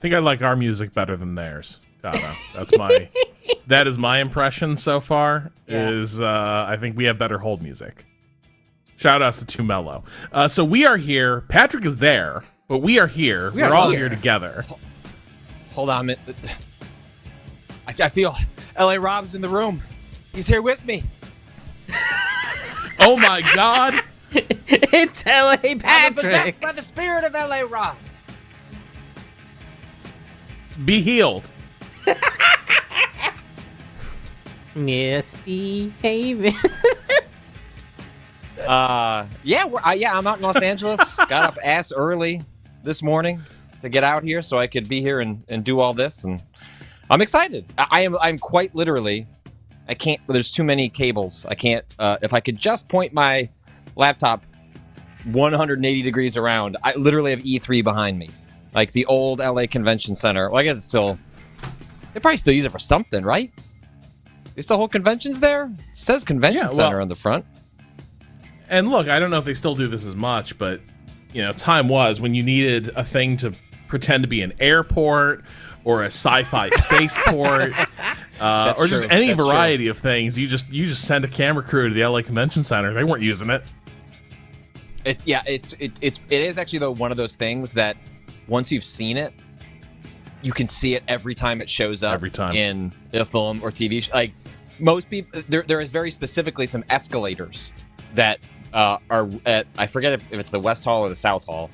think I like our music better than theirs. That is my impression so far. Yeah. I think we have better hold music. Shout outs to Too Mellow. So we are here. Patrick is there, but we are here. We're all here together. Hold on a minute. I feel L.A. Rob's in the room. He's here with me. Oh my God! It's L.A. Patrick. I'm possessed by the spirit of L.A. Rob. Be healed. Misbehaving. I'm out in Los Angeles. Got up ass early this morning to get out here so I could be here and do all this, and I'm excited. I'm quite literally. I can't. There's too many cables. I can't. If I could just point my laptop 180 degrees around, I literally have E3 behind me, like the old LA Convention Center. Well, I guess it's still. They probably still use it for something, right? They still hold conventions there. It says Convention Center on the front. And look, I don't know if they still do this as much, but time was when you needed a thing to pretend to be an airport or a sci-fi spaceport, or just any variety of things. You just send a camera crew to the LA Convention Center. They weren't using it. It is actually though one of those things that once you've seen it, you can see it every time it shows up. Every time in a film or TV show. Like most people, there is very specifically some escalators that are at, I forget if it's the West Hall or the South Hall.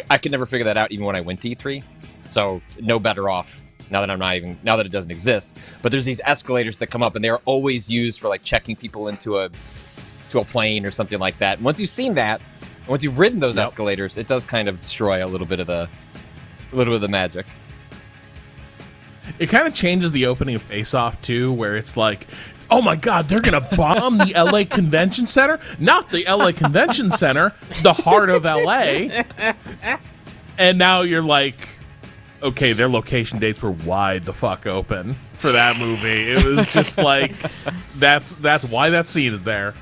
I could never figure that out even when I went to E3. So no better off now that it doesn't exist. But there's these escalators that come up, and they're always used for like checking people into a plane or something like that. And once you've seen that, once you've ridden those escalators, it does kind of destroy a little bit of the magic. It kind of changes the opening of Face Off too, where it's like, oh my God, they're gonna bomb the LA Convention Center? Not the LA Convention Center, the heart of LA. And now you're like, okay, their location dates were wide the fuck open for that movie. It was just like, that's why that scene is there.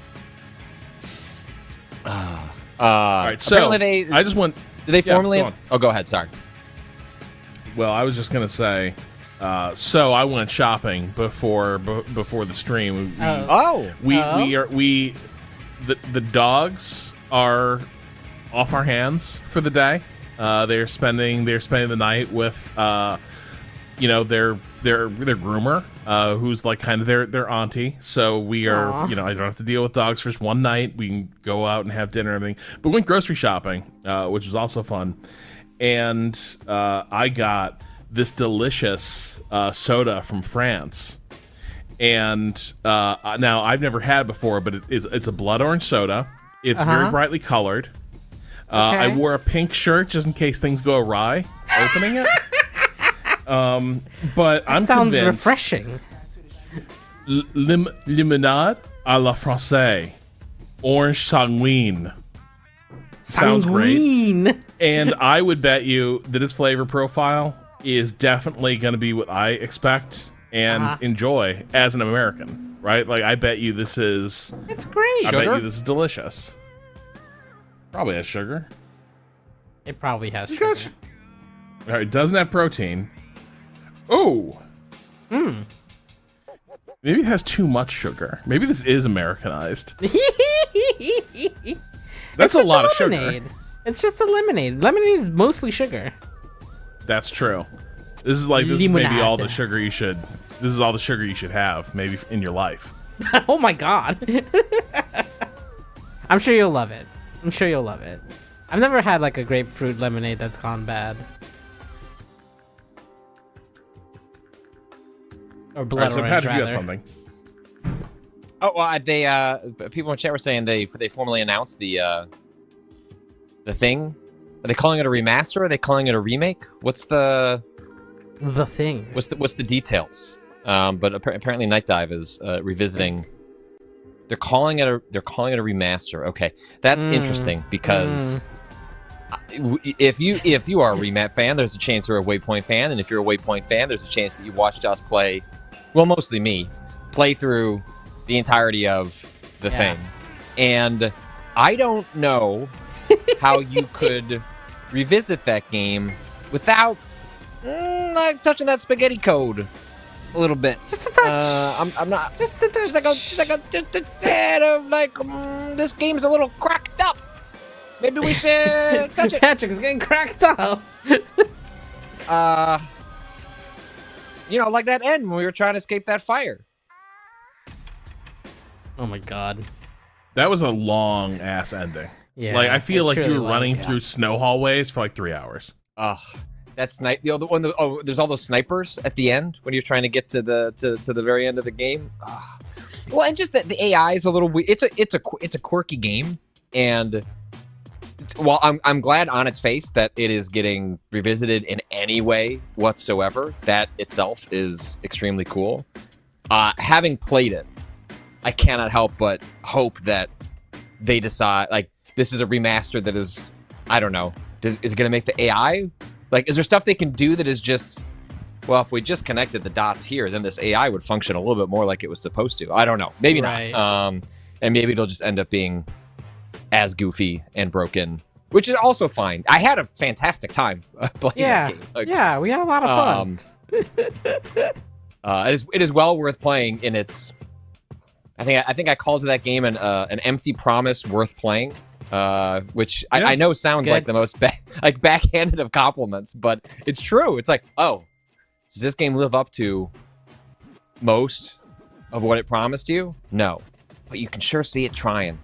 All right, so I just want. Did they formally? Oh, go ahead. Sorry. Well, I was just gonna say. So I went shopping before the stream. The dogs are off our hands for the day. They're spending the night with their groomer, who's like kind of their auntie. So we are I don't have to deal with dogs for just one night. We can go out and have dinner and everything. But we went grocery shopping, which was also fun. And I got this delicious soda from France, and now I've never had it before, but it's a blood orange soda. It's very brightly colored. I wore a pink shirt just in case things go awry opening it. But I'm sounds convinced. Refreshing. Limonade à la française, orange sanguine. Sounds great. And I would bet you that its flavor profile is definitely going to be what I expect and enjoy as an American, right? Like, I bet you this is... It's great. I bet you this is delicious. Probably has sugar. It probably has sugar. All right, it doesn't have protein. Oh! Maybe it has too much sugar. Maybe this is Americanized. That's a lot of sugar. It's just a lemonade. Lemonade is mostly sugar. That's true. This is maybe all the sugar you should. This is all the sugar you should have, maybe in your life. Oh my God! I'm sure you'll love it. I've never had like a grapefruit lemonade that's gone bad. Or blood orange, Patrick, rather. you got something. Oh, well, they people in chat were saying they formally announced the thing. Are they calling it a remaster? Or are they calling it a remake? What's the thing? What's the details? But apparently Night Dive is revisiting. They're calling it a remaster. Okay, that's interesting because if you are a Remap fan, there's a chance you're a Waypoint fan, and if you're a Waypoint fan, there's a chance that you watched us play. Well, mostly me play through the entirety of the thing, and I don't know how you could revisit that game without like touching that spaghetti code a little bit. Just a touch. I'm not. Just a touch. Just a tad of like, this game's a little cracked up. Maybe we should touch it. Patrick's getting cracked up. Like that end when we were trying to escape that fire. Oh my god. That was a long ass ending. Yeah. Like I feel it like truly you were running was. through snow hallways for like 3 hours. That snipe. The other one. There's all those snipers at the end when you're trying to get to the very end of the game. Well, and just that the AI is a little weird. It's a quirky game, and well, I'm glad on its face that it is getting revisited in any way whatsoever. That itself is extremely cool. Having played it, I cannot help but hope that they decide like this is a remaster that is, I don't know, is it going to make the AI like, is there stuff they can do that is just, well, if we just connected the dots here, then this AI would function a little bit more like it was supposed to. I don't know, maybe Right. not. And maybe it'll just end up being as goofy and broken, which is also fine. I had a fantastic time playing that game. Like, yeah, we had a lot of fun. It is well worth playing in its. I think I called to that game an empty promise worth playing, which I know sounds like the most backhanded of compliments, but it's true. It's like, oh, does this game live up to most of what it promised you? No, but you can sure see it trying.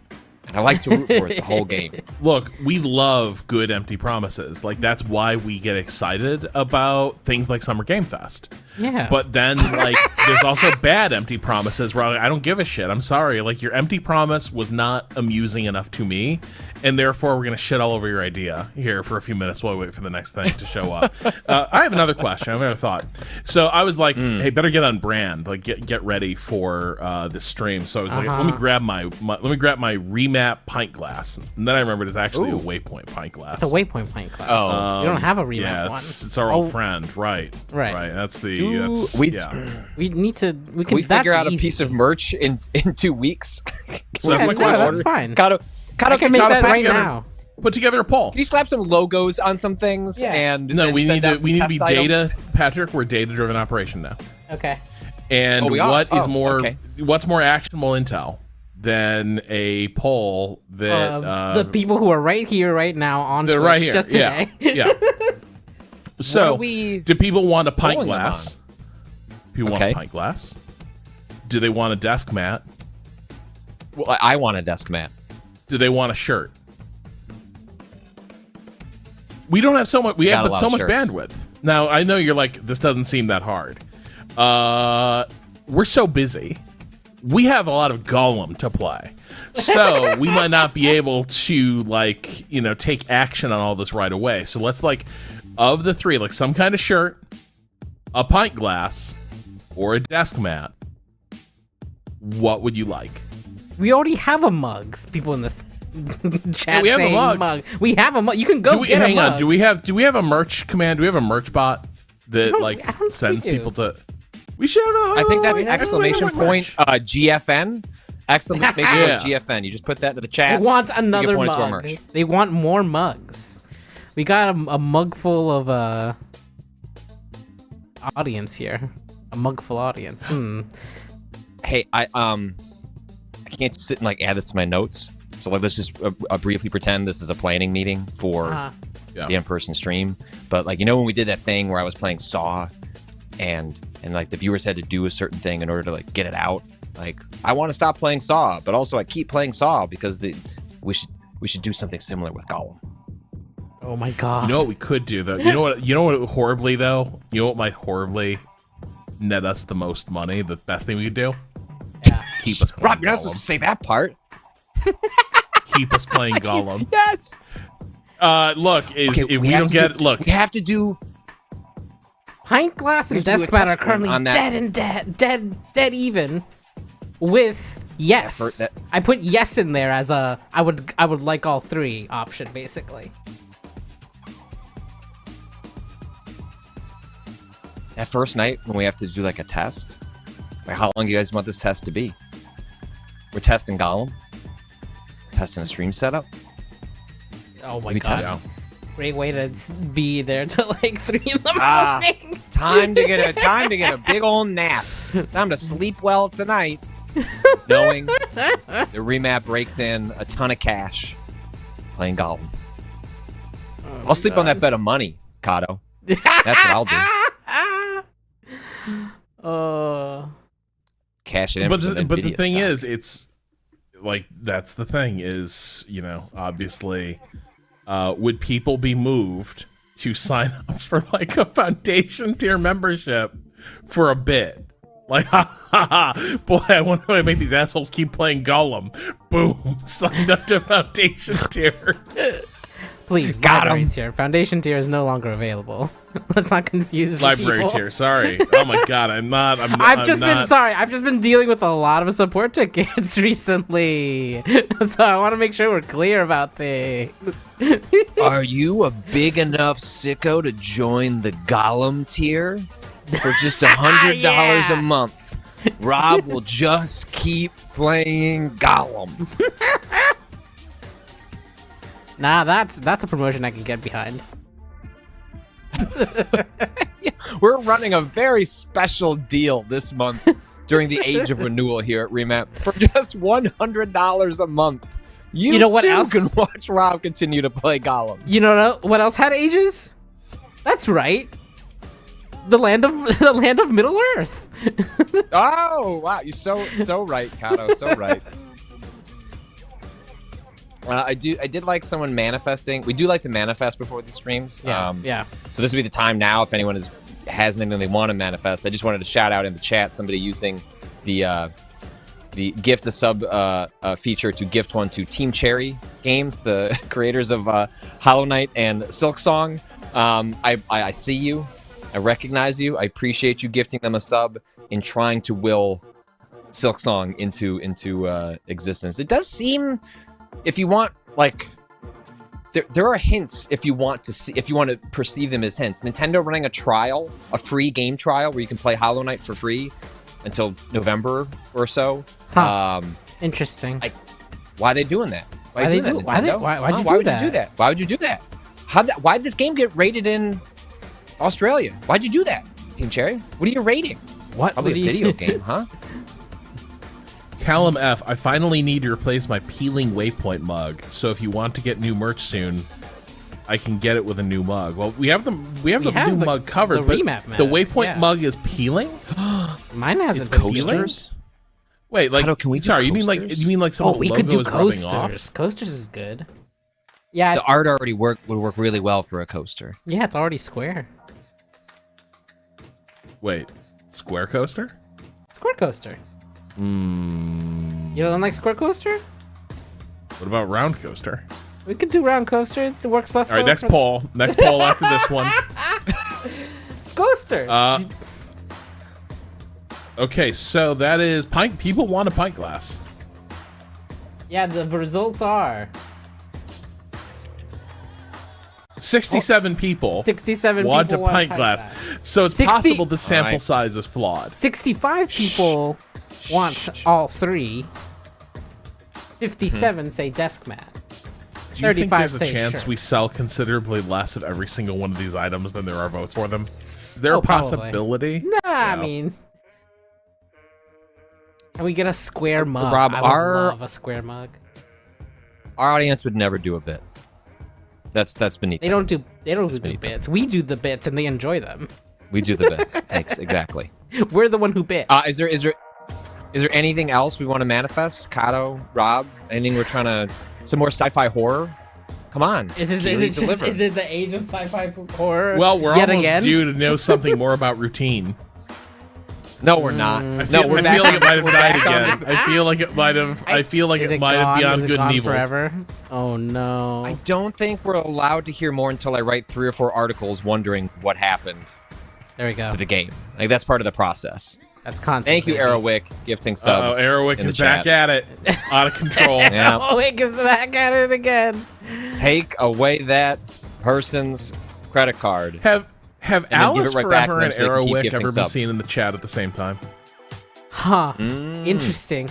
And I like to root for it the whole game. Look, we love good empty promises. Like, that's why we get excited about things like Summer Game Fest. Yeah. But then, like, there's also bad empty promises where I don't give a shit. I'm sorry. Like, your empty promise was not amusing enough to me, and therefore we're going to shit all over your idea here for a few minutes while we wait for the next thing to show up. I have another question. I have another thought. So I was like, hey, better get on brand. Like, get ready for this stream. So I was like, let me grab my Remap pint glass. And then I remembered it's actually a Waypoint pint glass. It's a Waypoint pint glass. Oh. You don't have a Remap Yeah, one. it's our old friend. Right. That's the... we We can figure out a easy. piece of merch in 2 weeks? So that's my question. That's fine. I can make that right now. Put together a poll. Can you slap some logos on some things? Yeah. And No, and we send need out to some be test items? data, Patrick. We're a data-driven operation now. Okay. And we are? what is Oh, more? okay. What's more actionable intel than a poll that The people who are right here, right now on they're Twitch right here? just today. Yeah. So, are we do people want a pint polling them glass? People want Okay. a pint glass. Do they want a desk mat? Well, I want a desk mat. Do they want a shirt? We don't have so much. We have Got a but lot so of much shirts. bandwidth. Now I know you're like, this doesn't seem that hard. We're so busy. We have a lot of Gollum to play, so we might not be able to take action on all this right away. So let's of the three, like some kind of shirt, a pint glass, or a desk mat. What would you like? We already have a mugs. People in this chat we have a saying mug. We have a mug. You can go get a mug. Do we have a merch command? Do we have a merch bot that I don't think sends we do. people to? We should have. I think that's we exclamation have a point merch. GFN. Exclamation Yeah. GFN. You just put that into the They chat. want You another get pointed to our mug. merch. They want more mugs. We got a mug full of audience here. A mug full audience. Hey, I can't just sit and add this to my notes. So let's just briefly pretend this is a planning meeting for Yeah. the in-person stream. But when we did that thing where I was playing Saw, and the viewers had to do a certain thing in order to get it out. I want to stop playing Saw, but also I keep playing Saw because we should do something similar with Gollum. Oh my god. You know what we could do though? You know what horribly though? You know what might horribly net us the most money? The best thing we could do? Yeah. Keep us playing Rob, you're not supposed to say that part. Keep us playing Gollum. Yes. Look, if we have don't to get do, look, we have to do. Pint glass and We have to do desk a mat are test run currently on that. dead even with yes. I put yes in there as a I would like all three option basically. That first night when we have to do a test, how long do you guys want this test to be? We're testing Gollum. Testing a stream setup. Oh my We god. test- Great way to be there till like 3 in the morning. Time to get a big old nap. Time to sleep well tonight, knowing the Remap raked in a ton of cash playing Gollum. I'll sleep on that bed of money, Kato. That's what I'll do. Cash it in. But the thing is, it's like that's the thing is, obviously, would people be moved to sign up for like a foundation tier membership for a bit? Like, boy, I wonder why I make these assholes keep playing Gollum. Boom, signed up to foundation tier. Please, library tier. Foundation tier is no longer available. Let's not confuse library people. tier. Sorry. Oh my god, I've just been dealing with a lot of support tickets recently, so I want to make sure we're clear about things. Are you a big enough sicko to join the Gollum tier for just $100 a month? Rob will just keep playing Gollum. Nah, that's a promotion I can get behind. We're running a very special deal this month during the age of renewal here at Remap for just $100 a month. You know what else? Can watch Rob continue to play Gollum. You know what else had ages? That's right. The land of Middle Earth. Oh wow, you're so right, Kato. So right. I did like someone manifesting. We do like to manifest before the streams. Yeah. So this would be the time now if anyone has anything they want to manifest. I just wanted to shout out in the chat somebody using the gift a sub feature to gift one to Team Cherry Games, the creators of Hollow Knight and Silksong. I see you. I recognize you. I appreciate you gifting them a sub in trying to will Silksong into existence. It does seem, if you want, like, there are hints if you want to perceive them as hints. Nintendo running a free game trial where you can play Hollow Knight for free until November or so. Interesting. Why are they doing that? Why'd you do that? Why would you do that? Why'd this game get rated in Australia? Why'd you do that, Team Cherry? What are you rating? What? Probably a video game, huh? Callum F, I finally need to replace my peeling waypoint mug. So if you want to get new merch soon, I can get it with a new mug. Well, we have the new mug covered, but the waypoint mug is peeling. Mine hasn't been coasters. peeling. Wait, like, can we sorry, do you mean like some we logo could do is rubbing coasters. off? Coasters is good. Yeah, The art already would work really well for a coaster. yeah, it's already square. Wait, square coaster? Square coaster. You don't like square coaster? What about round coaster? We could do round coasters. It works less. All right, well next poll. Next poll after this one. It's coaster. Okay, so that is pint. People want a pint glass. Yeah, the results are 67 people 67 want people a pint glass. So it's 60 possible the sample size is flawed. 65 people want all three. 57 say desk mat. Do you think there's a say chance sure. we sell considerably less of every single one of these items than there are votes for them? Is there a probably. possibility? Nah, I mean, can we get a square mug? Rob, I would love a square mug. Our audience would never do a bit. That's beneath. They don't do beneath the bits. We do the bits and they enjoy them. We do the bits. Thanks, exactly. We're the one who bit. Is there anything else we want to manifest? Kato, Rob, anything we're trying to? Some more sci-fi horror? Come on. Is it the age of sci-fi horror? Well, we're yet almost again? due to know something more about routine. No, we're not. I feel like it might have died again. I feel like it might have. Is it might have beyond Is it good and gone evil. forever? Oh no. I don't think we're allowed to hear more until I write 3 or 4 articles wondering what happened There we go. to the game. Like that's part of the process. That's content. Thank you, baby. Arrowwick, gifting subs. Arrowwick in the is back chat. at it, out of control. Yeah. Arrowwick is back at it again. Take away that person's credit card. Have then give Alice it right back to Forever them and so they can keep Arrowwick gifting ever been subs. seen in the chat at the same time? Huh. Interesting.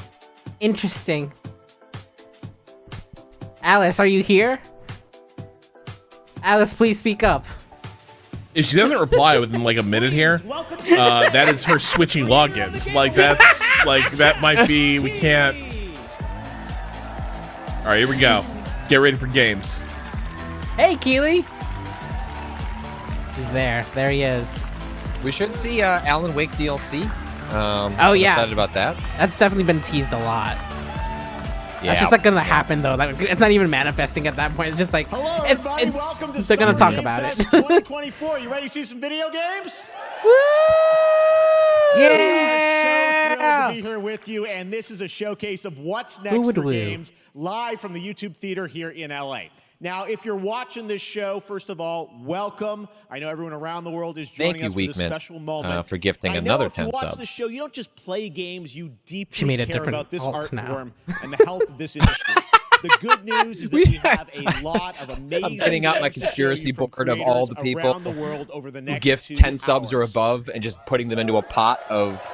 Alice, are you here? Alice, please speak up. If she doesn't reply within like a minute here, that is her switching logins. Like that might be. We can't. All right, here we go. Get ready for games. Hey, Keely. He's there. There he is. We should see Alan Wake DLC. Oh yeah, excited about that. That's definitely been teased a lot. Yeah. That's just like gonna happen though. It's not even manifesting at that point. It's just like it's. They're gonna talk about it. 2024. You ready to see some video games? Woo! Yeah! So thrilled to be here with you, and this is a showcase of what's next for games live from the YouTube Theater here in LA. Now, if you're watching this show, first of all, welcome. I know everyone around the world is joining us for this special moment. For gifting another 10 subs. If you watch the show, you don't just play games, you deeply made a care different about this art now. form and the health of this industry. The good news is that we have a lot of amazing. I'm getting out my conspiracy board of all the people around the world over the who next gift 2 10 subs or hours. above and just putting them into a pot of.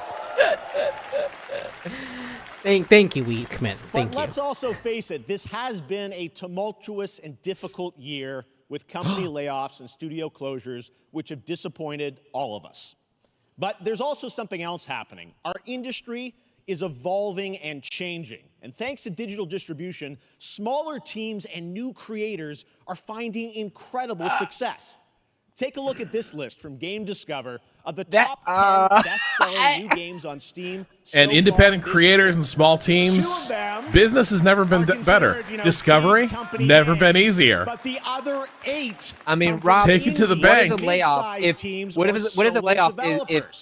Thank you, Weekman. But Thank you. let's also face it, this has been a tumultuous and difficult year with company layoffs and studio closures, which have disappointed all of us. But there's also something else happening. Our industry is evolving and changing. And thanks to digital distribution, smaller teams and new creators are finding incredible success. Take a look at this list from Game Discover of the top 10 best-selling new games on Steam. And independent creators and small teams, business has never been better. Discovery, never been easier. But the other 8, I mean, Rob, take it to the bank. What is a layoff? What is a layoff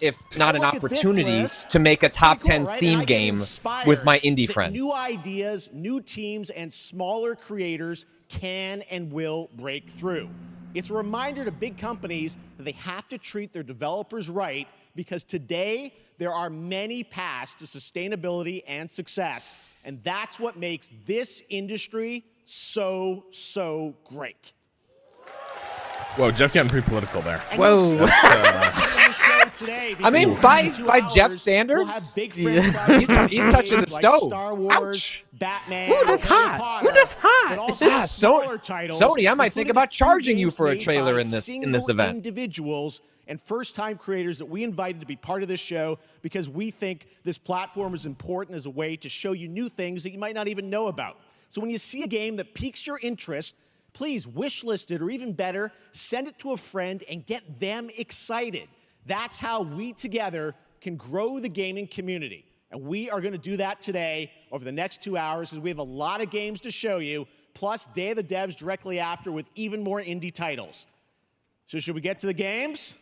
if not an opportunity to make a top 10 Steam game with my indie friends? New ideas, new teams, and smaller creators can and will break through. It's a reminder to big companies that they have to treat their developers right, because today there are many paths to sustainability and success, and that's what makes this industry so great. Whoa, Jeff getting pretty political there. Whoa. I mean, by Jeff's standards, he's touching the stove. Star Wars, Ouch. Batman, Ooh, that's hot. Ooh, that's hot. Yeah, Sony, I might think about charging you for a trailer in this event. Individuals and first-time creators that we invited to be part of this show because we think this platform is important as a way to show you new things that you might not even know about. So when you see a game that piques your interest, please wishlist it, or even better, send it to a friend and get them excited. That's how we together can grow the gaming community. And we are going to do that today over the next 2 hours, as we have a lot of games to show you, plus Day of the Devs directly after with even more indie titles. So should we get to the games?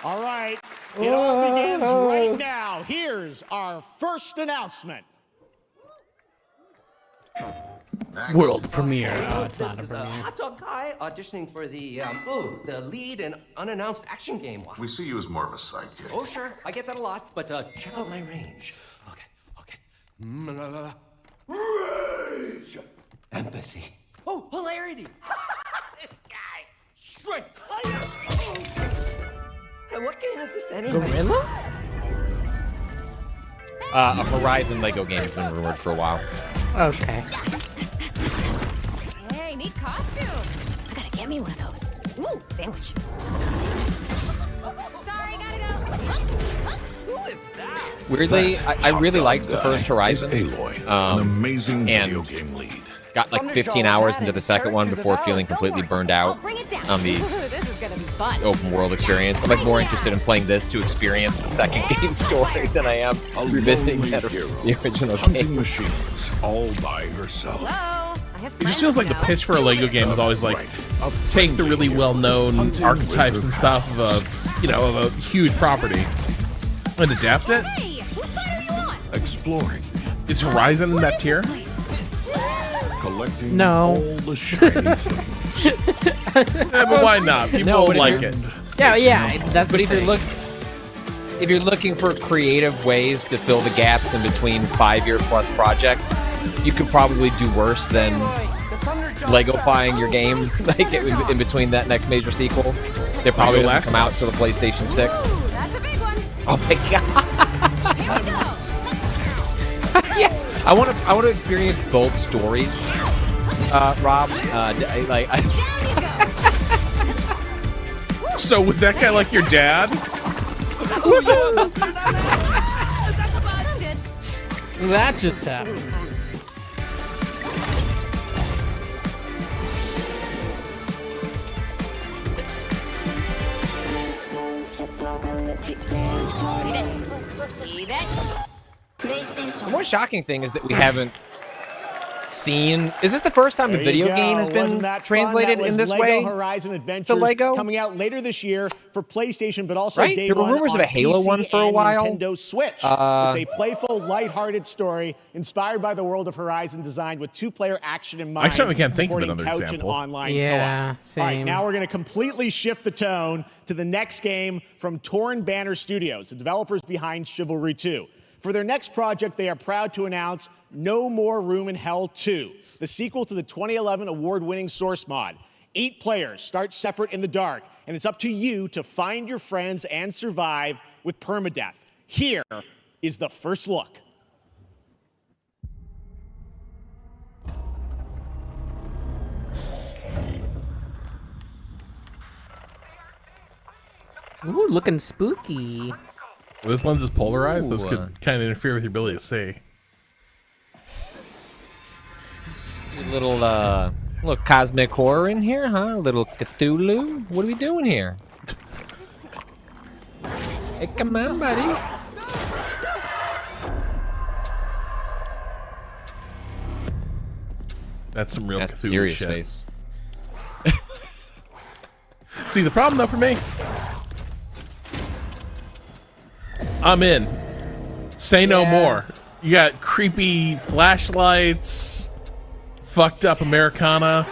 All right, it all begins right now. Here's our first announcement. World premiere. Oh, it's not a This is premiere. Hot Dog Guy auditioning for the lead and unannounced action game. We see you as more of a sidekick. Oh, sure, I get that a lot, but check out my range. Okay. Rage! Empathy. Oh, hilarity! This guy! Strength! And what game is this anyway? Gorilla? A Horizon Lego game has been rumored for a while. Okay. Hey, neat costume. I gotta get me one of those. Ooh, sandwich. Sorry, gotta go. Who is that? Weirdly, I really liked the first Horizon. Aloy, an amazing video game lead. Got like 15 hours into the second one before feeling completely burned out Bring it down. on the This is gonna be fun. open world experience. I'm like more interested in playing this to experience the second game story than I am revisiting the original Hunting game. machines, all by herself. Hello. I have It just feels like the friends pitch for a Lego game is always like, take the really well-known archetypes and stuff of a huge property and adapt it. now. Hey, whose side are you on? Exploring, Is Horizon in that tier? collecting No. all the shiny things. But why not? People but if like you're- it. Yeah. That's. But the if you're thing. if you're looking for creative ways to fill the gaps in between 5-year-plus projects, you could probably do worse than Lego-fying your game like in between that next major sequel. They probably Lego doesn't come out Last to the PlayStation 6. Ooh, that's a big one. Oh my god! Here we go. Yeah, I want to experience both stories Rob. So was that guy like your dad? That just happened. The more shocking thing is that we haven't seen. Is this the first time a video game has been translated in this way? Horizon Adventures to Lego? Coming out later this year for PlayStation, but also Right? day There were one rumors of on a Halo PC one for a and while. Nintendo Switch. It's a playful, lighthearted story inspired by the world of Horizon, designed with two-player action in mind. I certainly can't think of supporting another couch example. And online Yeah, co-op. same. All right, now we're going to completely shift the tone to the next game from Torn Banner Studios, the developers behind Chivalry 2. For their next project, they are proud to announce No More Room in Hell 2, the sequel to the 2011 award-winning Source mod. 8 players start separate in the dark, and it's up to you to find your friends and survive with permadeath. Here is the first look. Ooh, looking spooky. Well, this lens is polarized. This Ooh. could kind of interfere with your ability to see. Little cosmic horror in here, huh? A little Cthulhu. What are we doing here? Hey, come on, buddy. That's some real That's a Cthulhu serious shit. face. See, the problem though for me, I'm in. Say no more. You got creepy flashlights, fucked up Americana.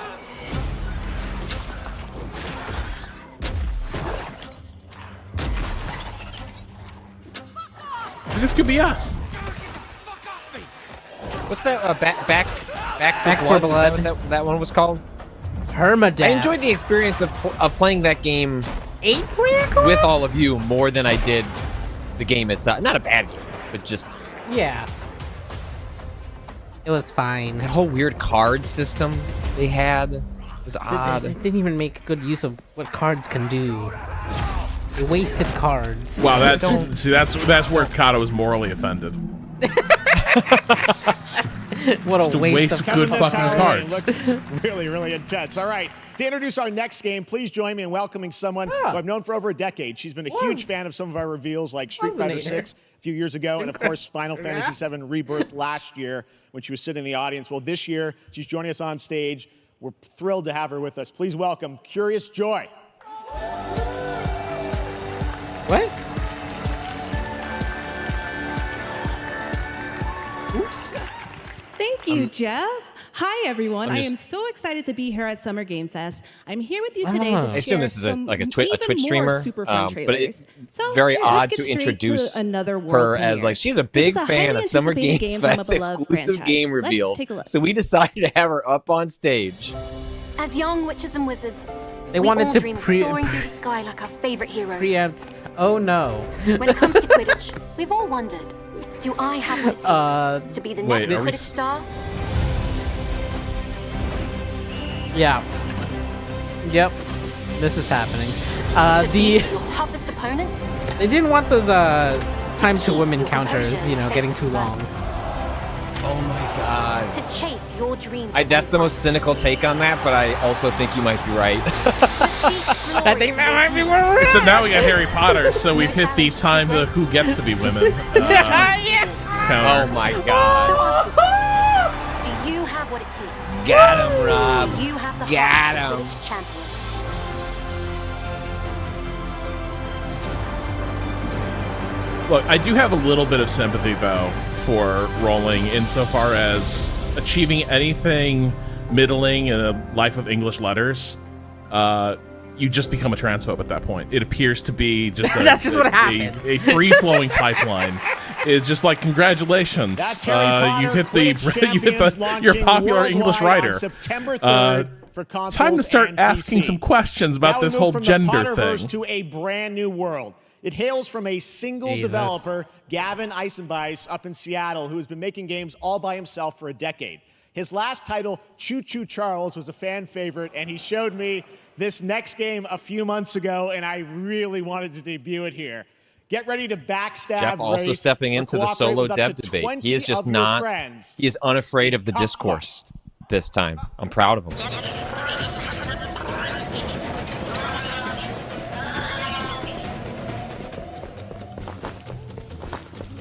So this could be us. What's that? Back Back for for Blood. Is that Blood. what that one was called? Permadeath. I enjoyed the experience of playing that game 8-player co-op? with all of you more than I did the game itself. Not a bad game, but just Yeah. It was fine. that whole weird card system they had was odd. They didn't even make good use of what cards can do. They wasted cards. Wow, that Don't- see that's where Kato was morally offended. What a to waste, waste of good This fucking Halloween cards. looks really, really intense. All right, to introduce our next game, please join me in welcoming someone who I've known for over a decade. She's been a huge fan of some of our reveals, like Street Fighter Resonator. 6 a few years ago, and of course Final Fantasy 7 Rebirth last year when she was sitting in the audience. Well, this year she's joining us on stage. We're thrilled to have her with us. Please welcome Curious Joy. What? Oops. Thank you, Jeff. Hi, everyone. I'm I just- am so excited to be here at Summer Game Fest. I'm here with you today to I share assume this is some like a Twitch even streamer, more super fun but trailers. it's very let's odd get to straight introduce another world her as premiere. like she's a This big is a fan highly of Summer anticipated Games game from a Fest beloved exclusive franchise. game Let's reveals. take a look. So we decided to have her up on stage. As young witches and wizards, They we wanted all to dream of soaring through the sky like our favorite heroes. preempt. Oh no. When it comes to Quidditch, we've all wondered, do I have what it takes to be the wait, next are we Quidditch s- star? Yeah. Yep. This is happening. To be The your toughest opponent? they didn't want those time to women counters, getting too long. Oh my god. To chase your dreams. That's the most cynical take on that, but I also think you might be right. I think that might be where we're at. So now we got Harry Potter, so we've hit the time to who gets to be women Yeah. Oh counter. my god. Do you have what it takes? Got him, Rob. Do you have the Got heart him. of a Quidditch champion? Look, I do have a little bit of sympathy though for Rowling insofar as achieving anything middling in a life of English letters. You just become a transphobe at that point. It appears to be just That's just what happens. a free-flowing pipeline. It's just like congratulations, That's Harry Potter, you've hit the Quidditch you hit champions the you're a launching popular worldwide English on writer. September 3rd for consoles Time to start and asking PC. some questions about Now we this move whole from the gender Potterverse thing. to a brand new world. It hails from a single Jesus. developer, Gavin Eisenbeis, up in Seattle, who has been making games all by himself for a decade. His last title, Choo Choo Charles, was a fan favorite, and he showed me this next game a few months ago, and I really wanted to debut it here. Get ready to backstab. Jeff also race, stepping into the solo dev debate. He is just not. He is unafraid of the discourse this time. I'm proud of him.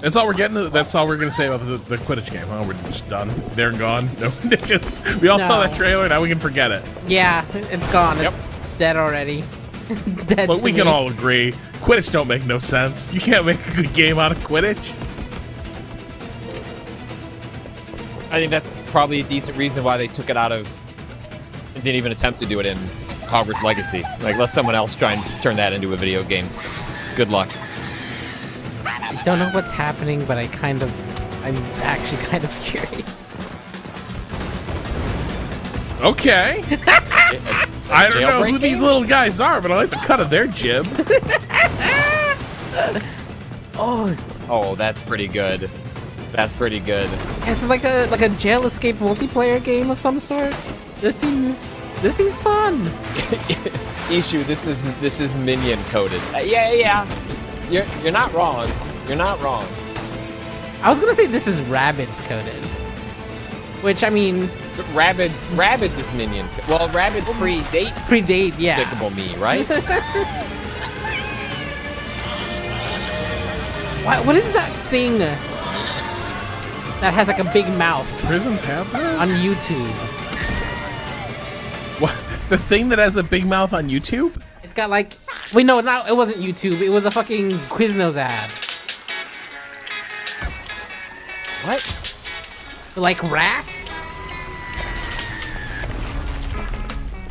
That's all we're getting. That's all we're gonna say about the Quidditch game. Huh? We're just done. They're gone. No, we all saw that trailer. Now we can forget it. Yeah, it's gone. Yep. It's dead already. Dead. But we can all agree, Quidditch don't make no sense. You can't make a good game out of Quidditch. I think that's probably a decent reason why they took it out of. Didn't even attempt to do it in Hogwarts Legacy. Like, let someone else try and turn that into a video game. Good luck. I don't know what's happening, but I'm actually kind of curious. Okay. I don't know who these little guys are, but I like the cut of their jib. Oh, that's pretty good. That's pretty good. This is like a jail escape multiplayer game of some sort. This seems fun. Issue, this is minion coded. Yeah. You're not wrong. You're not wrong. I was gonna say this is Rabbids coded, which I mean, Rabbids is minion. Well, Rabbids predate yeah. Despicable Me, right? What is that thing that has like a big mouth? Prisons have that? On YouTube. What? The thing that has a big mouth on YouTube? It's got like, wait, no, it wasn't YouTube. It was a fucking Quiznos ad. What? Like rats?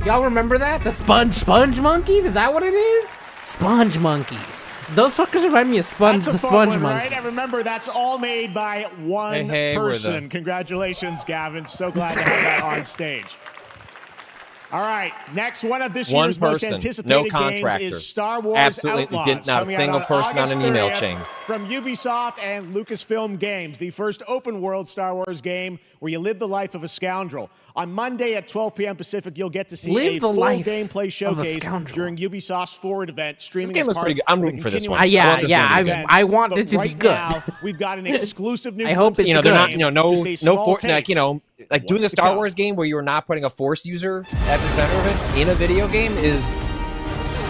Y'all remember that? The sponge monkeys? Is that what it is? Sponge monkeys. Those fuckers remind me of the sponge monkeys. Right? And remember, that's all made by one person. Congratulations, Gavin. So glad to have that on stage. All right, next one of this year's most anticipated games is Star Wars Outlaws. Not a single person on an email chain. From Ubisoft and Lucasfilm Games, the first open-world Star Wars game where you live the life of a scoundrel. On Monday at 12 p.m. Pacific, you'll get to see a full gameplay showcase during Ubisoft's Forward event. Streaming this game was pretty good. I'm rooting for this one. I want it to be good. Now, we've got an exclusive new. I hope it's good. They're not, no Fortnite, like doing the Star Wars game where you're not putting a Force user at the center of it in a video game is.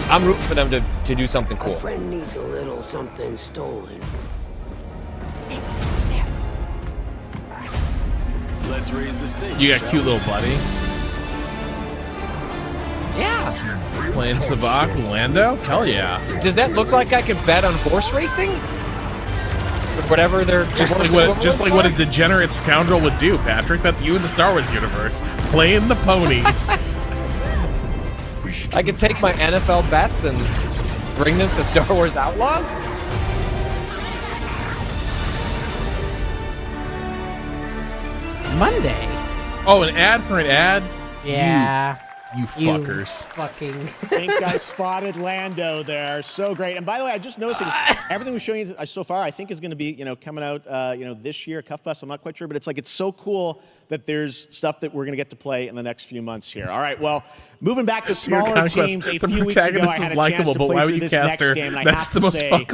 I'm rooting for them to do something cool. A friend needs a little something stolen. Let's raise the stakes. You got cute little buddy. Yeah. Playing Sabak and Lando? Hell yeah. Does that look like I could bet on horse racing? Or whatever they're just like what a degenerate scoundrel would do, Patrick. That's you in the Star Wars universe. Playing the ponies. I could take my NFL bets and bring them to Star Wars Outlaws? Monday. Oh, an ad for an ad? Yeah. You fuckers. Fucking. I think I spotted Lando there. So great. And by the way, I just noticed everything we're showing you so far, I think is going to be, coming out, this year, Cuff Bus. I'm not quite sure, but it's so cool that there's stuff that we're going to get to play in the next few months here. All right, well, moving back to smaller teams, a few weeks ago, I had a chance to play through this next game, and I have to say, it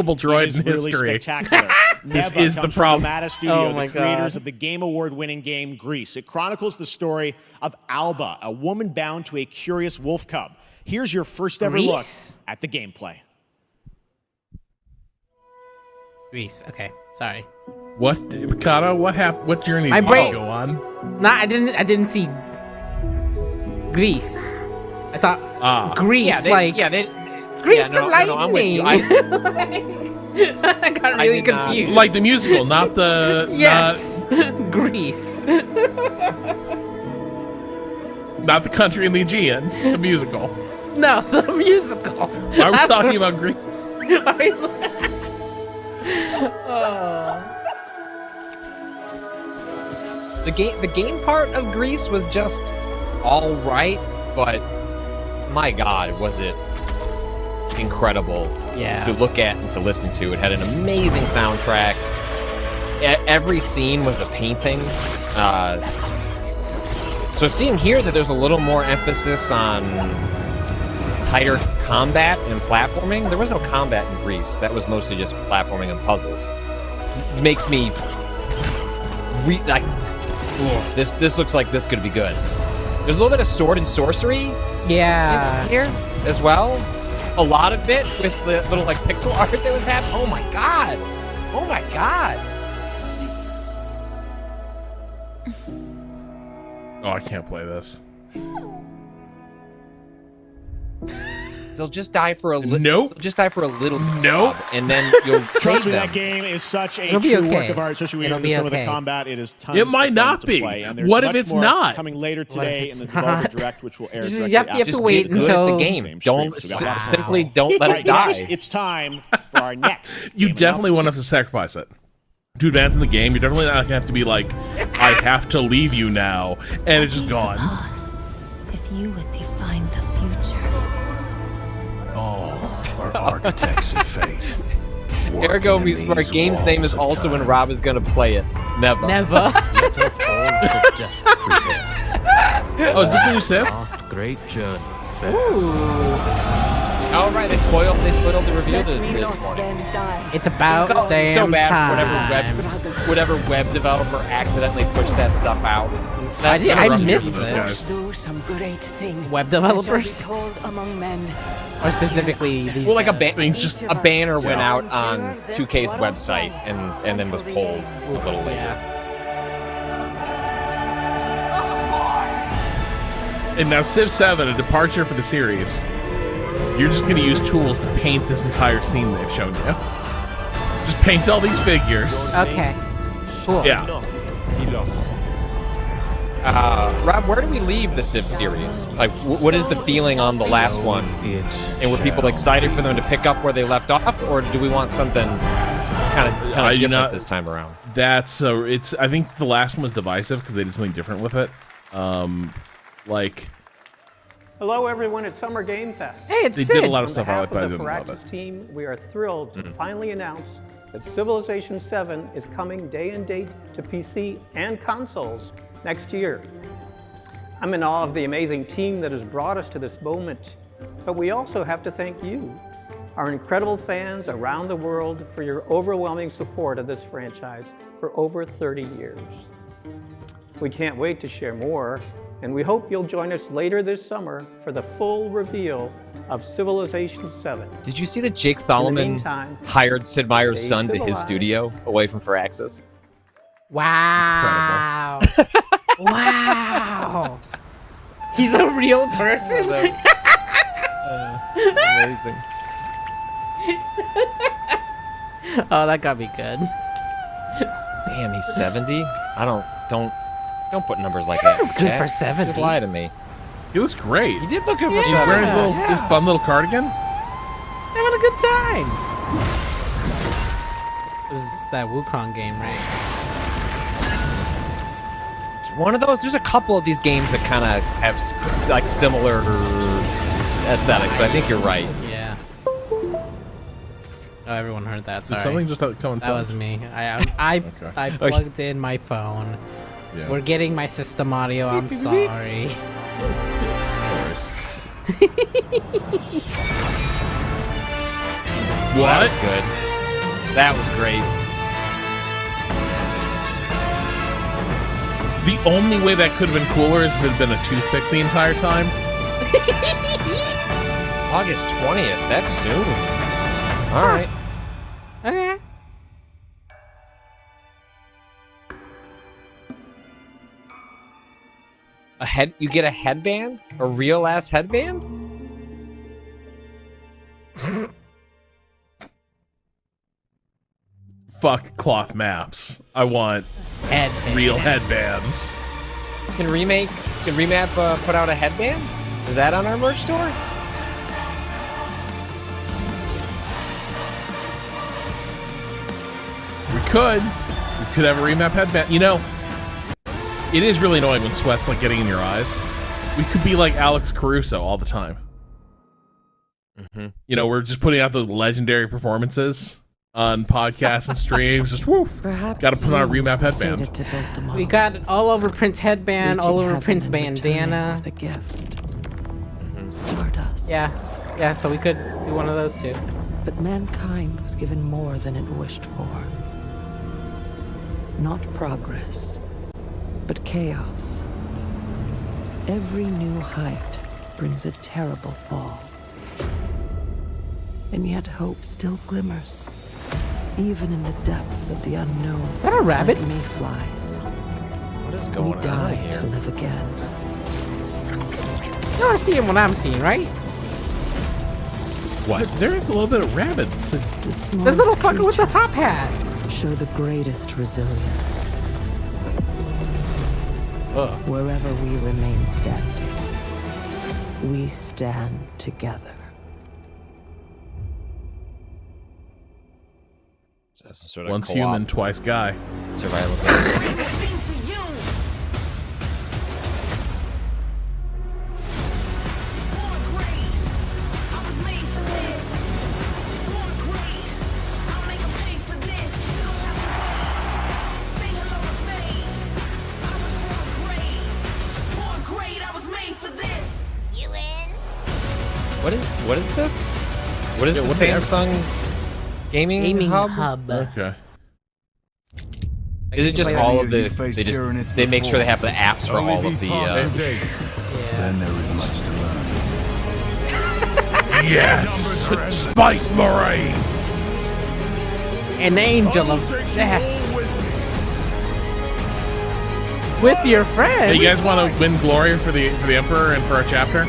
is really spectacular. This Neva is the comes problem. From Mata Studio, the creators of the Game Award-winning game Grease. It chronicles the story of Alba, a woman bound to a curious wolf cub. Here's your first ever look at the gameplay. Grease. Okay, sorry. What, Mikado? What happened? What journey did you go on? Nah, I didn't see Grease. I saw Grease, Grease to lightning. I got really confused. Like the musical, not the... Yes, Grease. Not the Country in the Aegean, the musical. No, the musical. Why are we talking about Grease? The game part of Grease was just all right, but my God, was it incredible to look at and to listen to. It had an amazing soundtrack. Every scene was a painting. So seeing here that there's a little more emphasis on tighter combat and platforming. There was no combat in Greece. That was mostly just platforming and puzzles. Makes me this looks like this could be good. There's a little bit of sword and sorcery in here as well. A lot of it with the little like pixel art that was happening. Oh my god. Oh my god. Oh, I can't play this. They'll just die for a little. Nope. Just die for a little. Nope. And then you'll Trust save me, them. that game is such a It'll be true okay. work of art, especially when you It'll get into be some of the okay. combat. It is tons It might of fun not to be. play, and there's What if much it's more not? coming later What if today in it's the not? Developer Direct, which will air You directly have to after wait Get good until at the game. Same Don't stream, so we got lots of simply fun. don't let Right, it die. next, it's time for our next. You game definitely announcement. won't have to sacrifice it. To advance in the game, you're definitely not gonna have to be like, I have to leave you now, and it's just gone. Past, if you would define the future. All are architects of fate. Ergo, Working me in smart. these Game's name is walls of also when time. Rob is gonna play it. Neva. Never. Let us all just prepare. Oh, is this the new Civ? Last great journey. Oh right, they spoiled the review this morning. It's about So damn bad. time. Whatever web developer accidentally pushed that stuff out. I rough year missed for those it. guys. Do some great thing. Web developers, Among men. or specifically these. Well, like a guys. thing's just a banner went out on 2K's website and then was pulled a little later. Yeah. And now Civ 7, a departure for the series. You're just going to use tools to paint this entire scene they've shown you. Just paint all these figures. Okay. Cool. Yeah. Rob, where do we leave the Civ series? Like, what is the feeling on the last one? And were people excited for them to pick up where they left off, or do we want something kind of different this time around? That's it's. I think the last one was divisive because they did something different with it. Like. Hello, everyone at Summer Game Fest. Hey, it's They Sid. did a lot of stuff I On like, behalf but I of the didn't love Firaxis it. team, we are thrilled to finally announce that Civilization 7 is coming day and date to PC and consoles next year. I'm in awe of the amazing team that has brought us to this moment, but we also have to thank you, our incredible fans around the world, for your overwhelming support of this franchise for over 30 years. We can't wait to share more, and we hope you'll join us later this summer for the full reveal of Civilization 7. Did you see that Jake Solomon meantime, hired Sid Meier's stay son to his civilized. studio away from Firaxis? Wow. Wow. He's a real person. Amazing. Oh, that got me good. Damn, he's 70? Don't put numbers like that. That's good Jack. for 70. Just lie to me. He looks great. He did look good for He's 70. wearing his fun little cardigan. Having a good time. This is that Wukong game, right? It's one of those. There's a couple of these games that kind of have like similar aesthetics, but I think you're right. Yeah. Oh, everyone heard that. Sorry. Did something just come and That was me. I plugged in my phone. Yeah. We're getting my system audio. I'm sorry. What? That was good. That was great. The only way that could have been cooler is if it had been a toothpick the entire time. August 20th. That's soon. All right. Okay. You get a headband? A real ass headband? Fuck cloth maps. I want real headbands. Can Remap put out a headband? Is that on our merch store? We could have a Remap headband. You know, it is really annoying when sweat's like getting in your eyes. We could be like Alex Caruso all the time. Mm-hmm. You know, we're just putting out those legendary performances, on podcasts and streams. Just woof. Got to put on a Remap headband. We got it all over Prince headband, all over Prince bandana. The gift. Stardust. Yeah, so we could do one of those too. But mankind was given more than it wished for. Not progress, but chaos. Every new height brings a terrible fall. And yet hope still glimmers, even in the depths of the unknown. Is that a rabbit? Like mayflies. What is going We on die here? to live again. You're seeing what I'm seeing, right? What? There is a little bit of rabbit. This little fucker with the top hat. Show the greatest resilience. Wherever we remain standing, we stand together. So some sort of Once co-op human, twice guy. survival game. What is this? What is the Samsung gaming hub? Okay. Is it just all of the? They make sure they have the apps for all of the. Then there is much to learn. Yes, Spice Marine. An angel of death. With your friends. Hey, you guys want to win glory for the Emperor and for our chapter?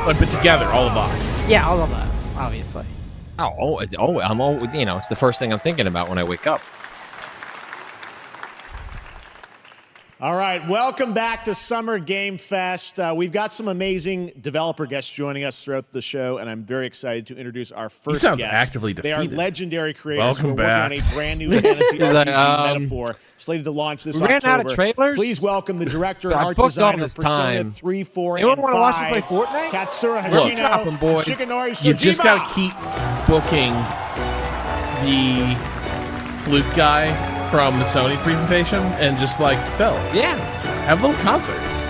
Like, but together, all of us. Yeah, all of us, obviously. It's the first thing I'm thinking about when I wake up. All right, welcome back to Summer Game Fest. We've got some amazing developer guests joining us throughout the show, and I'm very excited to introduce our first sounds guest. actively They are defeated. legendary creators Welcome who are back. working on a brand new fantasy RPG metaphor slated to launch this We ran October. out of trailers? Please welcome the director and I art booked all designer this of Persona time. 3, 4, Anyone and wanna 5. watch me play Fortnite? Katsura Look, Hashino, drop 'em, boys. Shigenori You just Sojima. gotta keep booking the flute guy from the Sony presentation and just like Phil. Yeah. Have little concerts.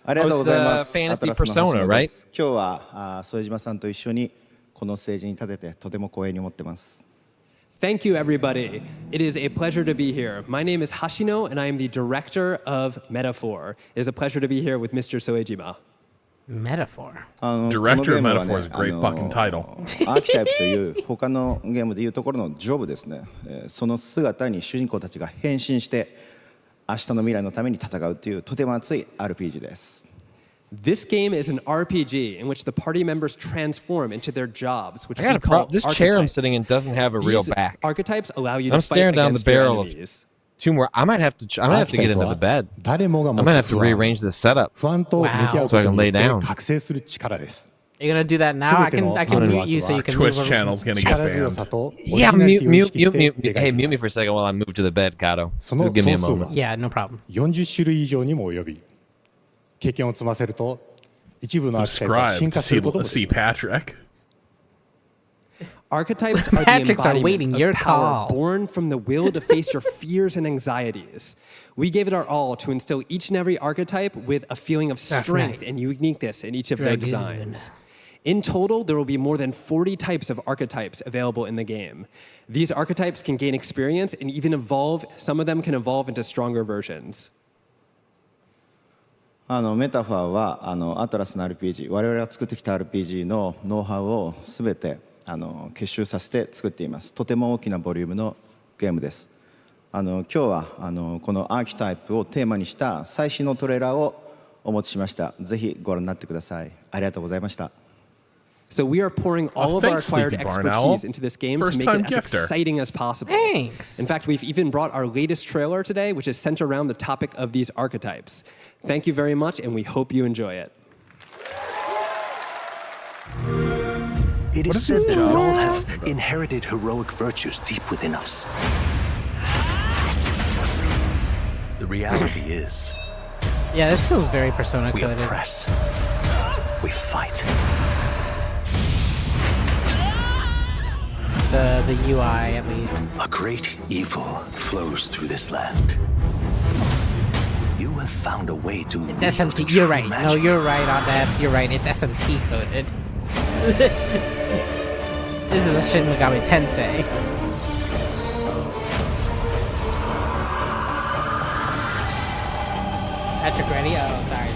ありがとうございます。 Fantasy アトラスの橋 Persona, 野 right? です今日は副島さんと一緒にこのステージに立ててとても光栄に思ってます。 Thank you, everybody. It is a pleasure to be here. My name is Hashino, and I am the director of Metaphor. It is a pleasure to be here with Mr. Soejima. Metaphor. Director of Metaphor is a great fucking title. アーキタイプという他のゲームでいうところのジョブですね。その姿に主人公たちが変身して明日の未来のために戦うというとても熱い RPG です。 This game is an RPG in which the party members transform into their jobs, which I got we a call problem. This chair I'm archetypes. sitting in doesn't have a real These back. Archetypes allow you to I'm fight staring down the against your barrel of enemies. two more. I might have to get into the bed. I might have to rearrange the setup so I can lay down. You're gonna do that now? I can mute you so you can Twitch move channel's gonna get banned. Yeah, mute me. Hey, mute me for a second while I move to the bed, Kato. Just give me a moment. Yeah, no problem. 40種類以上にも及び経験を積ませると一部のアーキタイプが進 Subscribe 化 to することも see Patrick. Archetypes are the Patrick's are waiting embodiment your of power call. born from the will to face your fears and anxieties. We gave it our all to instill each and every archetype with a feeling of strength and uniqueness in each of their designs. In total, there will be more than 40 types of archetypes available in the game. These archetypes can gain experience and even evolve. Some of them can evolve into stronger versions. メタファーはアトラスの RPG 我々が作ってきた RPG のノウハウをすべて結集させて作っています。とても大きなボリュームのゲームです。今日はこのアーキタイプをテーマにした最新のトレーラーをお持ちしました。ぜひご覧になってください。ありがとうございました。 So we are pouring all of our thanks, acquired Sleepy Barn Owl. expertise into this game to make First-time it as gifter. exciting as possible. Thanks. In fact, we've even brought our latest trailer today, which is centered around the topic of these archetypes. Thank you very much, and we hope you enjoy it. It is said that we all have inherited heroic virtues deep within us. The reality is, Yeah, this feels very Persona we coded. oppress, we fight, the UI at least. A great evil flows through this land. You have found a way to. It's SMT. You're right. No, you're right on this. You're right. It's SMT coded. This is a Shin Megami Tensei. Patrick, ready? Oh, sorry.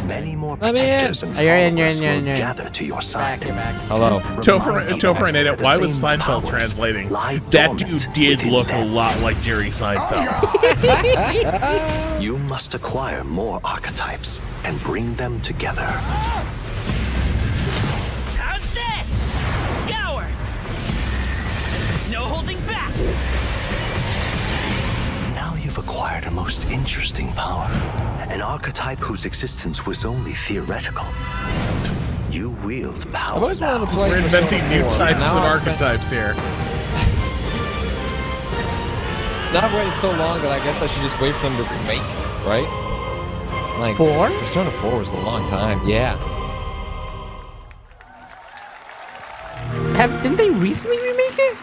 Many more protectors and followers will gather to your side. You're back. Hello. Topher and Ada, why was Seinfeld translating? That dude did look a lot like Jerry Seinfeld. You must acquire more archetypes and bring them together. How's this? Gower! No holding back! Now you've acquired a most interesting power. An archetype whose existence was only theoretical. You wield power. I've always wanted to play. We're inventing new types of Now archetypes here. Now I've waited so long that I guess I should just wait for them to remake, right? Like 4? Persona 4 was a long time. Yeah. Didn't they recently remake it?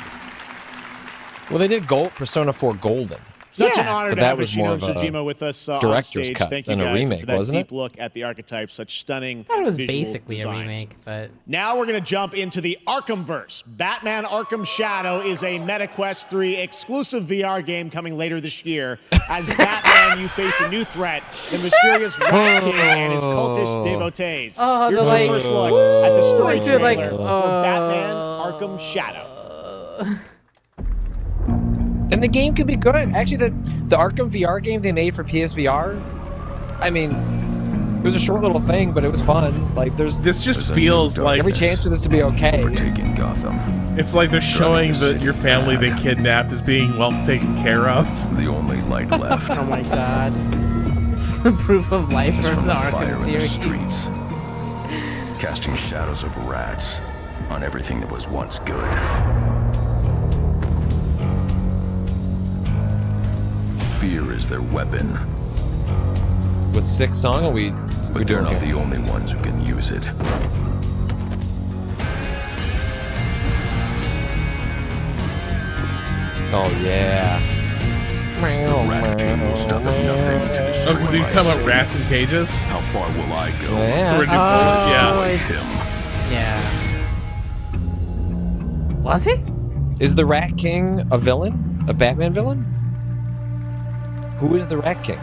Well, they did Persona 4 Golden. Such an honor But to that have was Yoshino more of a Sojima with us on director's stage. cut Thank you than a guys remake, for that wasn't deep it? look at the archetypes. Such stunning. I thought it was visual basically designs. a remake, but Now we're going to jump into the Arkhamverse. Batman Arkham Shadow is a MetaQuest 3 exclusive VR game coming later this year. As Batman, you face a new threat, the mysterious Rat King and his cultish devotees. Oh, Here's the, your like, first look at the story went to, like, trailer for Batman Arkham Shadow. And the game could be good. Actually, the Arkham VR game they made for PSVR, I mean, it was a short little thing, but it was fun. Like, this just feels like every chance for this to be okay. Overtaking Gotham. It's like they're showing your family they kidnapped as being well taken care of. The only light left. oh my god. Proof of life is from the fire Arkham in series. the streets, casting shadows of rats on everything that was once good. Fear is their weapon. With 6 song, are we But they're doing not okay? the only ones who can use it. Oh, yeah. Rat King will stop at nothing to destroy Oh, because he was my talking about city. rats and cages? How far will I go? Yeah. So we're doing Yeah. Was it? Is the Rat King a villain? A Batman villain? Who is the Rat King?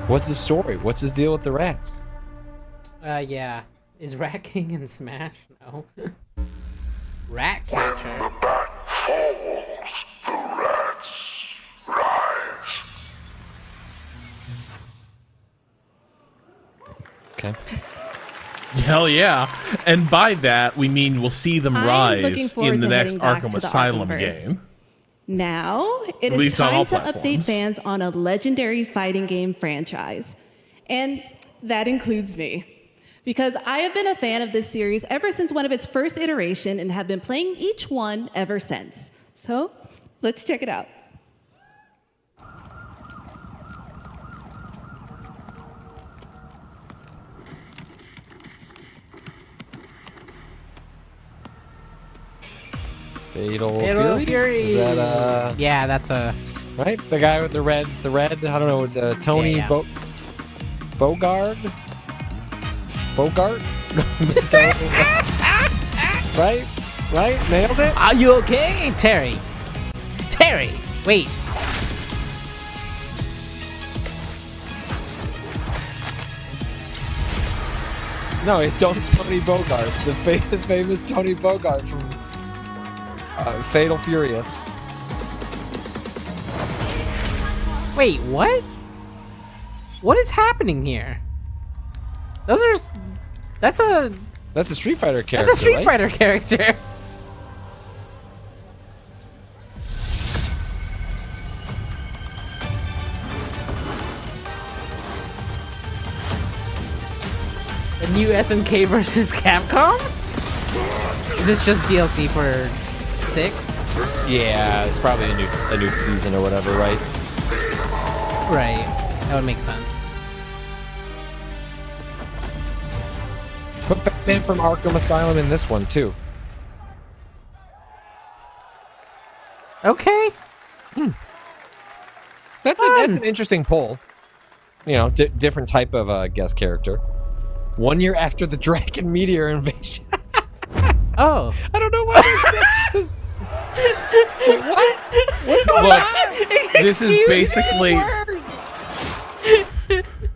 What's his story? What's his deal with the rats? Yeah. Is Rat King in Smash? No. Rat Catcher. When the bat falls, the rats rise. Okay. Hell yeah. And by that, we mean we'll see them I'm looking rise forward in the to next heading back Arkham to the Asylum Arkhamverse. game. Now, it At is least on all time to update platforms. fans on a legendary fighting game franchise. And that includes me. Because I have been a fan of this series ever since one of its first iteration and have been playing each one ever since. So, let's check it out. Fatal Fury? Fury? Is that, yeah, that's a... right? The guy with the red, I don't know, Tony Yeah. Bogart? Right? Right? Nailed it? Are you okay, Terry? Terry, wait. No, Tony Bogart, the famous Tony Bogart from Fatal Furious. Wait, what? What is happening here? Those are... That's a Street Fighter character, That's a Street right? Fighter character. The new SNK versus Capcom? Is this just DLC for 6? Yeah, it's probably a new season or whatever, right? Right. That would make sense. Put Batman from Arkham Asylum in this one too. Okay. That's an interesting poll. You know, different type of guest character. 1 year after the dragon meteor invasion. Oh. I don't know why they said this. Wait, what? What's going on? This is basically...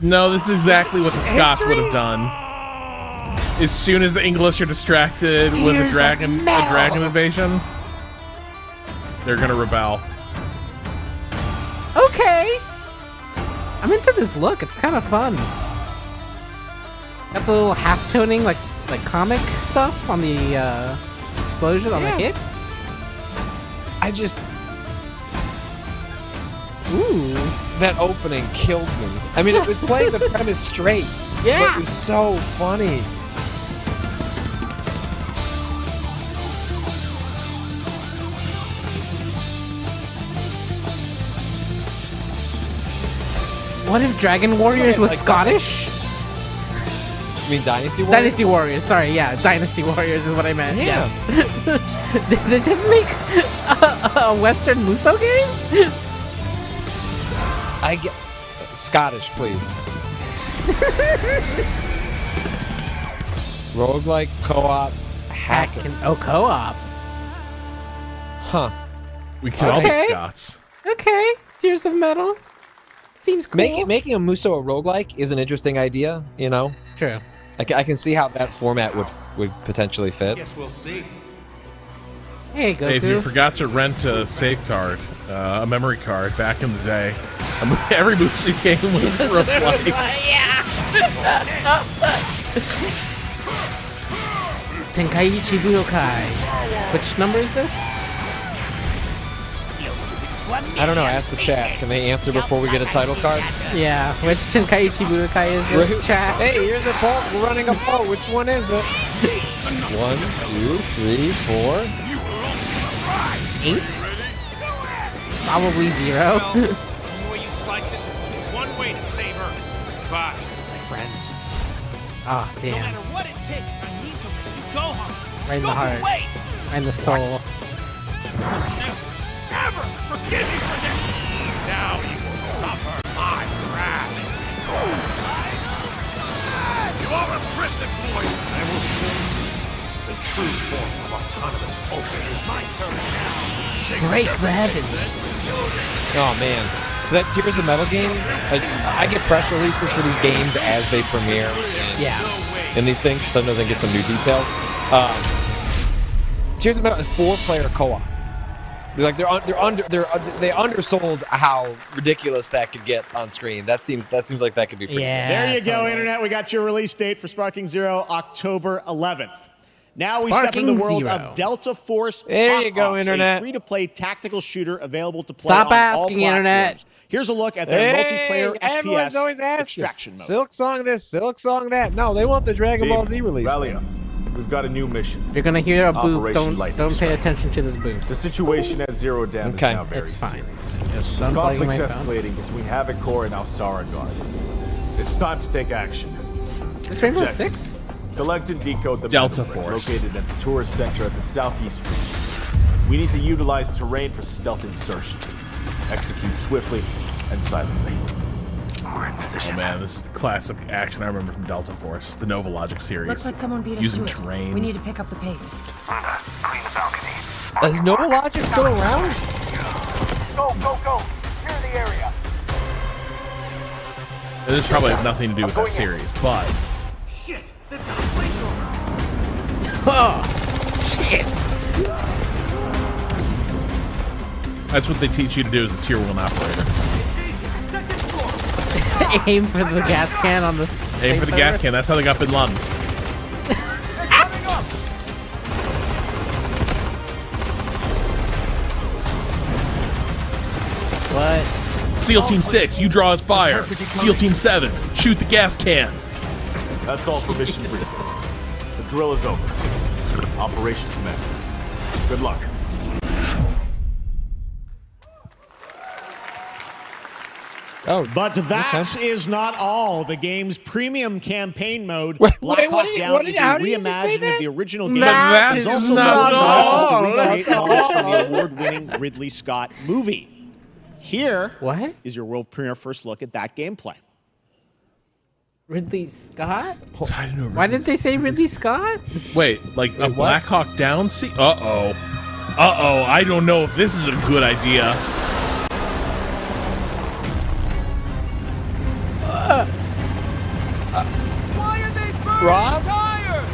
No, this is exactly what the Scots would have done. As soon as the English are distracted with a dragon invasion, they're gonna rebel. Okay. I'm into this look. It's kind of fun. Got the little half-toning, like comic stuff on the explosion, on the hits. Ooh. That opening killed me. I mean, it was playing the premise straight. Yeah. But it was so funny. What if Dragon Warriors was Scottish? You mean Dynasty Warriors? Dynasty Warriors, sorry, yeah. Dynasty Warriors is what I meant, Yeah. yes. Did they just make a Western Muso game? I get Scottish, please. Roguelike co-op hacking. Oh, co-op. Huh. We can all be Scots. Okay, Tears of Metal. Seems cool. Making a Muso a roguelike is an interesting idea, you know? True. I can see how that format would potentially fit. Guess we'll see. Hey, Goku. Hey, if you forgot to rent a save card, a memory card back in the day, every Muso game was a roguelike. Tenkaichi Budokai. Which number is this? I don't know. Ask the chat. Can they answer before we get a title card? Yeah. Which Tenkaichi Budokai is this, chat? Hey, here's a poll. We're running a poll. Which one is it? 1, 2, 3, 4. 8? Probably 0. The way you slice it, there's only one way to save her. Goodbye, my friends. Ah, No damn. matter what it takes, I need to rescue Gohan. Right in the heart. Wait! Right in the soul. Never forgive me for this! Now you will suffer my wrath. You are a prison boy! I will show you the true form of autonomous open. My turn, yes. Break the heavens. Oh, man. So that Tears of Metal game, I get press releases for these games as they premiere. In these things, sometimes I get some new details. Tears of Metal is 4-player co-op. They undersold how ridiculous that could get on screen. That seems like that could be pretty good. There you go, Internet. We got your release date for Sparking Zero, October 11th. Now we step into the world of Delta Force. There you go, Internet. A free-to-play tactical shooter available to play Stop on all asking, Internet. platforms. Here's a look at their multiplayer Everyone's FPS always asking. extraction mode. Silk Song this, Silk Song that. No, they want the Dragon Ball Z release. Rally up. We've got a new mission. You're gonna hear a boop. Operation Lightning Don't pay Strike. attention to this boop. The situation at Zero Dam is now very It's fine. serious. Just unplugging my Conflict's phone. escalating between Havoc Corps and Alsara Guard. It's time to take action. This Rainbow Objective. Six? Collect and decode the Delta Mecha Break Force. located at the tourist center at the southeast region. We need to utilize terrain for stealth insertion. Execute swiftly and silently. We're in position. Oh man, this is the classic action I remember from Delta Force, the Nova Logic series. Looks like someone beat us Using to it. terrain. We need to pick up the pace. Clean the balcony. Is Nova Logic still around? Go, go, go. Clear the area. This probably has nothing to do with that series, but Shit! They've got a flamethrower! Oh, shit. that's what they teach you to do as a tier 1 operator. Aim for the gas can on the. Aim for the gas can. That's how they got Bin Laden. What? SEAL Team 6, you draw his fire. SEAL Team 7, shoot the gas can. That's all for mission briefing. The drill is over. Operation commences. Good luck. Oh, but that is not all. The game's premium campaign mode, Wait, Black what Hawk did- Down, what did- is a how did you just say reimagining that? of the original game. That It's is also not the license all. to recreate That's elements from all. the award-winning Ridley Scott movie. Here What? is your world premiere first look at that gameplay. Ridley Scott? Tied into a Why didn't they say Ridley Scott? Wait, like a Black Hawk Down scene? Uh-oh. Uh-oh, I don't know if this is a good idea. Why are they burning Rob? tires?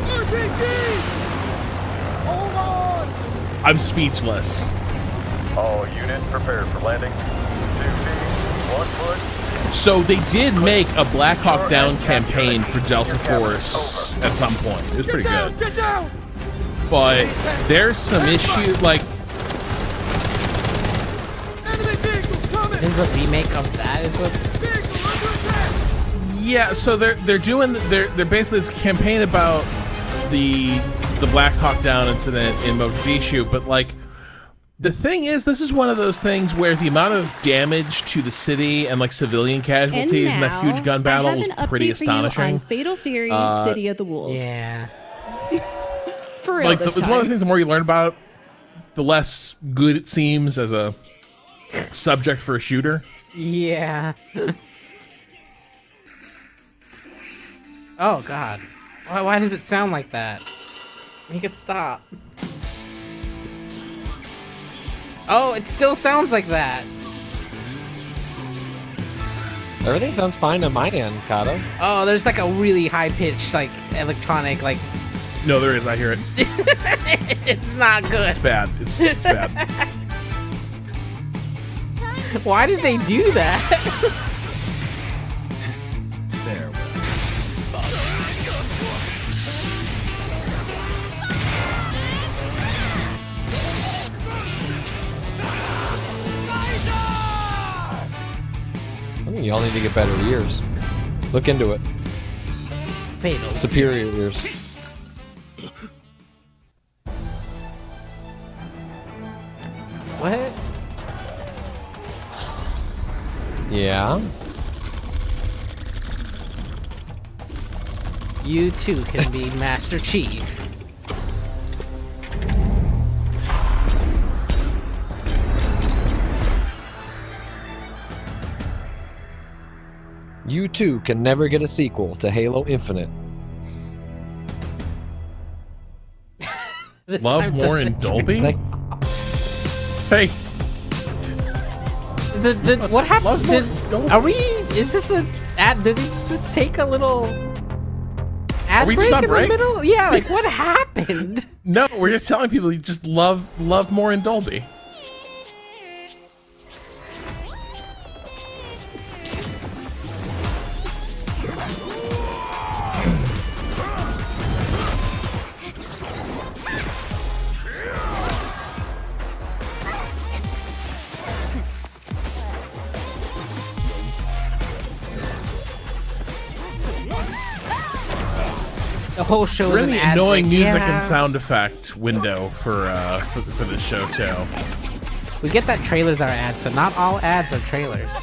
RPG! Hold on! I'm speechless. All units prepared for landing. 2 teams, 1 foot. So they did make a Black Hawk Down campaign for Delta Force at some point. It was pretty good. Get down! But there's some issue, like, Enemy vehicles coming! Is this a remake of that? Is what? yeah. So they're basically this campaign about the Black Hawk Down incident in Mogadishu. But like, the thing is, this is one of those things where the amount of damage to the city and like civilian casualties in that huge gun battle was pretty astonishing. On Fatal Fury, City of the Wolves. Yeah. For real, Like, this it's time. one of the things. The more you learn about it, the less good it seems as a subject for a shooter. Yeah. Oh God. Why does it sound like that? Make it stop. Oh, it still sounds like that. Everything sounds fine on my end, Kato. Oh, there's like a really high pitched, like electronic, like. No, there is. I hear it. It's not good. It's bad. It's bad. Why did they do that? I think y'all need to get better ears. Look into it. Fatal. Superior ears. What? Yeah. You too can be Master Chief. You too can never get a sequel to Halo Infinite. Love more in Dolby? Hey. What happened? Are we? Is this a ad? Did they just take a little ad we break just on in break? the middle? Yeah, like what happened? No, we're just telling people you just love more in Dolby. The whole show is Really an ad annoying break. music Yeah. and sound effect window for this show too. We get that trailers are ads, but not all ads are trailers.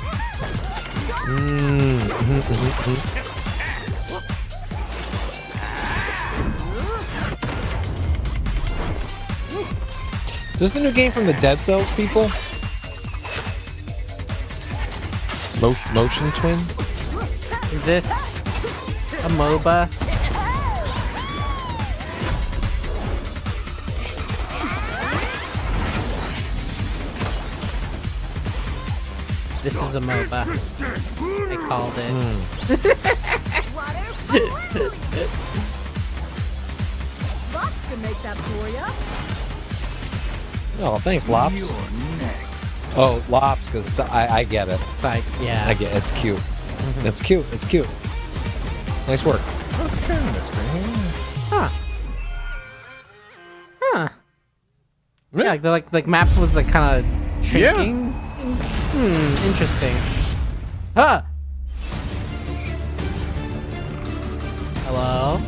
Is this the new game from the Dead Cells people? Motion Twin? Is this a MOBA? This is a MOBA. I called it. Lots can make that for ya. Oh, thanks, Lops. Oh, Lops, because I get it. It's like, yeah. I get it. It's cute. It's cute. It's cute. Nice work. That's kind of interesting. Huh. Yeah, like map was like kind of shrinking. Interesting. Huh. Hello.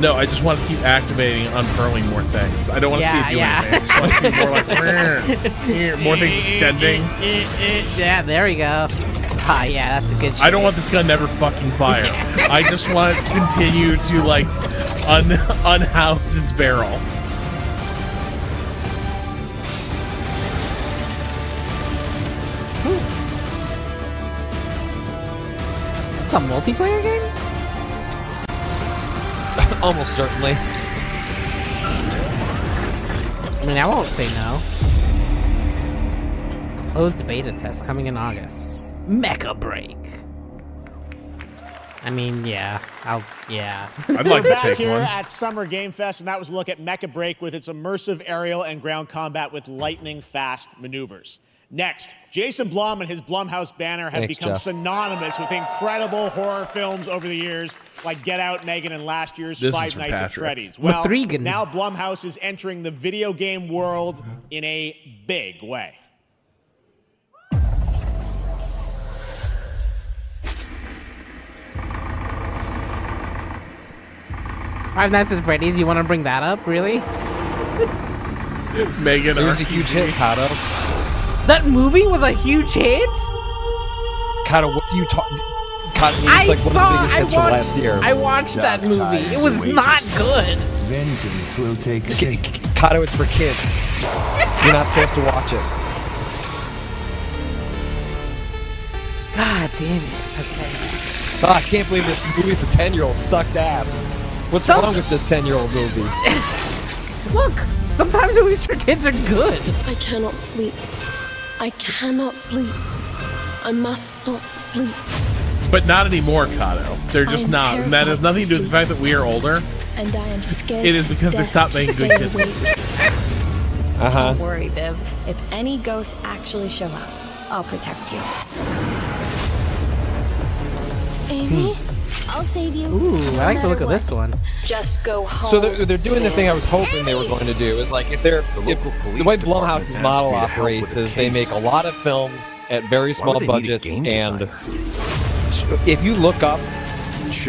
No, I just want to keep activating and unfurling more things. I don't want to see it do anything. I just want to see more like more things extending. Yeah, there we go. Ah, yeah, that's a good shit. I don't want this gun never fucking fire. I just want it to continue to like unhouse its barrel. It's a multiplayer game? Almost certainly. I mean, I won't say no. Closed beta test coming in August. Mecha Break. I mean, yeah. I'd like to We're back take here one. at Summer Game Fest, and that was a look at Mecha Break with its immersive aerial and ground combat with lightning-fast maneuvers. Next, Jason Blum and his Blumhouse banner have become synonymous with incredible horror films over the years, like Get Out, Megan, and last year's Five Nights at Freddy's. Well, now Blumhouse is entering the video game world in a big way. Five Nights at Freddy's, you want to bring that up? Really? Megan, it was a huge hit, Kato. That movie was a huge hit? Kato, what do you talk? I watched that movie. It was not good. Vengeance will take shape. Kato, it's for kids. You're not supposed to watch it. God damn it. Okay. I can't believe this movie for 10-year-olds sucked ass. What's wrong with this 10-year-old movie? Look, sometimes movies for kids are good. I cannot sleep. I cannot sleep. I must not sleep. But not anymore, Kato. They're just not. And that has nothing to do with the fact that we are older. And I am scared. It is because they stopped making good kids movies. Don't worry, Viv. If any ghosts actually show up, I'll protect you. Amy, I'll save you. Ooh, I like the look of this one. Just go home. So they're doing the thing I was hoping they were going to do. Is like if the way Blumhouse's model operates is they make a lot of films at very small budgets, and if you look up,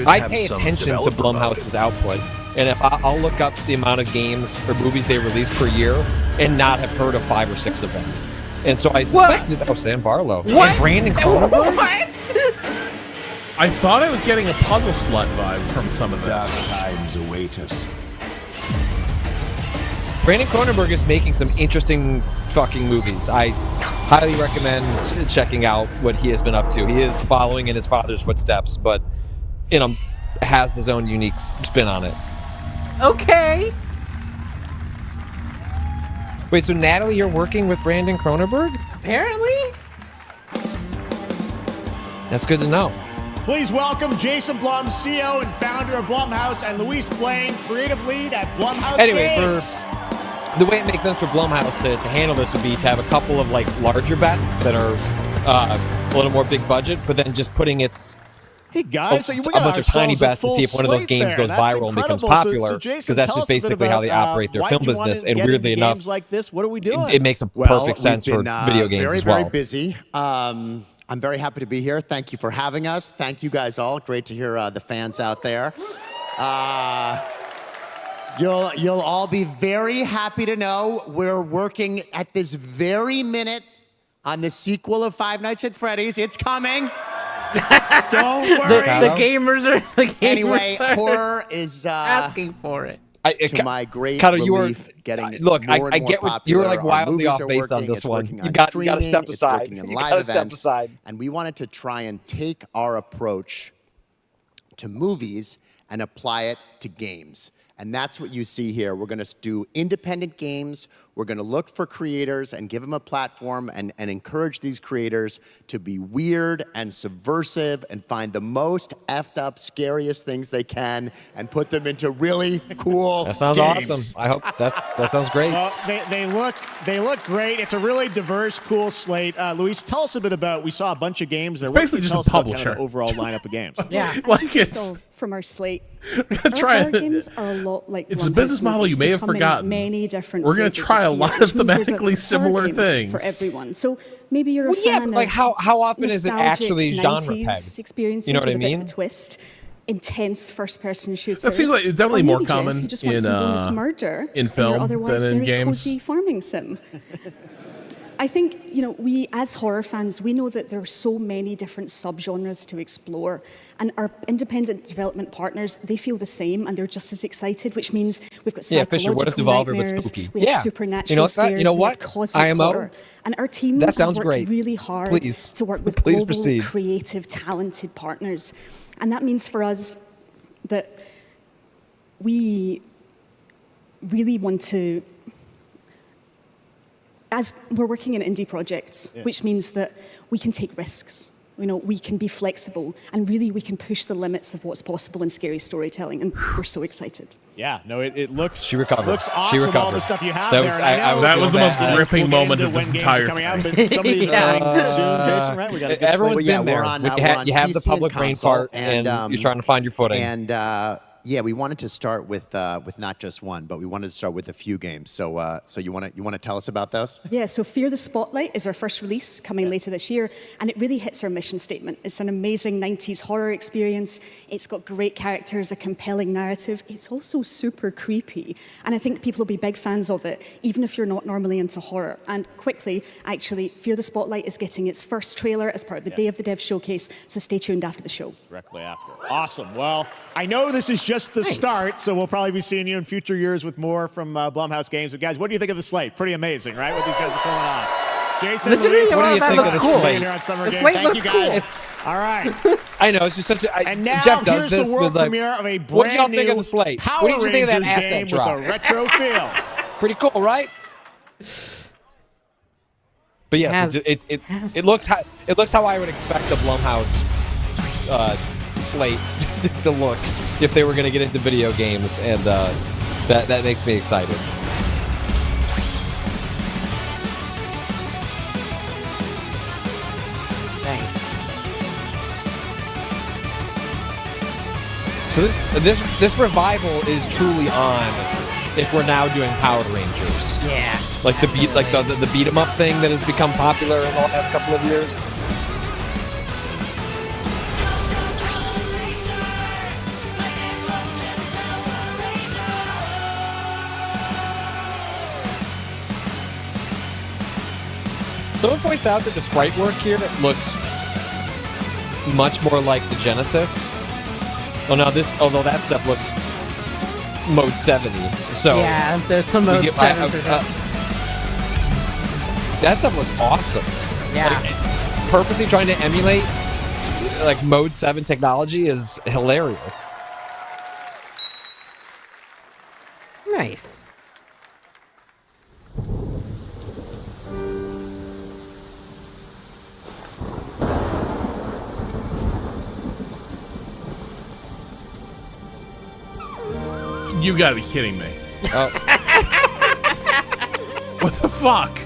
I pay attention to Blumhouse's output, and if I'll look up the amount of games or movies they release per year and not have heard of 5 or 6 of them, and so I suspected Sam Barlow and Brandon Cronenberg. What? I thought I was getting a Puzzle Slut vibe from some of this. Dark times await us. Brandon Cronenberg is making some interesting fucking movies. I highly recommend checking out what he has been up to. He is following in his father's footsteps, but has his own unique spin on it. Okay. Wait, so Natalie, you're working with Brandon Cronenberg? Apparently. That's good to know. Please welcome Jason Blum, CEO and founder of Blumhouse, and Luis Blaine, creative lead at Blumhouse Games. The way it makes sense for Blumhouse to handle this would be to have a couple of like larger bets that are a little more big budget, but then just putting its Hey guys, so a bunch of tiny bets to see if one of those games goes viral and becomes popular, because that's just basically how they operate their film business. And weirdly enough, like this, what are we doing? It makes a perfect sense for video games as well. Very busy. I'm very happy to be here. Thank you for having us. Thank you guys all. Great to hear the fans out there. You'll all be very happy to know we're working at this very minute on the sequel of Five Nights at Freddy's. It's coming. Don't worry. The gamers are. Anyway, horror is asking for it. To my great Kato, relief, getting look, more and I more get what popular. you're like Our wildly movies off are base on working, this it's one. working You on got to streaming, step it's aside. working in You live got to step events, aside. and we wanted to try and take our approach to movies and apply it to games. And that's what you see here. We're going to do independent games. We're going to look for creators and give them a platform and encourage these creators to be weird and subversive and find the most effed up, scariest things they can and put them into really cool That sounds games. awesome. I hope that sounds great. Well, they look great. It's a really diverse, cool slate. Luis, tell us a bit about. We saw a bunch of games there. It's basically just a publisher. Kind of the overall lineup of games. Yeah, like it's. So from our slate, try our games are a lot like it's a business model you may have forgotten. Many different. We're going to try a lot of thematically similar things for everyone. So maybe you're a Well, yeah, fan but like of how often is it actually genre 90s pegged? experiences You know what with I a bit mean? of a twist. intense first-person shooters. That seems like it's definitely Or more maybe, Jeff, common you just want some bonus murder in your film otherwise than in very games. cozy farming sim. I think, we as horror fans, we know that there are so many different subgenres to explore, and our independent development partners, they feel the same, and they're just as excited, which means we've got Yeah, psychological Fisher, what if Devolver but nightmares, spooky? we have Yeah. supernatural You know what? scares, You know we what? have cosmic IMO? horror. And our team That has sounds worked great. really hard Please. to work with Please global, proceed. creative, talented partners. And that means for us that we really want to, as we're working in indie projects, which means that we can take risks. We can be flexible, and really we can push the limits of what's possible in scary storytelling, and we're so excited. Yeah, no, it looks She recovered. looks She awesome. All recovered. the stuff you have That there. was- and I know that was the most we'll gripping get moment into of this when games entire are coming out, thing. but somebody's dying soon, Jason, right? We got a good Everyone's slate. been there. We're on, You have the PC and public brain console, fart, and you're trying to find your footing. And yeah, we wanted to start with not just one, but we wanted to start with a few games. So you want to tell us about those? Yeah, so Fear the Spotlight is our first release coming later this year, and it really hits our mission statement. It's an amazing 90s horror experience. It's got great characters, a compelling narrative. It's also super creepy, and I think people will be big fans of it, even if you're not normally into horror. And quickly, actually, Fear the Spotlight is getting its first trailer as part of the Day of the Dev showcase, so stay tuned after the show. Directly after. Awesome. Well, I know this is just the start, so we'll probably be seeing you in future years with more from Blumhouse Games. But guys, what do you think of the slate? Pretty amazing, right? What these guys are pulling on. Jason, Luis, what do you think of the slate? Here on Summer The Games? slate Thank looks you guys. cool. It's, All right. I know, it's just such a... And now Jeff does here's this. the world was like, premiere of a what did y'all brand think of new the slate? Power What did you think of that Rangers asset game drop? with a retro feel. Pretty cool, right? But yes, it looks how I would expect the Blumhouse slate to look if they were going to get into video games, and that makes me excited. Nice. So this revival is truly on. If we're now doing Power Rangers, Yeah. like the beat 'em up thing that has become popular in the last couple of years. Someone points out that the sprite work here looks much more like the Genesis. Although that stuff looks mode 70. So Yeah, there's some mode 7 for sure. that stuff looks awesome. Yeah. Like, purposely trying to emulate like mode 7 technology is hilarious. Nice. You gotta be kidding me. Oh. What the fuck?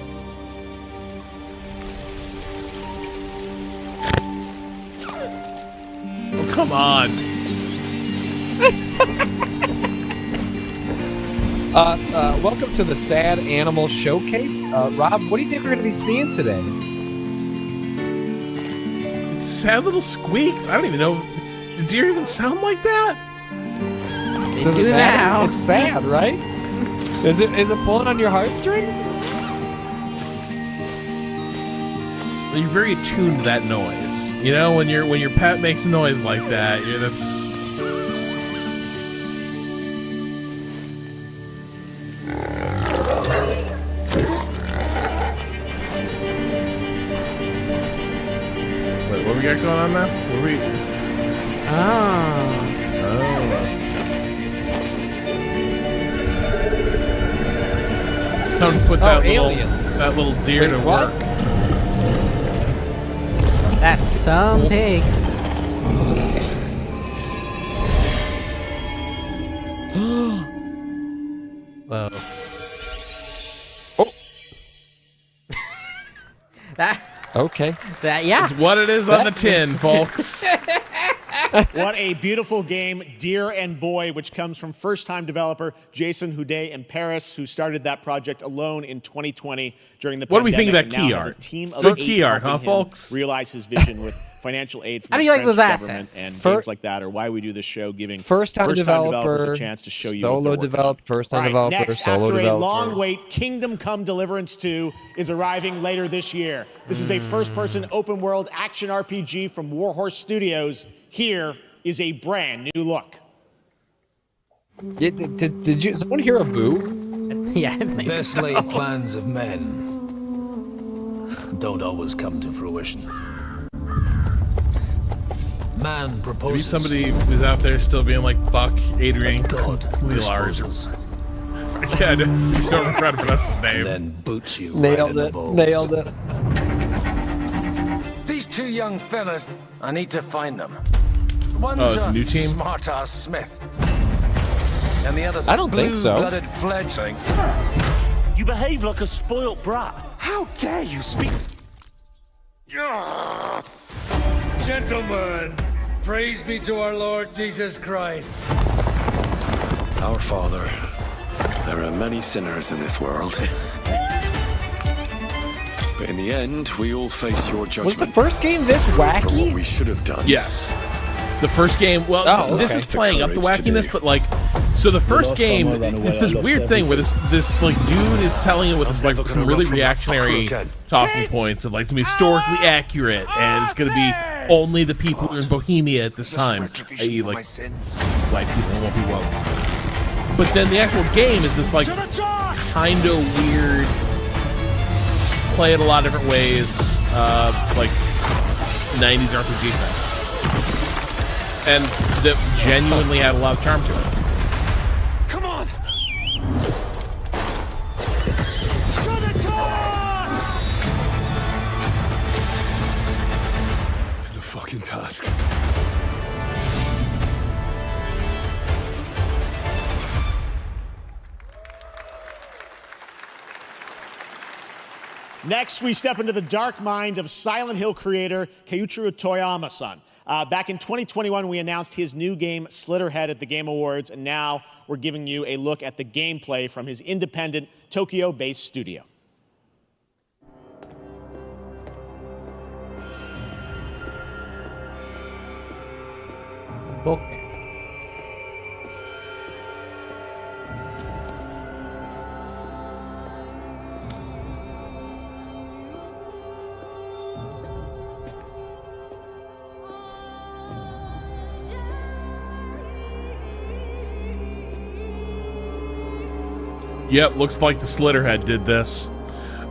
Oh, come on. Welcome to the Sad Animal Showcase. Rob, what do you think we're going to be seeing today? Sad little squeaks. I don't even know. Do deer even sound like that? They Does do it matter? now. It's sad, right? Is it pulling on your heartstrings? Well, you're very attuned to that noise. You know, when your pet makes a noise like that, that's. Wait, what we got going on now? What we? Oh. Time to put aliens. that little deer Wait, to what? work. That's some pig. Whoa. That. Okay. That. Yeah. It's what it is on the tin, folks. What a beautiful game, Dear and Boy, which comes from first-time developer Jason Houdet in Paris, who started that project alone in 2020 during the pandemic. What do we think of that and key now has art? a team of Good 8 key art, helping huh, him folks? realize his vision with financial aid from How do the you like French those government assets? and games like that, or why we do this show, giving First-time developers developer, a chance to show you solo what they're working on. developer, first-time All right, developer, next, solo after developer. a long wait, Kingdom Come Deliverance 2 is arriving later this year. This is a first-person open-world action RPG from Warhorse Studios. Here is a brand new look. Did you? Someone hear a boo? Yeah, I think Best so. laid plans of men don't always come to fruition. Man proposes. Maybe somebody is out there still being like, "Fuck Adrian God Lillard." disposes. Yeah, I don't try to pronounce his name. And then boots you Nailed right in it. the balls. Nailed it. These two young fellas, I need to find them. One's Oh, it's a new team? smart-ass Smith. And the other's I don't think so. blue-blooded fledgling. You behave like a spoilt brat. How dare you speak? Gentlemen, praise be to our Lord Jesus Christ. Our Father, there are many sinners in this world. But in the end, we all face your judgment. Was the first game this For what wacky? we should have done. Yes. The first game, well, Oh, this okay. is playing up the Courage to wackiness, do. but like, so the first last time game I ran away, is this I lost weird thing where this like dude is selling it with this like never some gonna really run from my reactionary fucker again. talking points of like it's gonna be historically accurate and it's gonna be only the people who are in Bohemia at this time, i.e. like white people won't be woke. But then the actual game is this like kind of weird, play it a lot of different ways, like 90s RPG thing. And that genuinely had a lot of charm to it. Come on! To the fucking task. Next, we step into the dark mind of Silent Hill creator Keiichiro Toyama-san. Back in 2021, we announced his new game, Slitterhead, at the Game Awards, and now we're giving you a look at the gameplay from his independent, Tokyo-based studio. Okay. Yep, looks like the Slitterhead did this.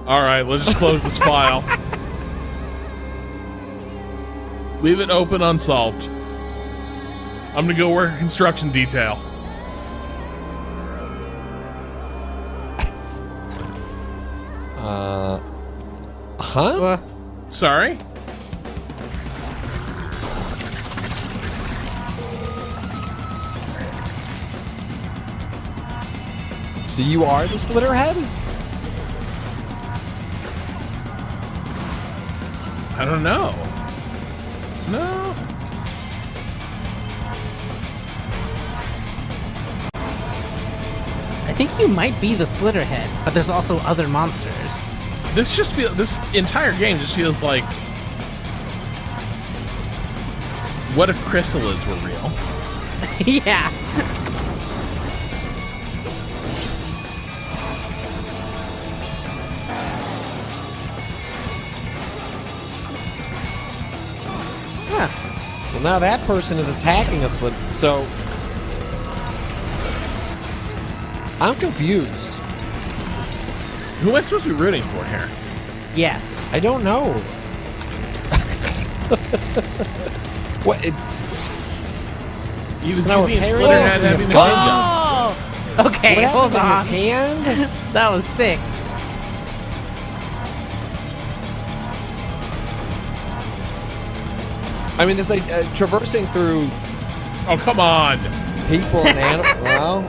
All right, let's just close this file. Leave it open unsolved. I'm gonna go work a construction detail. Huh? Sorry? So you are the Slitterhead? I don't know. No. I think you might be the Slitterhead, but there's also other monsters. This entire game just feels like, what if chrysalids were real? Yeah. Well, now that person is attacking us. So I'm confused. Who am I supposed to be rooting for here? Yes. I don't know. What? He was Now using a Harry- Slitterhead heavy machine gun. Oh! Okay, What hold on. happened in his hand? That was sick. I mean, it's like traversing through Oh, come on. people and animals. Well,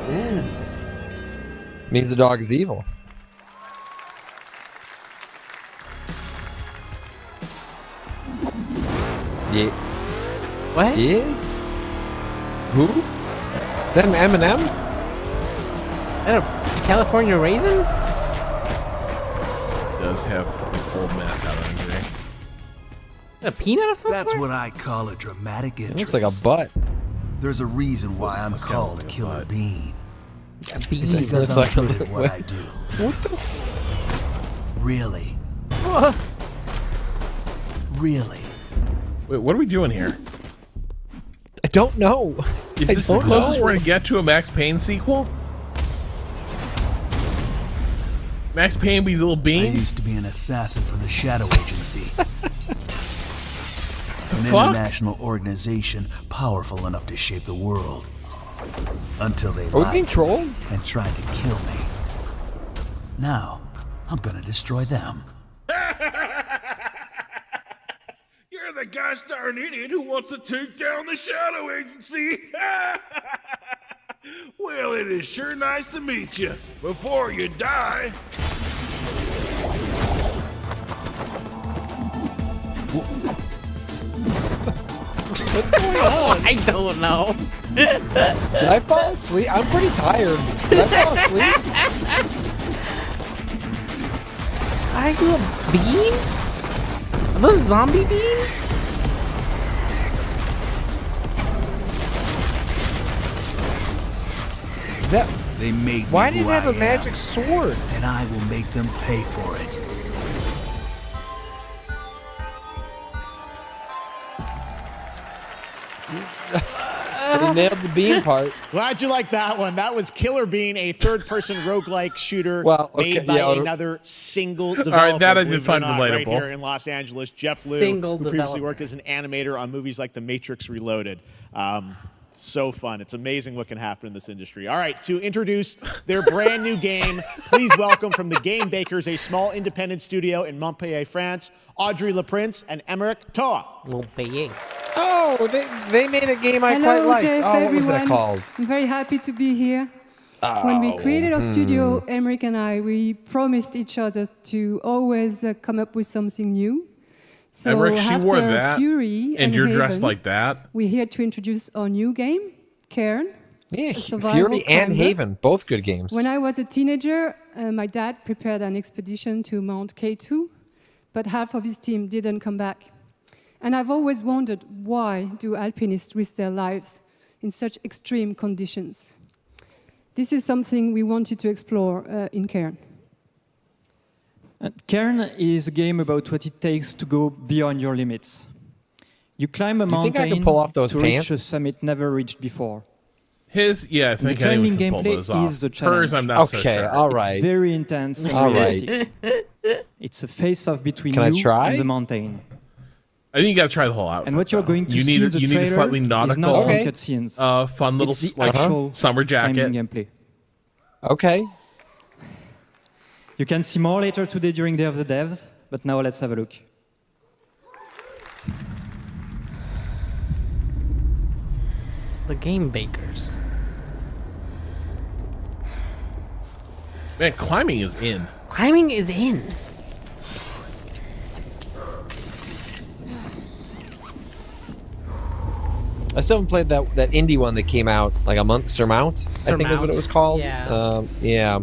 means the dog is evil. Yeah. What? Yeah. Who? Is that an M&M? Is that a California raisin? Does have like old mass out on today. A peanut of some That's sort? what I call a dramatic It entrance. looks like a butt. There's a reason why I'm called Killer Bean. It's because Looks I'm like good a at what I do. What the Really? Really? Wait, what are we doing here? I don't know. Is this the closest we're gonna get to a Max Payne sequel? Max Payne be's a little I bean? used to be an assassin for the Shadow Agency. An fuck? international organization powerful enough to shape the world. Until they Are we being lied trolled? and tried to kill me. Now, I'm gonna destroy them. You're the gosh darn idiot who wants to take down the Shadow Agency. Well, it is sure nice to meet you. Before you die. What's going on? I don't know. Did I fall asleep? I'm pretty tired. Did I fall asleep? Are you a bean? Are those zombie beans? Is that? They made Why me did who it have I a magic am, sword? and I will make them pay for it. They nailed the bean part. Glad you like that one. That was Killer Bean, a third-person roguelike shooter Well, okay, made by yeah, another single developer. All right, that I believe did it or find not, right relatable. here in Los Angeles, Jeff Liu, Single who previously developer. worked as an animator on movies like The Matrix Reloaded. So fun. It's amazing what can happen in this industry. All right, to introduce their brand new game, please welcome from the Game Bakers, a small independent studio in Montpellier, France, Audrey Laprince and Emmerich Toa. Montpellier. Oh, they made a game I quite liked. Jeff, Oh, what was that everyone. called? I'm very happy to be here. When we created our studio, Emmerich and I, we promised each other to always come up with something new. So Emmerich, she wore after that, Fury and you're Haven, dressed like that. We're here to introduce our new game, Cairn. Yeah, a survival Fury and climber. Haven, both good games. When I was a teenager, my dad prepared an expedition to Mount K2, but half of his team didn't come back. And I've always wondered, why do alpinists risk their lives in such extreme conditions? This is something we wanted to explore in Cairn. Cairn is a game about what it takes to go beyond your limits. You climb a You think I mountain can pull off those to pants? reach a summit never reached before. His, yeah, I The think anyone climbing can pull gameplay those off. is the challenge. Hers, I'm not so Okay, sure. all right. It's very intense and All right. realistic. It's a face-off between Can I you try? and the mountain. I think you got to try the whole outfit. And what you're though. going to you see need in the you need a trailer slightly is nautical, not from cutscenes. fun little It's the like actual summer jacket. climbing gameplay. Okay. You can see more later today during Day of the Devs, but now let's have a look. The Game Bakers. Man, climbing is in. Climbing is in. I still haven't played that indie one that came out like a month. Surmount, I think is what it was called. Yeah. Yeah.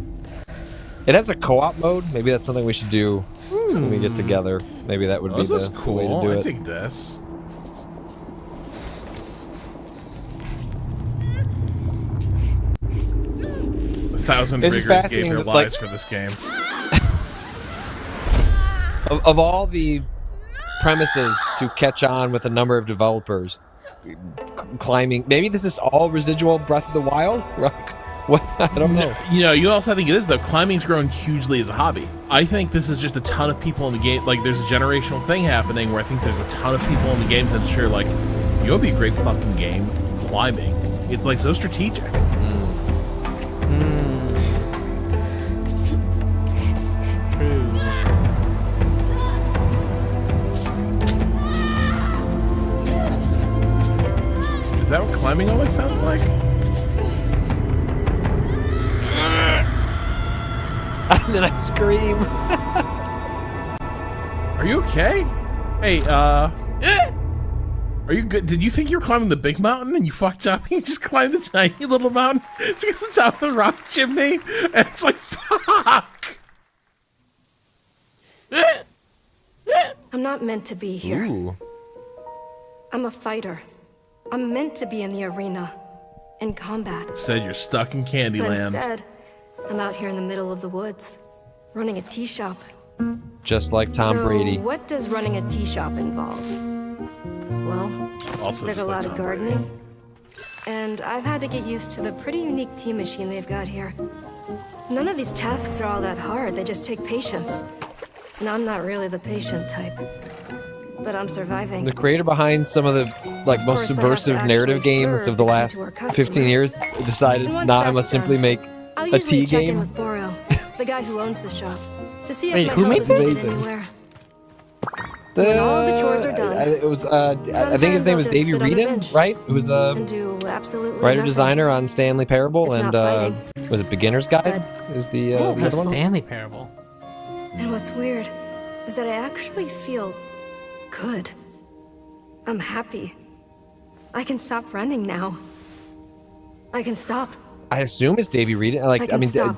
It has a co-op mode. Maybe that's something we should do when we get together. Maybe that would Oh, be this the is way to cool. do I it. take this. A thousand It's just riggers gave fascinating their that, like- lives for this game. Of all the premises to catch on with a number of developers, climbing. Maybe this is all residual Breath of the Wild. What? I don't know. You also think it is though. Climbing's grown hugely as a hobby. I think this is just a ton of people in the game. Like, there's a generational thing happening where I think there's a ton of people in the games industry who are like, "You'll be a great fucking game climbing." It's like so strategic. True. Is that what climbing always sounds like? And then I scream. Are you okay? Hey, are Are you good? Did you think you were climbing the big mountain and you fucked up? You just climbed the tiny little mountain to get to the top of the rock chimney, and it's like, fuck. I'm not meant to be here. Ooh. I'm a fighter. I'm meant to be in the arena, in combat. Instead, you're stuck in But Candyland. instead, I'm out here in the middle of the woods, running a tea shop. Just like Tom so Brady. what does running a tea shop involve? Well, Also there's just a like lot of Tom Brady. gardening. And I've had to get used to the pretty unique tea machine they've got here. None of these tasks are all that hard, they just take patience. And I'm not really the patient type. But I'm surviving. The creator behind some of the most course, I have to subversive narrative actually games serve of the the tea last to our 15 customers. years decided, And once nah, I that's must simply done, make I'll a usually tea check in game. with Boro, the guy who owns the shop, to see Wait, if who my made help is this? needed anywhere. When all the chores are done, It was, I think his sometimes name I'll was just Davey sit on the Reedon, bench right? It was and do absolutely writer nothing. designer on Stanley Parable It's and not was it Beginner's Guide? Is the Oh, other one? Stanley Parable. And what's weird is that I actually feel good. I'm happy. I can stop running now. I can stop. I assume it's Davey Reedon. I can stop.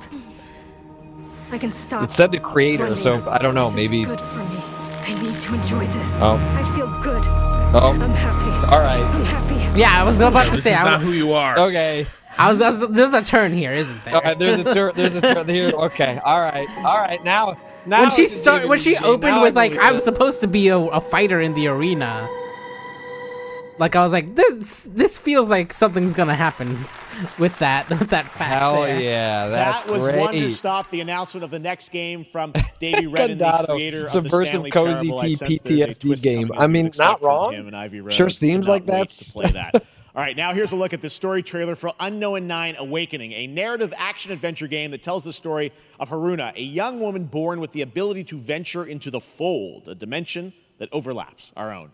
I can stop. it said the creator, running. so I don't know. This Maybe. is good for me. I need to enjoy this. Oh. I feel good. Oh. I'm happy. All right. I'm happy. Yeah, I was about to This say. is not who you are. Okay. There's a turn here, isn't there? All right. There's a turn. There's a turn here. Okay. All right. All right. Now. when she it's Davey when she Reedon. opened Now with I like, believe I'm it. supposed to be a fighter in the arena. Like I was like, this feels like something's gonna happen with that patch Hell there. yeah, that's That was great. Wonder Stop, the announcement of the next game from Davey Redden, the Condado, creator of the subversive Stanley cozy Parable. I sense there's a PTSD twist game. coming, I as you'd mean, expect not from wrong. him and Ivy Rose. Sure seems Cannot like wait that's- to play that. All right, now here's a look at the story trailer for Unknown 9 Awakening, a narrative action-adventure game that tells the story of Haruna, a young woman born with the ability to venture into the fold, a dimension that overlaps our own.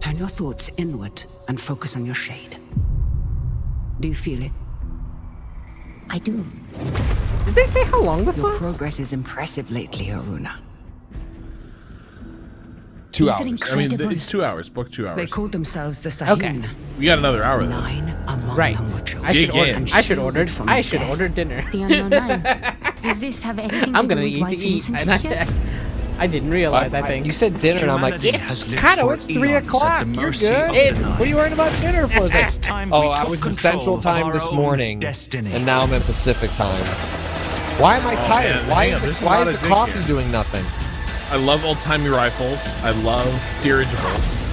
Turn your thoughts inward and focus on your shade. Do you feel it? I do. Did they say how long this Your was? progress is impressive lately, Haruna. 2 These are hours. I mean, incredible. it's 2 hours. Book 2 hours. They call themselves the Sahin. Okay. We got another hour of this. Right. Dig in. I should order dinner. The Unknown 9. Does this have anything I'm to do gonna with eat why to eat. Vincent And is here? I didn't realize. I think You said dinner, and I'm like, it's Kato, it's 3 o'clock. You're good. It's- What are you worrying about dinner for? It's like, time oh, we I took was in control Central of Time our this own morning, destiny. and now I'm in Pacific Time. Why am I tired? man, why hang is on, the, there's a why lot is of the dick coffee here. doing nothing? I love old-timey rifles. I love dirigibles.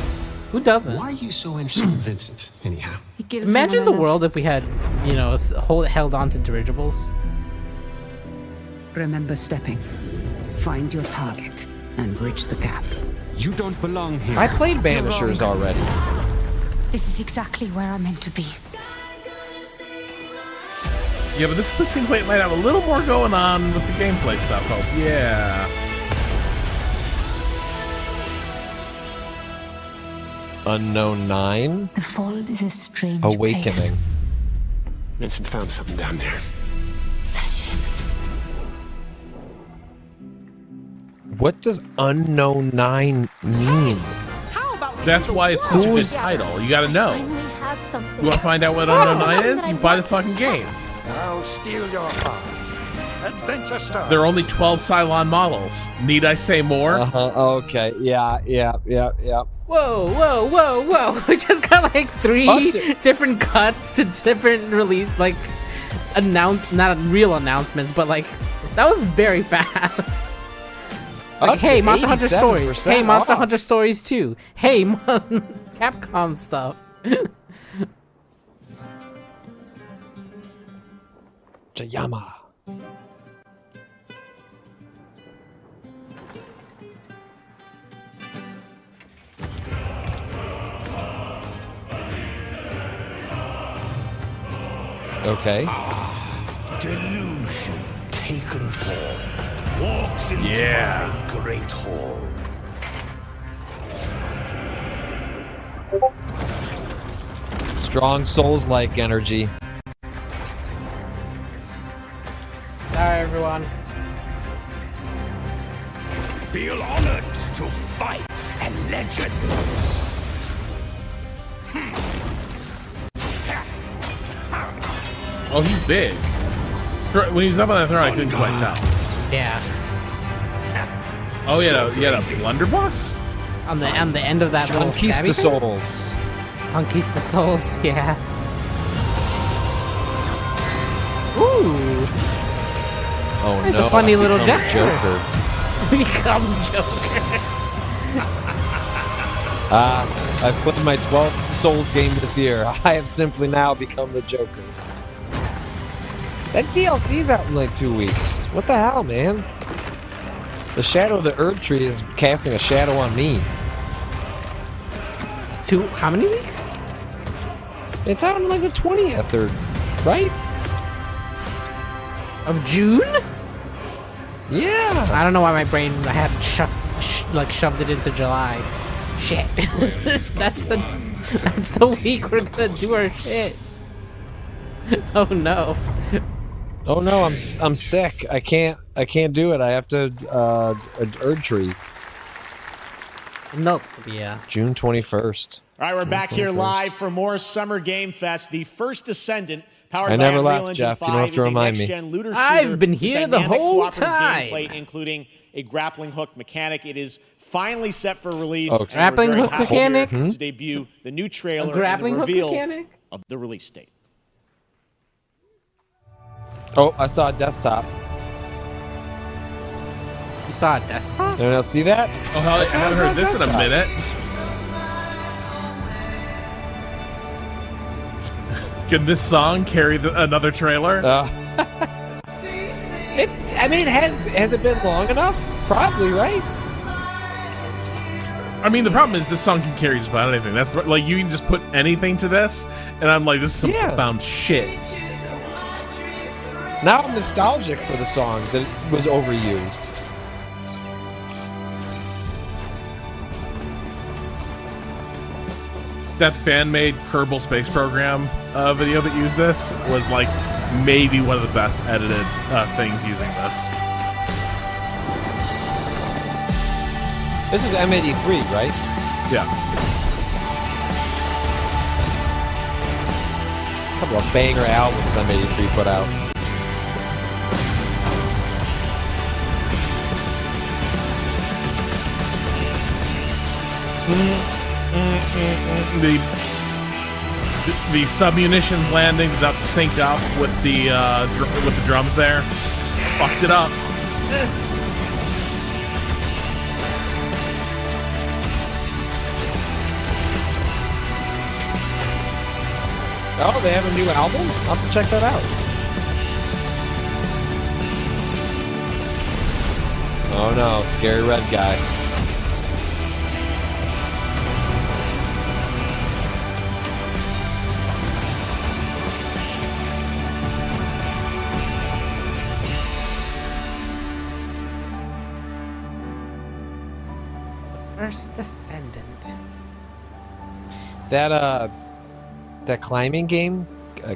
Who doesn't? Why are you so interested in Vincent, anyhow? He kills Imagine the someone I world if we had, held on to dirigibles. Remember stepping. Find your target and bridge the gap. You don't belong here. I played Banishers already. loved. This is exactly where I'm meant to be. Yeah, but this seems like it might have a little more going on with the gameplay stuff. Hope. Yeah. Unknown 9? The fold is a strange place. Awakening. Vincent found something down there. What does Unknown 9 mean? That's why it's such a good title. You gotta know. Have something. You want to find out what Unknown 9 is? You buy the fucking game. I'll steal your heart. Adventure Star. There are only 12 Cylon models. Need I say more? Okay. Yeah. Whoa. We just got like 3 different cuts to different release, like, not real announcements, but like, that was very fast. Like, hey, Monster Hunter Stories. Hey, Monster Hunter Stories 2. Hey, Capcom stuff. Jayama. Okay. Delusion taken form walks into Yeah. my great hall. Strong Souls-like energy. Sorry, everyone. feel honored to fight a legend. Oh, he's big. When he was up on that throne, I couldn't quite tell. Yeah. Oh, he had a blunderbuss? On the end of that little stabby thing? Souls. Conquista Souls, yeah. Ooh. Oh, It's no. a funny I little become gesture. Joker. Become Joker. I've played my 12th Souls game this year. I have simply now become the Joker. That DLC's out in like 2 weeks. What the hell, man? The shadow of the Erd Tree is casting a shadow on me. How many weeks? It's out on like the 20th, or right? Of June? Yeah. I don't know why my brain had shoved it into July. Shit. that's the week we're gonna do our shit. Oh no. Oh no, I'm sick. I can't do it. I have to Erd Tree. Nope. Yeah. June 21st. All right, we're June back here 21st. live for more Summer Game Fest. The first Descendant, powered I by never Unreal left, Engine Jeff. You 5, don't have to is a remind me. next-gen looter I've shooter been with here the dynamic whole cooperative time. gameplay, including a grappling hook mechanic. It is finally set for release. Oh, and we're grappling very hook happy mechanic? to debut the new trailer A grappling and the hook reveal mechanic? of the release date. Oh, I saw a desktop. You saw a desktop? Anyone else see that? Oh, hell, I haven't heard this in a minute. Can this song carry another trailer? I mean, has it been long enough? Probably, right? I mean, the problem is this song can carry just about anything. That's like you can just put anything to this, and I'm like, this is some profound shit. Now I'm nostalgic for the song that was overused. That fan-made Kerbal Space Program video that used this was like maybe one of the best edited things using this. This is M83, right? Yeah. A couple of banger albums M83 put out. The submunitions landing did not sync up with the drums there. Fucked it up. Oh, they have a new album? I'll have to check that out. Oh no, scary red guy. First Descendant. That climbing game,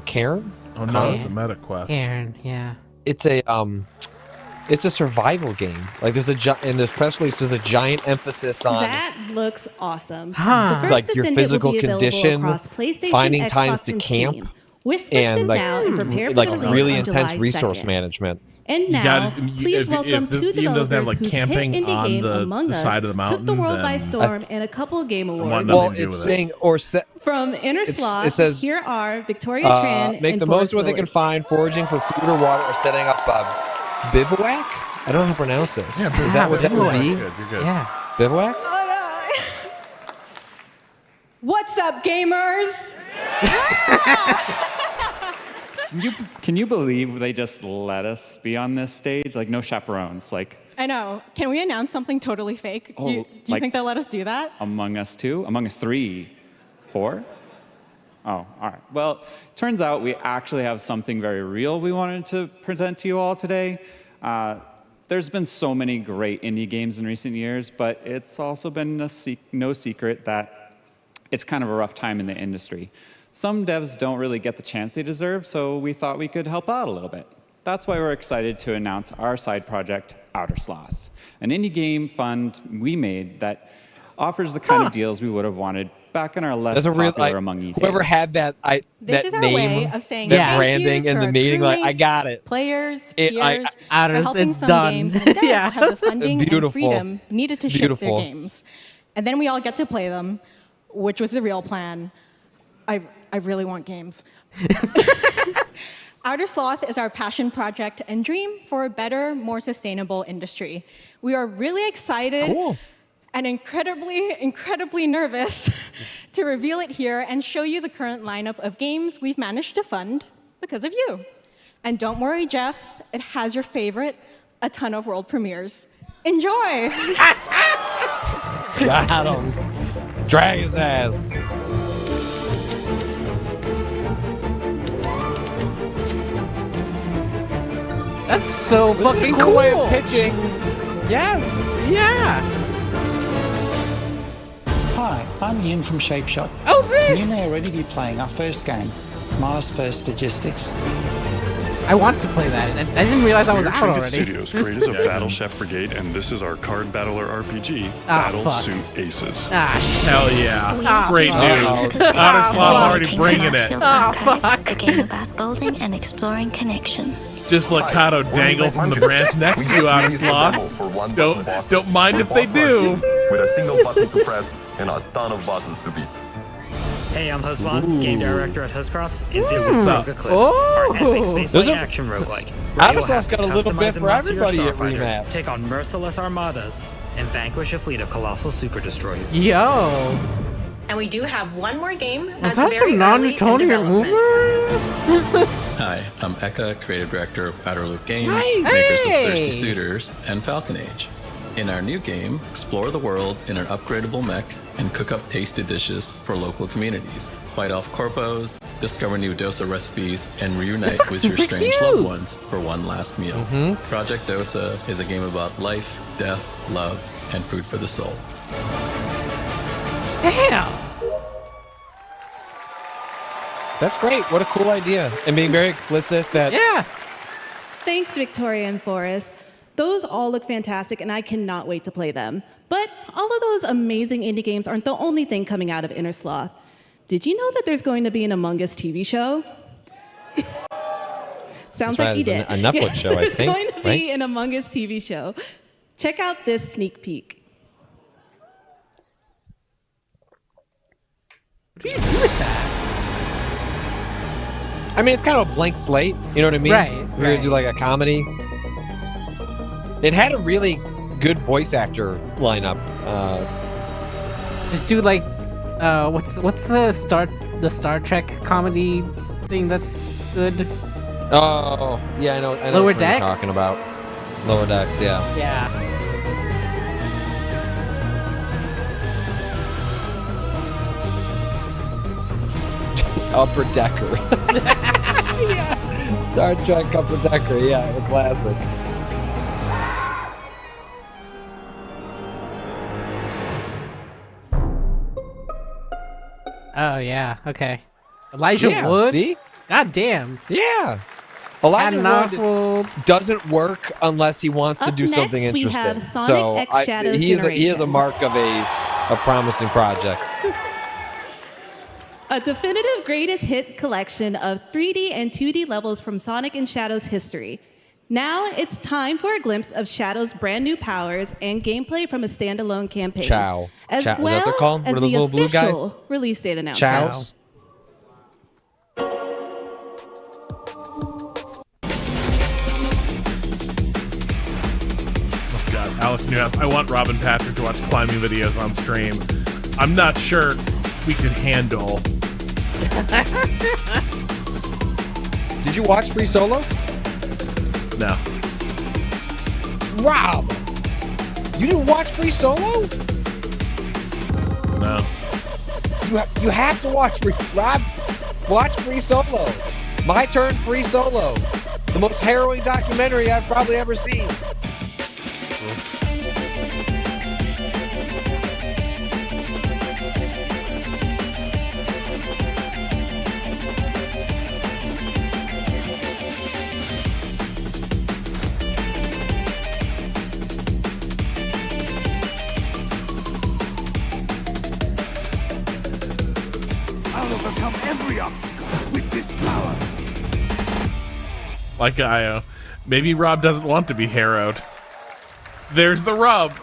Karen? Oh no, it's a meta quest. Karen, yeah. It's a survival game. Like there's in this press release, there's a giant emphasis on That looks awesome. Huh. The first like your Descendant physical will be available condition, across PlayStation, finding Xbox, times to and camp, Steam. Wish and listed like now and prepare for like the release really on intense July resource 2nd. management. And now, please if welcome this two game doesn't have, developers like, whose camping hit indie on game the Among Us side of the mountain, took the world by then storm and a couple game awards. want Well, nothing to do it's with it. saying From Inner Sloth, it says here are Victoria Tran make and the most Forrest of what they can Willard. find, foraging for food or water, or setting up bivouac. I don't know how to pronounce this. Yeah, is that what that would be? You're good. You're good. Yeah. Bivouac? What's up, gamers? Can you believe they just let us be on this stage? Like, no chaperones. Like, I know. Can we announce something totally fake? Do you like- think they'll let us do that? Among Us 2? Among Us 3? 4? Oh, all right. Well, turns out we actually have something very real we wanted to present to you all today. There's been so many great indie games in recent years, but it's also been no secret that it's kind of a rough time in the industry. Some devs don't really get the chance they deserve, so we thought we could help out a little bit. That's why we're excited to announce our side project, Outer Sloth, an indie game fund we made that offers the kind of deals we would have wanted back in our less popular among you whoever days. had that This that is our name, way of saying that thank branding you in to the our meeting, like I crewmates, got it. Players, It- peers, Outer, for helping it's some done. games and devs Yeah. have the funding and Beautiful. freedom needed to ship their Beautiful. games. And then we all get to play them, which was the real plan. I really want games. Outer Sloth is our passion project and dream for a better, more sustainable industry. We are really excited and incredibly nervous to reveal it here and show you the current lineup of games we've managed to fund because of you. And don't worry, Jeff, it has your favorite, a ton of world premieres. Enjoy! Got him. Drag his ass. That's so This is a fucking cool cool. way of pitching. Yes. Yeah. Hi, I'm Ian from Shapeshot. Oh, this! You may already be playing our first game, Mars First Logistics. I want to play that, and I didn't realize I was We're out Trinket already. Studios, creators of Battle Chef Brigade, and this is our card battler RPG, Battle fuck. Suit Aces. Hell yeah. Ah, Great fuck. news. Outer Sloth already King bringing of it. Mars Archives, a game about building and exploring connections. Just let Kato dangle from the branch next to you, Outer Sloth. Don't mind if they do. With a single button to press and a ton of buttons to beat. Hey, I'm Husband, game director at Huscrofts, and this What's is up? Rogue Eclipse, our epic space Those are- action roguelike. Outer You'll have Sloth's to got a little customize bit and for master your everybody at starfighter, Remap. Take on merciless armadas, and vanquish a fleet of colossal super destroyers. Yo. And we do have one more game. Was that's that very some early in non-Newtonian development. movement? Hi, I'm Eka, creative director of Outer Loop Games, Nice. makers of Hey. Thirsty Suitors and Falcon Age. In our new game, explore the world in an upgradable mech and cook up tasty dishes for local communities. Fight off corpos, discover new Dosa recipes, and reunite This looks with your super strange cute. loved ones for one last meal. Project Dosa is a game about life, death, love, and food for the soul. Damn. That's great. What a cool idea. And being very explicit that Yeah. Thanks, Victoria and Forrest. Those all look fantastic, and I cannot wait to play them. But all of those amazing indie games aren't the only thing coming out of Inner Sloth. Did you know that there's going to be an Among Us TV show? Sounds like you did. A Netflix Yes, show, I there's think, going to right? be an Among Us TV show. Check out this sneak peek. What do you do with that? I mean, it's kind of a blank slate. You know what I mean? Right, We're going to do like a comedy. It had a really good voice actor lineup. Just do like, what's the Star Trek comedy thing that's good? Oh, yeah, I know Lower what you're Decks? talking about. Lower Decks, yeah. Yeah. Upper Decker. Yeah. Star Trek Upper Decker, yeah, a classic. Oh yeah. Okay. Elijah Yeah, Wood. see? God damn. Yeah. Elijah Patton Wood doesn't work unless he wants to Up do something next, we interesting. have Sonic so X Shadows he is a Generations. mark of a promising project. A definitive greatest hit collection of 3D and 2D levels from Sonic and Shadow's history. Now it's time for a glimpse of Shadow's brand new powers and gameplay from a standalone campaign. Chow. As Chow. Is that well what they're called? as What are those the little blue guys? official release date announcement. Chows. Oh God, Alex Newhouse. I want Robin Patrick to watch climbing videos on stream. I'm not sure we could handle. Did you watch Free Solo? No. Rob! You didn't watch Free Solo? No. You have to watch Rob. Watch Free Solo. My Turn Free Solo. The most harrowing documentary I've probably ever seen. Like Io. Maybe Rob doesn't want to be harrowed. There's the rub.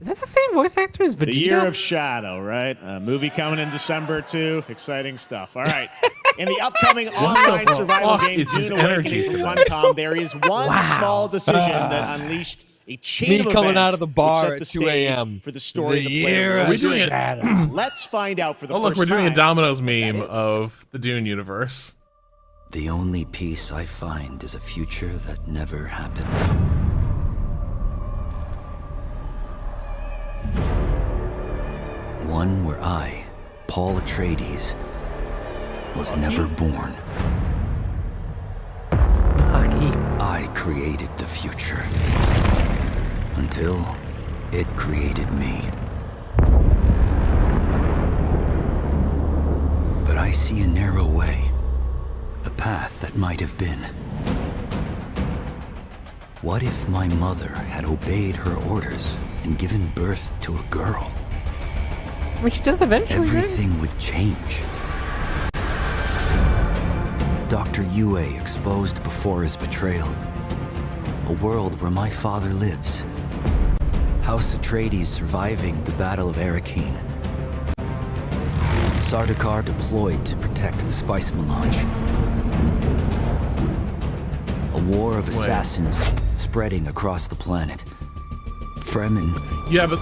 Is that the same voice actor as Vegeta? The Year of Shadow, right? A movie coming in December, too. Exciting stuff. All right. In the upcoming online survival game, Dune Awakening for Funcom, there is one small decision that unleashed a chain of events coming out of the bar which at set 2 the stage a.m. for the story The of the player. Year of Shadow. Let's find out for the Oh, look, first we're doing a time. Domino's meme of the Dune universe. The only peace I find is a future that never happened. One where I, Paul Atreides, was never born. I created the future until it created me. But I see a narrow way, a path that might have been. What if my mother had obeyed her orders and given birth to a girl? I mean, she does eventually, everything would change. Dr. Yue exposed before his betrayal. A world where my father lives. House Atreides surviving the Battle of Arrakeen. Sardaukar deployed to protect the spice melange. A war of assassins spreading across the planet. Fremen. Yeah, but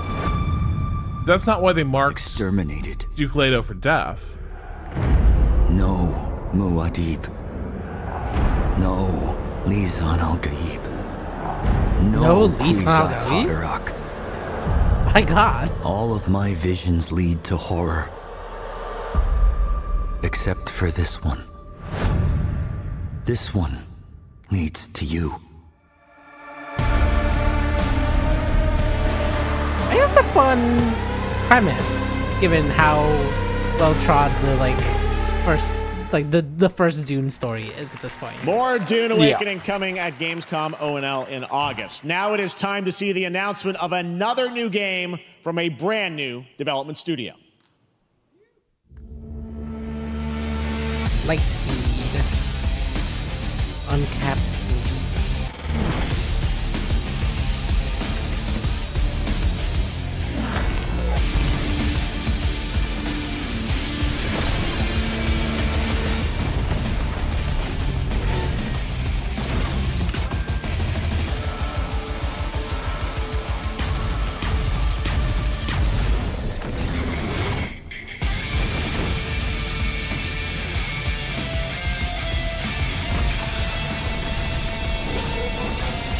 that's not why they marked exterminated Duke Leto for death. No, Muad'Dib. No, Lisan al-Gaib. No, Lisan al-Gaib? Haderach. My God. All of my visions lead to horror. Except for this one. This one leads to you. I think it's a fun premise, given how well trod the first Dune story is at this point. More Dune Awakening coming at Gamescom O&L in August. Now it is time to see the announcement of another new game from a brand new development studio. Lightspeed. Uncapped movies.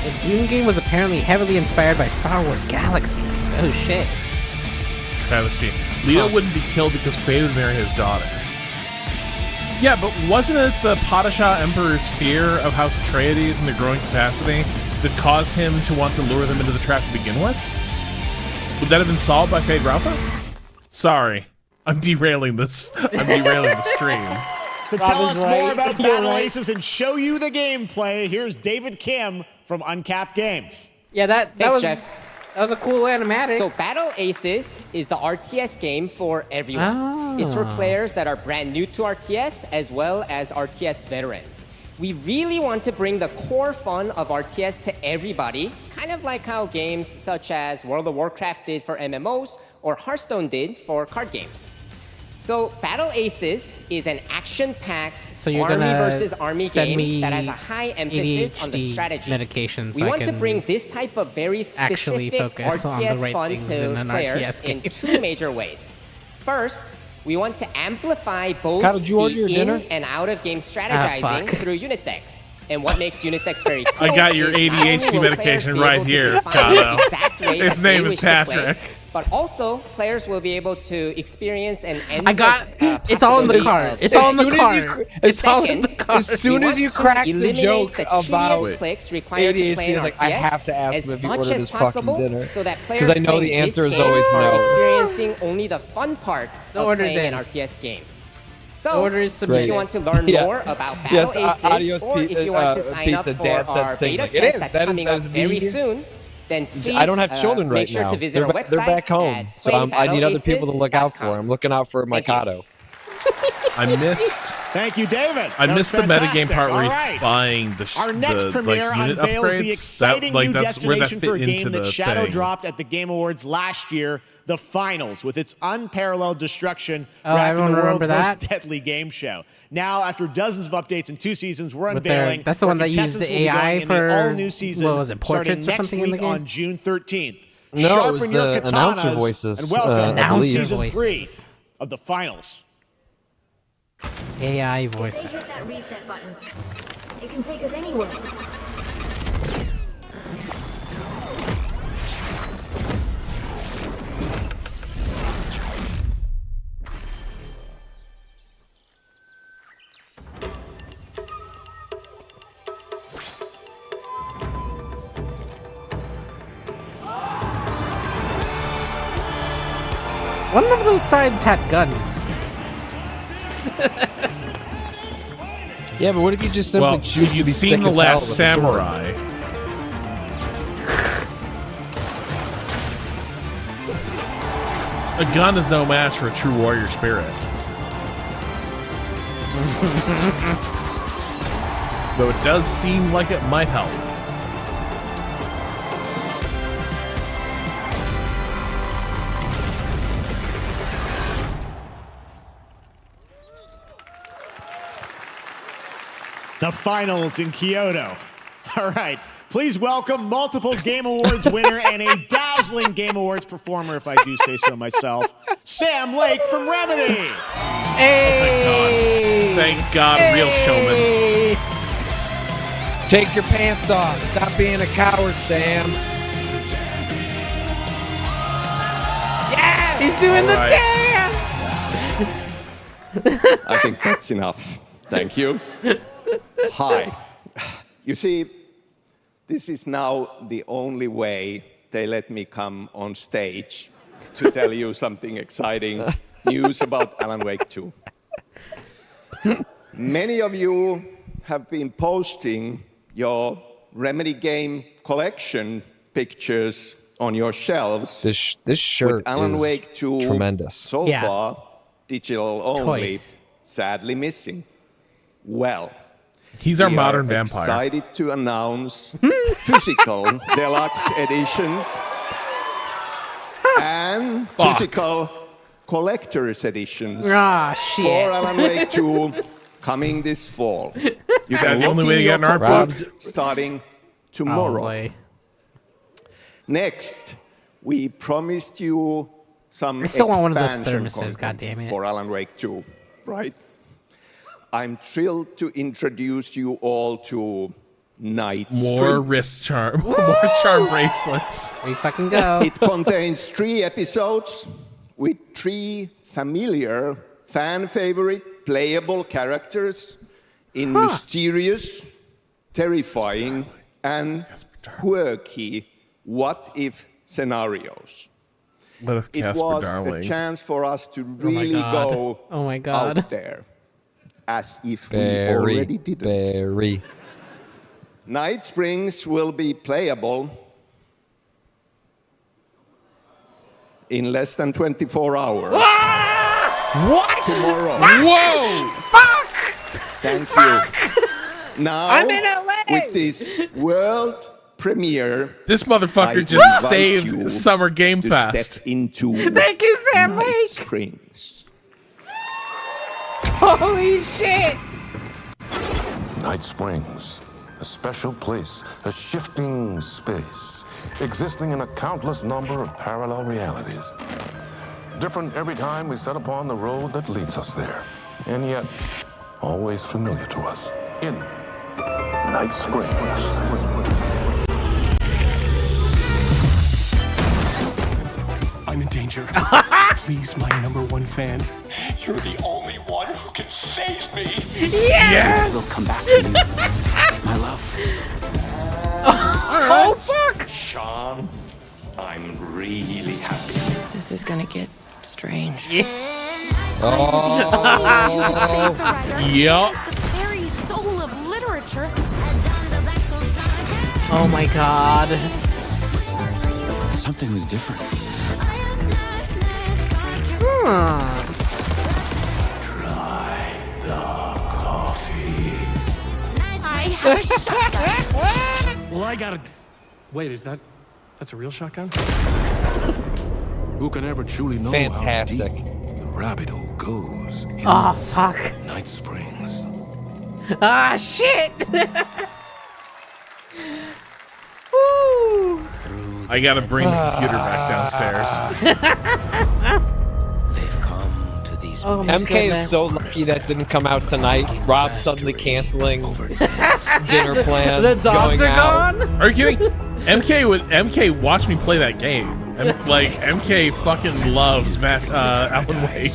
The Dune game was apparently heavily inspired by Star Wars Galaxies. Oh shit. Travesty. Leto wouldn't be killed because Faye would marry his daughter. Yeah, but wasn't it the Padishah Emperor's fear of House Atreides and their growing capacity that caused him to want to lure them into the trap to begin with? Would that have been solved by Fade Ralpha? Sorry. I'm derailing this. I'm derailing the stream. To tell us more about Battle Aces and show you the gameplay, here's David Kim from Uncapped Games. Yeah, that Thanks, was a cool animatic. So Battle Aces is the RTS game for everyone. It's for players that are brand new to RTS as well as RTS veterans. We really want to bring the core fun of RTS to everybody, kind of like how games such as World of Warcraft did for MMOs or Hearthstone did for card games. So Battle Aces is an action-packed army versus army game that has a high emphasis on the strategy. Medications we want to bring this type of very specific RTS fun to players in two major ways. First, we want to amplify both the in and out-of-game strategizing through unit decks. And what makes unit decks very cool I got your ADHD medication right here, Kato. His name is Patrick. But also, players will be able to experience an endless it's all in the card. It's all in the card. It's all in the card. As soon as you crack the joke about ADHD, it's like, I have to ask him if he ordered his fucking dinner. Because I know the answer is always no. Experiencing only the fun parts of playing an RTS game. So, if you want to learn more about Battle Aces, or if you want to sign up for our beta test that's coming up very soon, then please I don't have children right make sure now. to visit our website. They're back home, so I need other people to look out for. I'm looking out for Mikado. Thank you, David. I missed the metagame part where All you're buying the Our next premiere unit unveils upgrades. the exciting new that's where that destination fit for a into game that the shadow thing. dropped at the Game Awards last year, the finals, with its unparalleled destruction Oh, wrapped in everyone the world's remember that? most deadly game show. Now, after dozens of updates and 2 seasons, we're With their- unveiling. that's the one that used contestants the will be AI going in for- the all-new season. what was it, portraits starting or something in next the week game? on June 13th. No, it Sharpen was your the announcer katanas voices, and welcome I to believe. season 3 of the finals. AI voice. Hit that reset button. It can take us anywhere. One of those sides had guns. Yeah, but what if you just simply Well, choose to you've be seen sick The as hell Last with a sword? Samurai. A gun is no match for a true warrior spirit. Though it does seem like it might help. The finals in Kyoto. All right. Please welcome multiple Game Awards winner and a dazzling Game Awards performer, if I do say so myself, Sam Lake from Remedy. Hey! Thank God, real showman. Take your pants off. Stop being a coward, Sam. Yeah! He's doing the dance! I think that's enough. Thank you. Hi. You see, this is now the only way they let me come on stage to tell you something exciting news about Alan Wake 2. Many of you have been posting your Remedy game collection pictures on your shelves. This shirt with Alan is Wake 2 tremendous. so far, digital only, sadly missing. Well, he's our we modern are vampire. Excited to announce physical deluxe editions and physical collector's editions for Alan Wake 2 coming this fall. You can the only way to get an art book? starting tomorrow. Next, we promised you some I still want one of those expansion thermoses, content goddammit. for Alan Wake 2, right? I'm thrilled to introduce you all to Night More Springs. wrist charm. More charm bracelets. We fucking go. It contains 3 episodes with 3 familiar, fan-favorite, playable characters in mysterious, terrifying, and quirky what-if scenarios. It Casper was Darling. a chance for us to really go out there, as if we already did it. Night Springs will be playable in less than 24 hours. What? Tomorrow. Whoa! Fuck! Thank you. Now, I'm in LA. with this world premiere, This motherfucker I just invite saved you Summer Game to Fest. step into Thank you, Sam Night Lake. Springs. Holy shit! Night Springs, a special place, a shifting space, existing in a countless number of parallel realities. Different every time we set upon the road that leads us there, and yet always familiar to us. In Night Springs. I'm in danger. Please, my #1 fan. You're the only one who can save me. Yes! We'll come back for you, my love. Oh, fuck! Sean, I'm really happy. This is gonna get strange. Yup. The very soul of literature. Oh my god. Something was different. Huh. Try Well, I gotta... Wait, that's a real shotgun? Who can ever truly know Fantastic. how deep the rabbit hole goes in fuck. Night Springs? Ah, shit! Woo! I gotta bring the computer back downstairs. Oh my MK goodness. is so lucky that didn't come out tonight. Rob suddenly canceling dinner plans. The dogs going are out. gone? Are you kidding? MK watched me play that game. Like, MK fucking loves Alan Wake.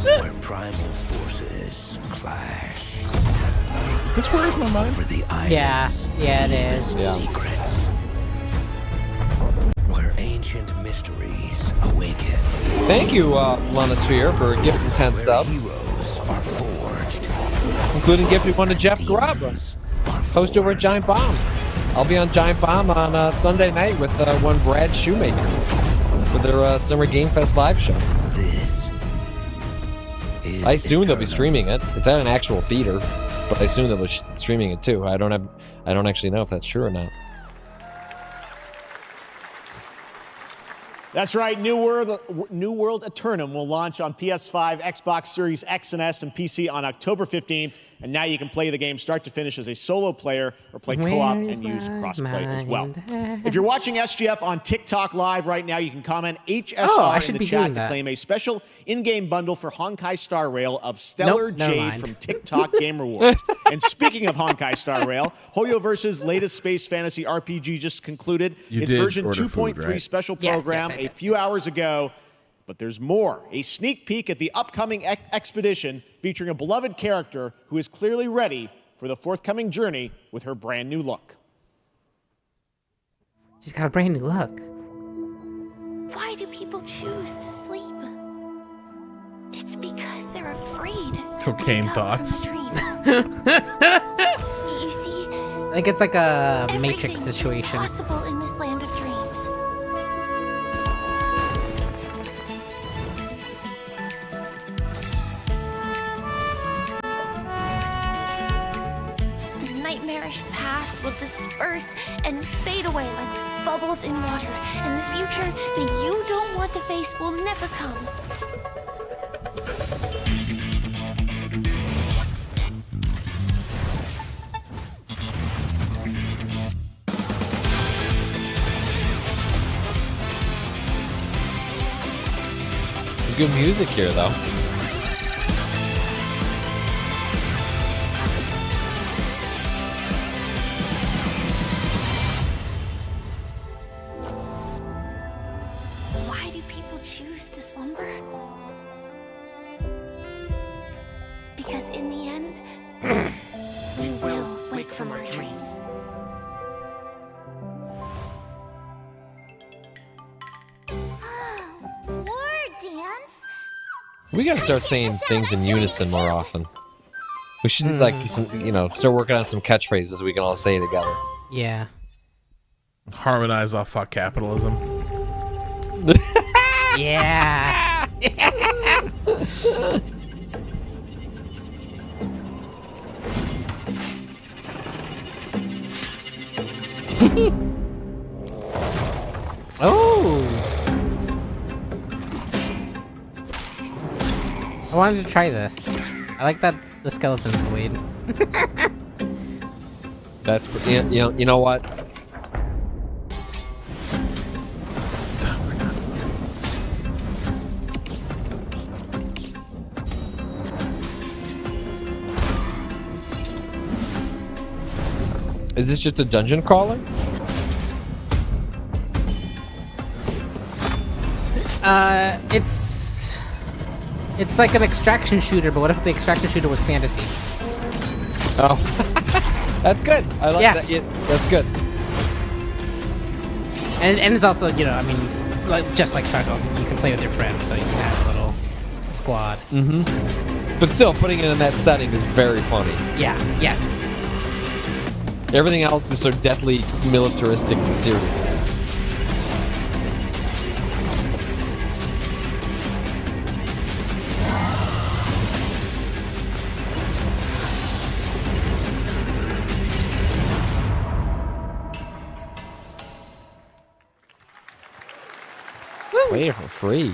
Where primal forces clash. Is this where my mind? For the Yeah, it is. Secrets. Where ancient mysteries awaken. Thank you, Lunosphere, for gifting 10 subs. Heroes are forged. Including gifting one to Jeff Grubb, host over at Giant Bomb. I'll be on Giant Bomb on Sunday night with one Brad Shoemaker for their Summer Game Fest live show. I assume they'll be streaming it. It's at an actual theater, but I assume they'll be streaming it too. I don't actually know if that's true or not. That's right. New World Eternum will launch on PS5, Xbox Series X and S, and PC on October 15th. And now you can play the game start to finish as a solo player or play co-op and use crossplay as well. If you're watching SGF on TikTok Live right now, you can comment HSR in the chat to claim a special in-game bundle for Honkai Star Rail of Stellar Jade from TikTok Game Rewards. And speaking of Honkai Star Rail, Hoyoverse's latest space fantasy RPG just concluded its version 2.3 special program a few hours ago. But there's more. A sneak peek at the upcoming expedition featuring a beloved character who is clearly ready for the forthcoming journey with her brand new look. She's got a brand new look. Why do people choose to sleep? It's because they're afraid. Cocaine thoughts. You see, I think it's like a Matrix situation. everything is possible in this land of dreams. Nightmarish past will disperse and fade away like bubbles in water, and the future that you don't want to face will never come. Good music here, though. Why do people choose to slumber? Because in the end, we will wake from our dreams. War dance? We gotta start saying things in unison more often. We should like start working on some catchphrases we can all say together. Yeah. Harmonize off fuck capitalism. Yeah. Oh. I wanted to try this. I like that the skeleton's bleed. That's you know what? Is this just a dungeon crawler? It's like an extraction shooter, but what if the extraction shooter was fantasy? Oh, that's good. I like that. Yeah, that's good. And it's also, I mean, just like Taco, you can play with your friends, so you can have a little squad. Mm-hmm. But still, putting it in that setting is very funny. Yeah. Yes. Everything else is so deathly militaristic and serious. Play it for free.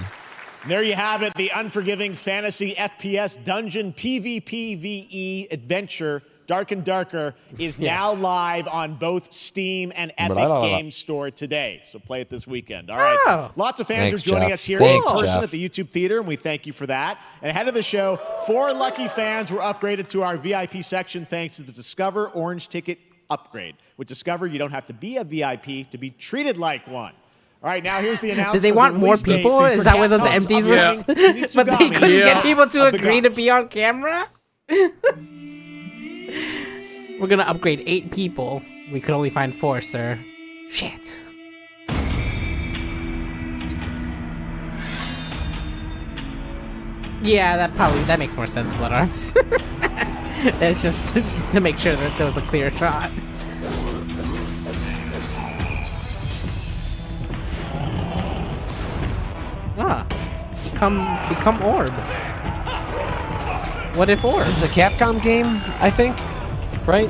There you have it, the unforgiving fantasy FPS dungeon PvPvE adventure, Dark and Darker, is now live on both Steam and Epic Games Store today. So play it this weekend. All right. Lots of fans are joining us here in person at the YouTube Theater, and we thank you for that. And ahead of the show, 4 lucky fans were upgraded to our VIP section thanks to the Discover Orange Ticket upgrade. With Discover, you don't have to be a VIP to be treated like one. All right, now here's the announcement. Did they want more people? Is that where those empties were? But they couldn't get people to agree to be on camera? We're gonna upgrade 8 people. We could only find 4, sir. Shit. Yeah, that makes more sense, Blood Arms. It's just to make sure that there was a clear shot. Become Orb. What if Orb? This is a Capcom game, I think, right?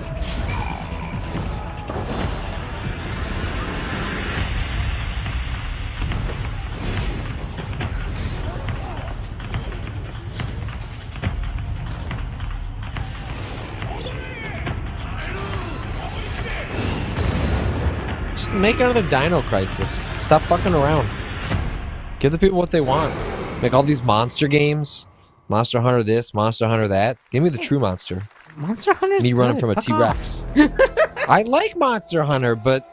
Just make another Dino Crisis. Stop fucking around. Give the people what they want. Make all these monster games. Monster Hunter this, Monster Hunter that. Give me the true monster. Monster Hunter's Me running good. from a Fuck T-Rex. I like Monster Hunter, but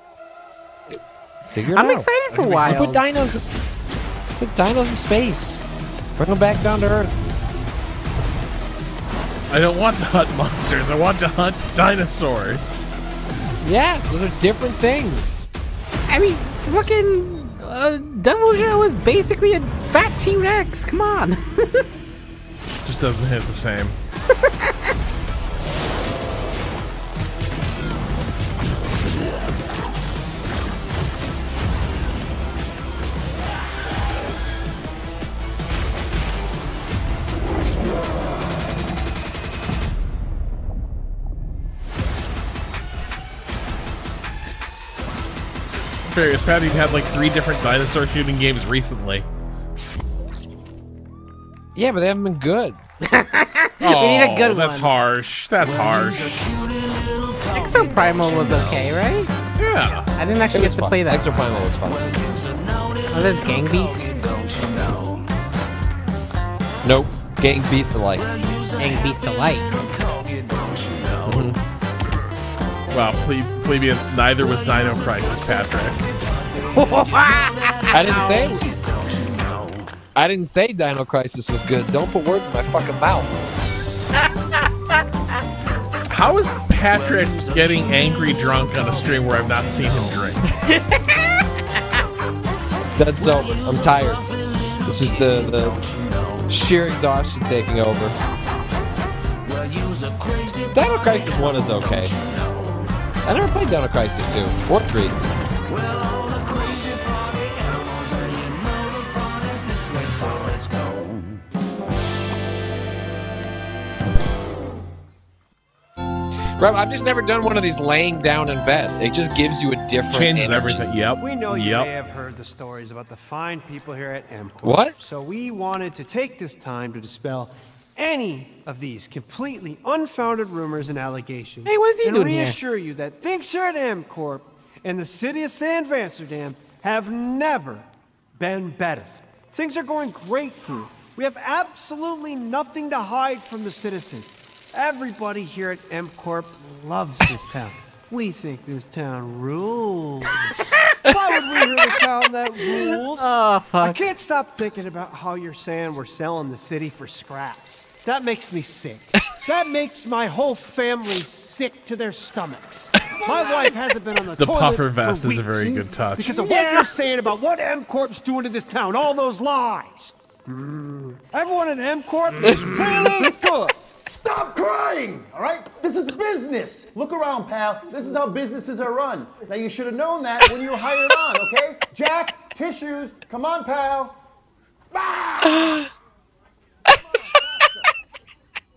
figure it out. I'm excited for Wilds. Put dinos in space. Bring them back down to Earth. I don't want to hunt monsters. I want to hunt dinosaurs. Yes, those are different things. I mean, fucking Devil Joe is basically a fat T-Rex. Come on. Just doesn't hit the same. It's Patty had like 3 different dinosaur shooting games recently. Yeah, but they haven't been good. Oh, we need a good one. That's harsh. That's harsh. Exo Primal was okay, right? Yeah. I didn't actually get to play that. Exo Primal was fun. Are those Gang Beasts? Nope. Gang Beasts alike. Gang Beasts alike. Wow, plebeian, neither was Dino Crisis, Patrick. I didn't say Dino Crisis was good. Don't put words in my fucking mouth. How is Patrick getting angry drunk on a stream where I've not seen him drink? Dead sober. I'm tired. This is the sheer exhaustion taking over. Dino Crisis 1 is okay. I never played Dino Crisis 2 or 3. Rob, I've just never done one of these laying down in bed. It just gives you a different Changes energy. everything. Yep. We know you may have heard the stories about the fine people here at MCorp. What? So we wanted to take this time to dispel any of these completely unfounded rumors and allegations. Hey, what is he doing here? And reassure you that things here at MCorp and the city of San Vansterdam have never been better. Things are going great here. We have absolutely nothing to hide from the citizens. Everybody here at MCorp loves this town. We think this town rules. Why would we hear the town that rules? Oh, fuck. I can't stop thinking about how you're saying we're selling the city for scraps. That makes me sick. That makes my whole family sick to their stomachs. My wife hasn't been on the toilet puffer vest for is a very weeks good touch. because of what you're saying about what MCorp's doing to this town. All those lies. Everyone at MCorp is really good. Stop crying, all right? This is business. Look around, pal. This is how businesses are run. Now, you should have known that when you were hired on, okay? Jack, tissues. Come on, pal. Ah!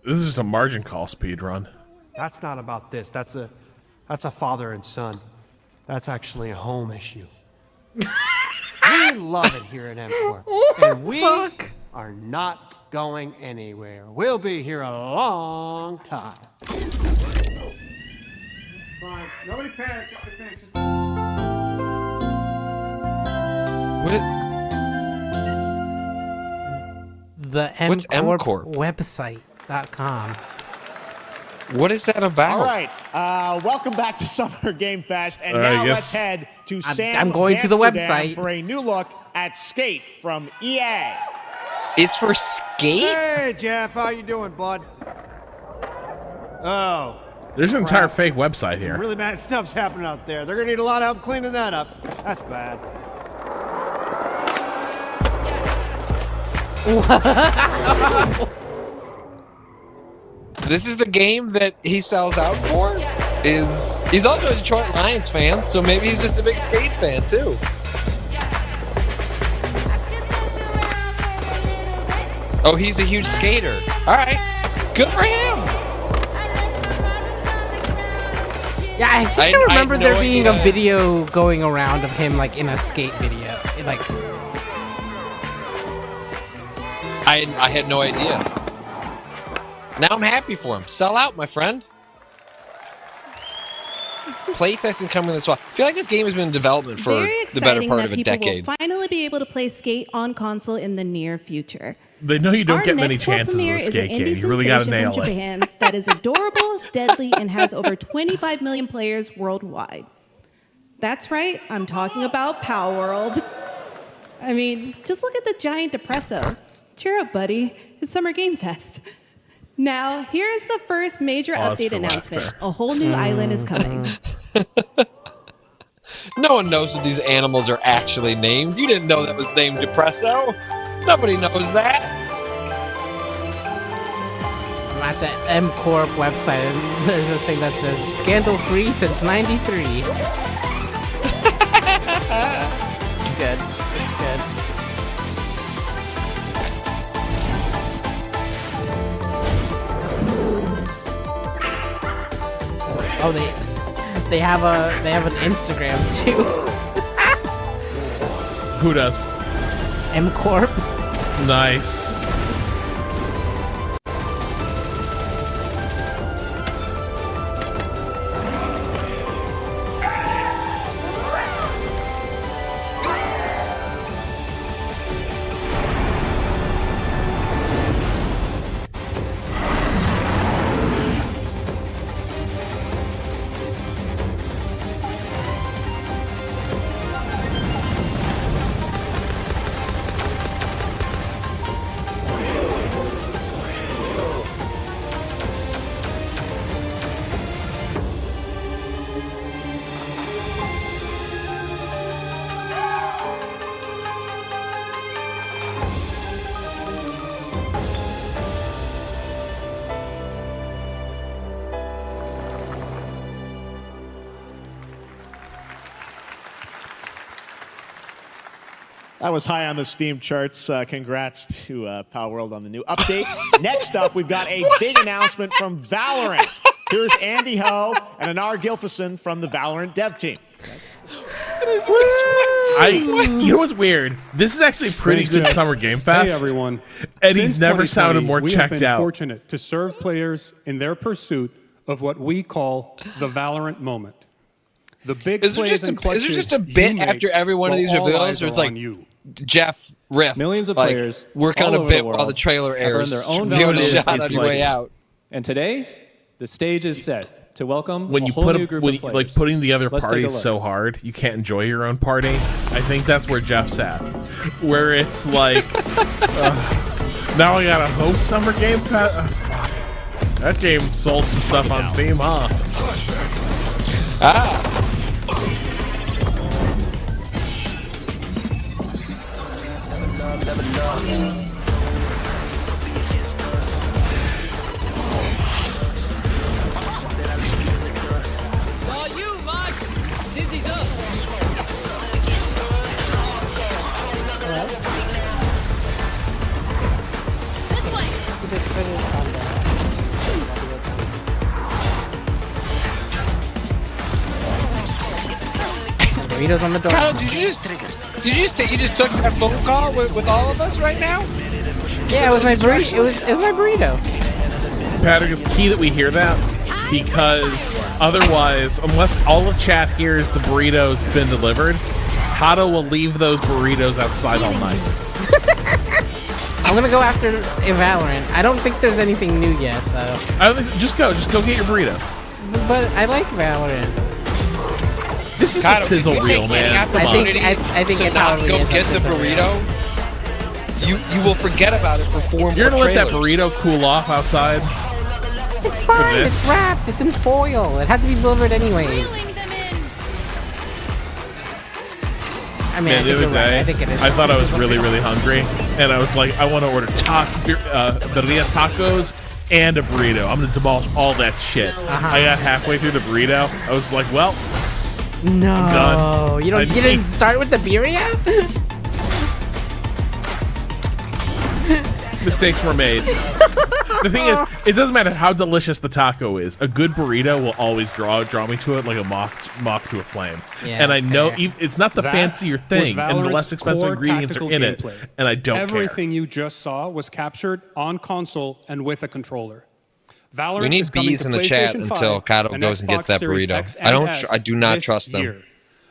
This is just a margin call speed run. That's not about this. That's a father and son. That's actually a home issue. We We love it here at MCorp. And we are not going anywhere. We'll be here a long time. Fine. Nobody panic. What is, The What's MCorp? website.com. What is that about? All right, welcome back to Summer Game Fest, and now let's head to I'm going to the website for a new look at Skate from EA. It's for Skate? Hey, Jeff, how you doing, bud? Oh. There's an entire fake website here. Really bad stuff's happening out there. They're gonna need a lot of help cleaning that up. That's bad. This is the game that he sells out for? He's also a Detroit Lions fan, so maybe he's just a big Skate fan too. Oh, he's a huge skater. All right, good for him. Yeah, I seem to remember there being a video going around of him like in a skate video. Like, I had no idea. Now I'm happy for him. Sell out, my friend. Playtesting coming this fall. I feel like this game has been in development for the better part of a decade. Will finally be able to play Skate on console in the near future. They know you don't Our get many next world chances with premiere a is Skate an game. indie You really got to sensation nail from it. Japan that is adorable, deadly, and has over 25 million players worldwide. That's right, I'm talking about Palworld. I mean, just look at the giant depresso. Cheer up, buddy. It's Summer Game Fest. Now, here is the first major update announcement. A whole new island is coming. No one knows what these animals are actually named. You didn't know that was named Depresso. Nobody knows that. I'm at the MCorp website, and there's a thing that says scandal-free since '93. It's good. It's good. Oh, they have an Instagram too. Who does? MCorp. Nice. That was high on the Steam charts. Congrats to Palworld on the new update. Next up, we've got a big announcement from Valerant. Here's Andy Ho and Anar Gilfison from the Valerant dev team. You know what's weird? This is actually a pretty good Summer Game Fest. Hey everyone. Eddie's never sounded more we checked have been out. Fortunate to serve players in their pursuit of what we call the Valorant moment. The big Is there plays just and a clutches bit you after make every one of while these all reveals eyes where it's are like on you. Jeff riff? Millions of like, players we're kind all of over bit the while the world trailer have earned airs. their own Give it a Valorant shot on your way out. And today, the stage is set to welcome When a you whole put new group when of you, players. like putting the other Let's take a parties look. so hard, you can't enjoy your own party. I think that's where Jeff's at, where it's like, now I gotta host Summer Game Fest. That game sold some stuff on Steam, huh? Saw you, Mike. Dizzy's up. Doritos on the door. Kyle, did You just took that phone call with all of us right now? Yeah, it was my burrito. It was my burrito. Patrick, it's key that we hear that because otherwise, unless all of chat hears the burrito's been delivered, Kato will leave those burritos outside all night. I'm gonna go after Valerant. I don't think there's anything new yet, though. Just go get your burritos. But I like Valerant. This is Kato, a sizzle if you reel, take man. any opportunity I think to it not probably go is a get the sizzle burrito, you will forget about it for 4 more You're gonna let that trailers. burrito cool off outside? It's fine. this? It's wrapped. It's in foil. It has to be delivered anyways. I mean, Man, the other day, I think it is. I thought I was really, really hungry, and I was like, I want to order birria tacos and a burrito. I'm gonna demolish all that shit. I got halfway through the burrito. I was like, well, No, I'm done. you didn't start with the birria? Mistakes were made. The thing is, it doesn't matter how delicious the taco is. A good burrito will always draw me to it like a moth to a flame. Yeah, and I know fair. it's not the That fancier was thing, and the Valorant's less expensive core ingredients are tactical in it, gameplay. and I don't care. Everything you just saw was captured on console and with a controller. Valorant We need is coming bees to in the chat PlayStation until 5 Kato and goes and gets Xbox that Series burrito. X and S I do not this trust them. year.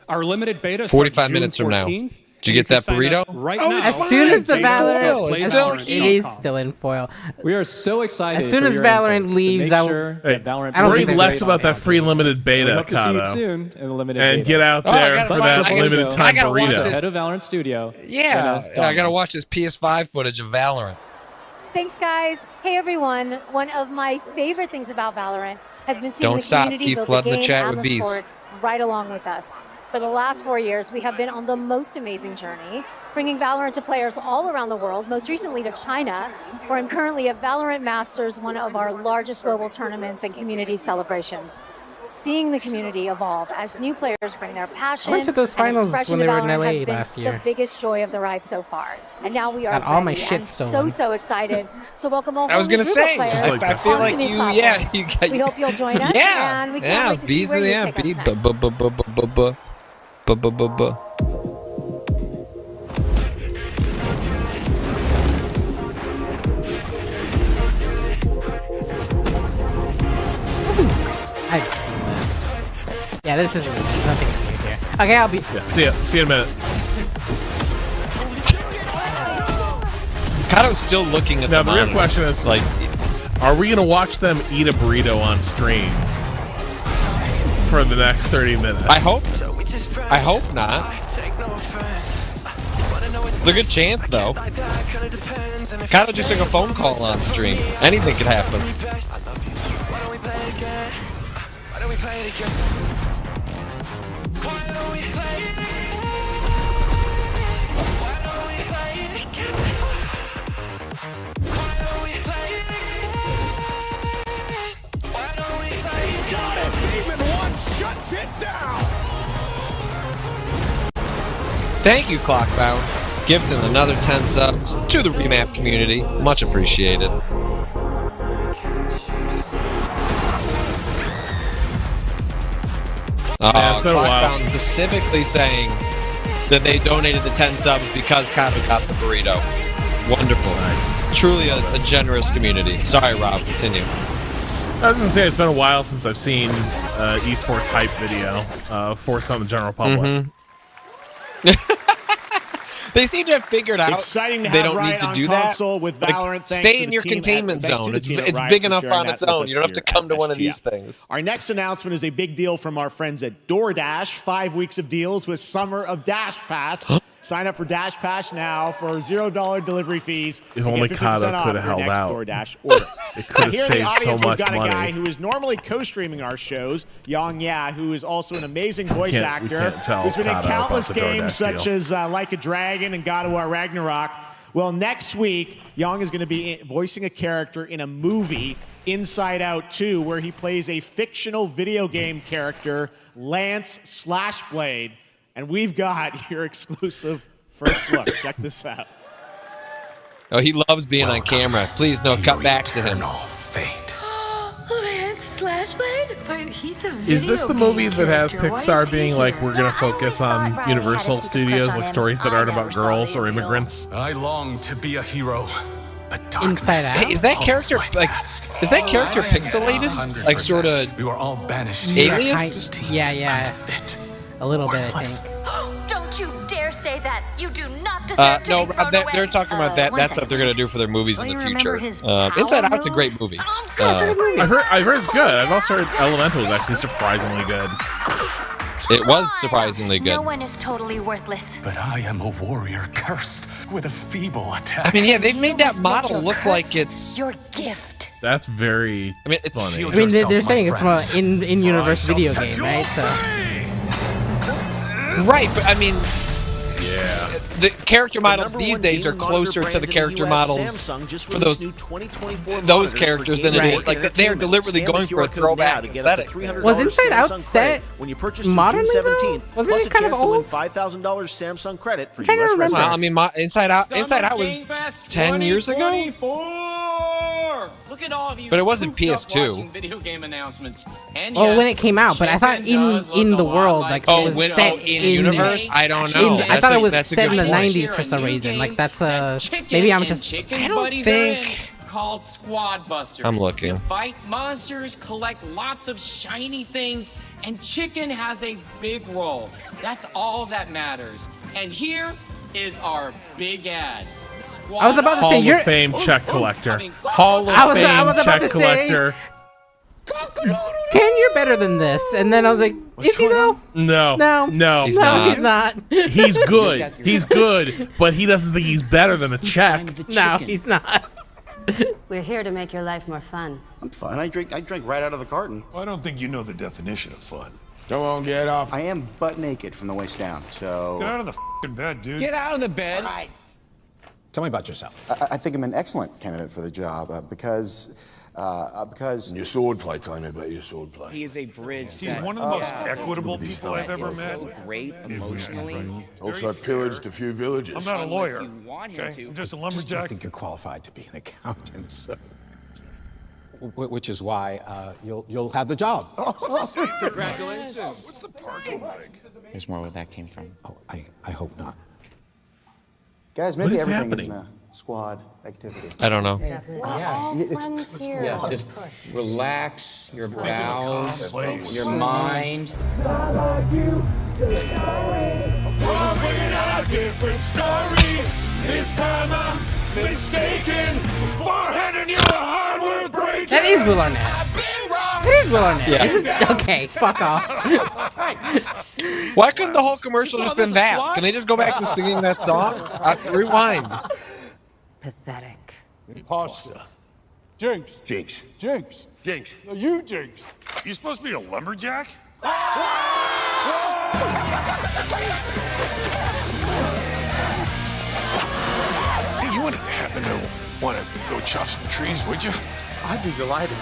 Our limited beta starts 45 June minutes from now. 14th, Did you and get can that sign burrito? up Right Oh, now. it's As soon as the Take a look at Valorant, It's PlayStation.com. still it is still in foil. We are so excited. As soon for as your Valorant input to leaves, make I'll- sure Hey, that Valorant I don't worry think they're less very about that free limited We beta, hope to see you Kato, soon in the limited and beta. get out Oh, I there gotta for find- that I gotta limited go. time I gotta watch burrito. this. Head of Valorant Studio. Yeah, I gotta watch this PS5 footage of Valorant. Thanks, guys. Hey, everyone. One of my favorite things about Valorant has been seeing Don't the stop. community Keep build flooding the the game chat and with the bees. sport right along with us. For the last 4 years, we have been on the most amazing journey, bringing Valorant to players all around the world, most recently to China, where I'm currently at Valorant Masters, one of our largest global tournaments and community celebrations. Seeing the community evolve as new players bring their passion I went to those and finals expression when they to were in Valorant LA has been last year. the biggest joy of the ride so far. And now we are Got all my ready shit and stolen. so excited to welcome a whole I was new gonna group say, of players I feel onto like new you, platforms. you got. We hope you'll join us, Yeah, and we can't wait to bees see in where the you app. take us next. I've seen this. Yeah, this is nothing's new here. Okay, I'll be. Yeah, see ya. See you in a minute. Kato's still looking at Now the the real monitor. question is, Like, are we gonna watch them eat a burrito on stream for the next 30 minutes? I hope not. It's a good chance, though. Kato just took a phone call on stream. Anything could happen. Thank you, Clockbound. Gifting another 10 subs to the Remap community. Much appreciated. Yeah, it's been a while. Clockbound specifically saying that they donated the 10 subs because Kato got the burrito. Wonderful. Nice. Truly a generous community. Sorry, Rob. Continue. I was gonna say it's been a while since I've seen esports hype video forced on the general public. They seem to have figured out Exciting to they have don't need Riot to on do that. console with Like, Valorant. Thanks stay to in the your team containment thanks to zone. the team at It's Riot big for enough sharing on that its with own. us You don't have to here come at to one of SGF. these things. Our next announcement is a big deal from our friends at DoorDash. 5 weeks of deals with Summer of Dash Pass. Sign up for Dash Pass now for $0 delivery fees. If You only get 50% Kato off could have your held next out. DoorDash order. It could have Here in the saved so audience, much we've got a guy money. who is normally co-streaming our shows, Yang Ya, who is also an amazing voice We actor. can't tell who's been in Kato about countless the games DoorDash such deal. as Like a Dragon and God of War Ragnarok. Well, next week, Yang is going to be voicing a character in a movie, Inside Out 2, where he plays a fictional video game character, Lance Slashblade. And we've got your exclusive first look. Check this out. Oh, he loves being on camera. Please, no, cut back to him. Lance Slashblade? But Is this the movie that has Pixar being like, we're gonna focus on Universal Studios, like stories that aren't about girls or immigrants? I long to be a hero, but Inside Out. Hey, is that character pixelated? Like sort of. We were all banished. Alias? Yeah. A little bit, I think. Don't you dare say that. You do not deserve to No, be thrown they're away. talking about that. That's what they're gonna do for their movies in the future. Inside Out's a great movie. I've heard it's good. I've also heard Elemental is actually surprisingly good. It was surprisingly good. No one is totally worthless. But I am a warrior cursed with a feeble attack. I mean, yeah, they've made that model look like it's your gift. That's very. I mean, it's funny. I mean, they're saying it's from an in-universe video game, right? So. Right, but I mean, yeah, the character models these days are closer to the character models for those characters than it is. Like they are deliberately going for a throwback aesthetic. Was Inside Out set modernly though? Wasn't it kind of old? $5,000 Samsung credit for I'm trying to remember. Well, I mean, Inside Out was 10 years ago. Look at all of you. But it wasn't cooped up PS2. watching video game announcements. And Oh, yes, when it came out, but I thought in the world, like it was set in universe. I don't know. I thought it was That's a set in good the point. '90s for some reason. Like that's maybe I'm just. I don't think. Called Squad Busters. I'm looking. You fight monsters, collect lots of shiny things, and chicken has a big role. That's all that matters. And here is our big ad. I was about to Hall say you're of Fame check collector. Hall of Fame check collector. Ken, you're better than this. And then I was like, is he though? No. He's not. He's good. He's good, but he doesn't think he's better than a check. No, he's not. We're here to make your life more fun. I'm fine. I drink right out of the carton. I don't think you know the definition of fun. Come on, get up. I am butt naked from the waist down, so. Get out of the f***ing bed, dude. Get out of the bed. Tell me about yourself. I think I'm an excellent candidate for the job because. Your swordplay. Tell me about your swordplay. He is a bridge. He's one of the most equitable people I've ever met. So great emotionally. Also, I pillaged a few villages. I'm not a lawyer. Okay? I'm just a lumberjack. I think you're qualified to be an accountant, so. Which is why you'll have the job. Congratulations. What's the parking like? There's more where that came from. Oh, I hope not. Guys, What maybe is everything happening? is in a squad activity. I don't know. Just relax your bowels, your mind. Bringing out a different story. This time I'm mistaken for handing you a hardware break. That is Will Arnett. It is Will Arnett. Yeah. Isn't it? Okay, fuck off. Why couldn't the whole commercial just been that? Can they just go back to singing that song? Rewind. Pathetic. Pasta. Jinx. Jinx. Jinx. Jinx. No, you Jinx. You supposed to be a lumberjack? Hey, you wouldn't happen to want to go chop some trees, would you? I'd be delighted.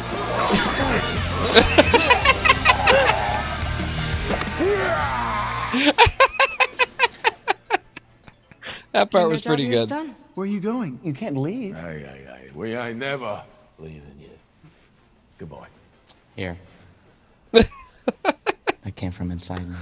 That part was pretty good. Where are you going? You can't leave. Aye. We ain't never leaving you. Good boy. Here. That came from inside me.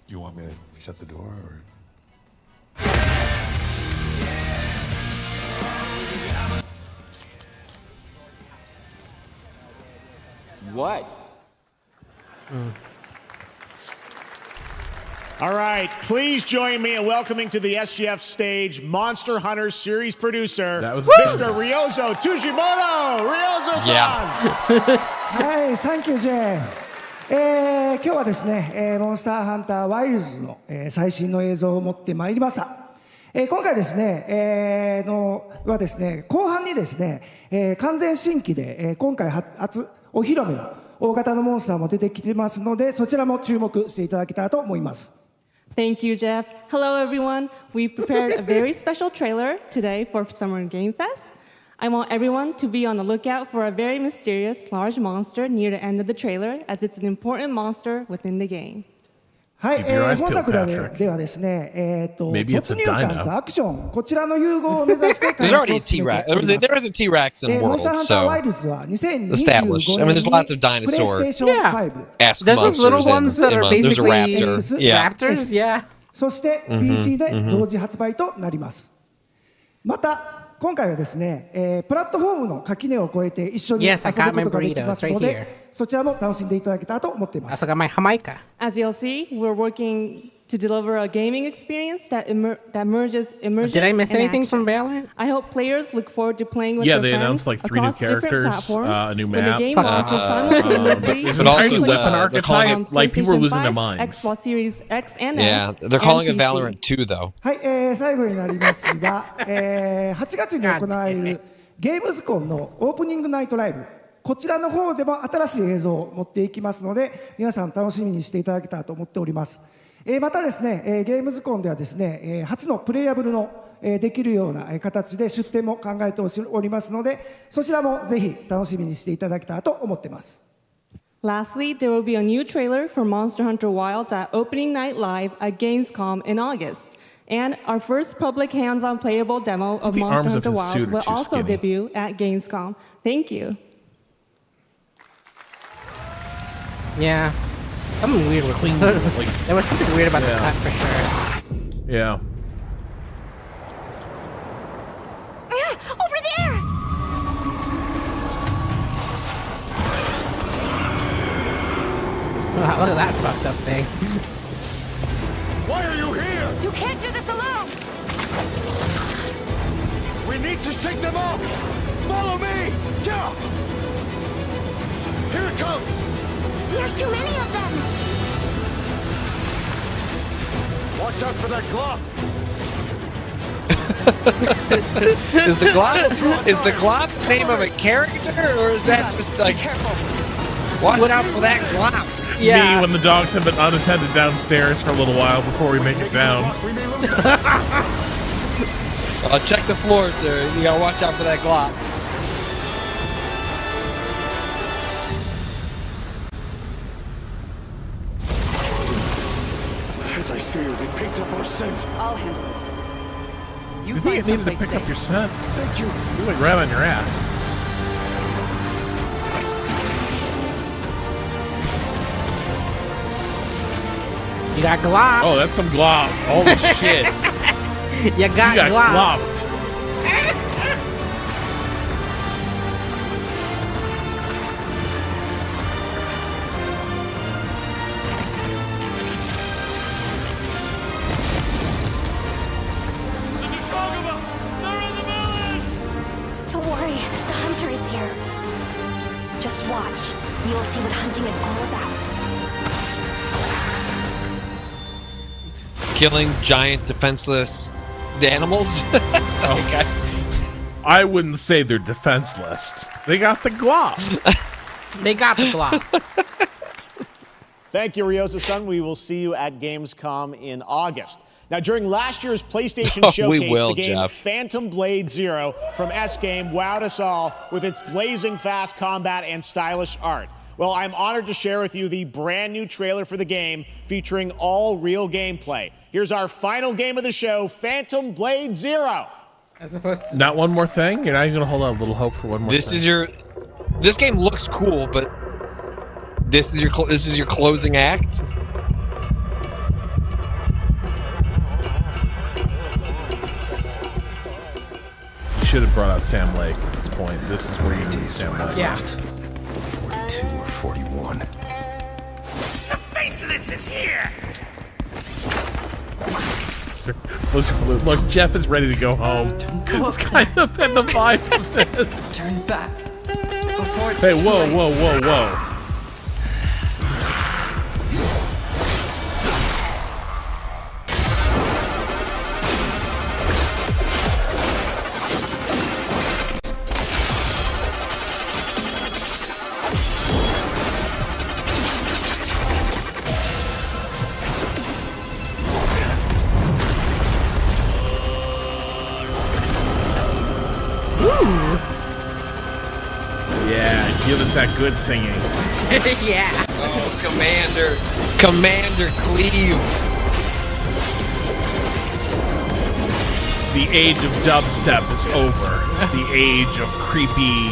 Do you want me to shut the door or? What? All right, please join me in welcoming to the SGF stage Monster Hunter series producer, That was Mr. Ryozo Tujimoto. Ryozo-san. はい、サンキュージェーン。今日はですね、モンスターハンターワイルズの、最新の映像を持ってまいりました。今回ですね、はですね、後半にですね、完全新規で、今回初お披露目の大型のモンスターも出てきてますので、そちらも注目していただけたらと思います。Thank you, Jeff. Hello, everyone. We've prepared a very special trailer today for Summer Game Fest. I want everyone to be on the lookout for a very mysterious large monster near the end of the trailer, as it's an important monster within the game. はい、 Keep your eyes 本 peeled, 作で Patrick. はですね、Maybe it's 没 a 入感 dino. とアクション、こちらの融合を目指して開 There's 発 already を a 進め T-Rex. ております There is a T-Rex in モンスター World, ハンター so ワイルズは established. I mean, there's lots of dinosaur プレイステーション esque There's those little monsters ones in that are Emma. There's a basically raptor. Yeah. raptors. Yeah. そして PC で同時発売となります。また今回はですね、プラットフォームの垣根を越えて一緒に遊ぶ Yes, I got my ことができますの burrito. It's right で、そちらも楽しんでいただけたらと思っています。 I also got my Jamaica. As you'll see, we're working to deliver a gaming experience that merges immersion. Did I miss and anything action. from Valorant? I hope players look forward to playing with Yeah, their they friends announced like 3 new across different characters, platforms. a new When the map. game launches simultaneously, There's But an also entirely the- weapon they're calling archetype. it- Like people are PlayStation losing their 5, minds. Xbox Series X and Yeah, S, they're calling and it PC. Valorant 2, though. はい、最後になりますが、8月に行われるゲームズコンのオープニングナイトライブ、こちらの方でも新しい映像を持っていきますので、皆さん楽しみにしていただけたらと思っております。またですね、ゲームズコンではですね、初のプレイヤブルのできるような形で出展も考えておりますので、そちらもぜひ楽しみにしていただけたらと思っています。Lastly, there will be a new trailer for Monster Hunter Wilds at Opening Night Live at Gamescom in August. And our first public hands-on playable demo of The Monster arms of Hunter his Wilds suit are will too also skinny. debut at Gamescom. Thank you. Yeah. Something weird was Clean, like- there was something weird about the Yeah. cut for sure. Yeah. Over there! Wow, look at that fucked up thing. Why are you here? You can't do this alone! We need to shake them off! Follow me! Yeah! Here it comes! There's too many of them! Watch out for that glove! Is the Glop the name of a character, or is that just like... Watch out for that Glop! Yeah. Me when the dogs have been unattended downstairs for a little while before we make it down. Check the floors there. You gotta watch out for that Glop. As I feared, it picked up our scent. I'll handle it. You think it needed to pick up your scent? Thank you. You went right on your ass. You got glops. Oh, that's some glop. Holy shit. You got glops. glopped. Don't worry, the hunter is here. Just watch. You'll see what hunting is all about. Killing giant defenseless animals? Okay. I wouldn't say they're defenseless. They got the glop. They got the glop. Thank you, Ryosa-san. We will see you at Gamescom in August. Now, during last year's PlayStation Oh, Showcase, we will, the game Jeff. Phantom Blade Zero from S-Game wowed us all with its blazing fast combat and stylish art. Well, I'm honored to share with you the brand new trailer for the game featuring all real gameplay. Here's our final game of the show, Phantom Blade Zero. As opposed to... Not one more thing? You're not even going to hold out a little hope for one more This thing? is your... This game looks cool, but... This is your closing act? You should have brought out Sam Lake at this point. This is where you need Sam Lake. Yeah. 42 or 41. The faceless is here! Look, Jeff is ready to go home. It's kind of been the vibe of this. Turn back. Before it's Hey, too whoa, late. whoa, whoa, whoa. Ooh. was that good singing. Yeah. Oh, Commander Cleve. The age of dubstep is over. The age of creepy,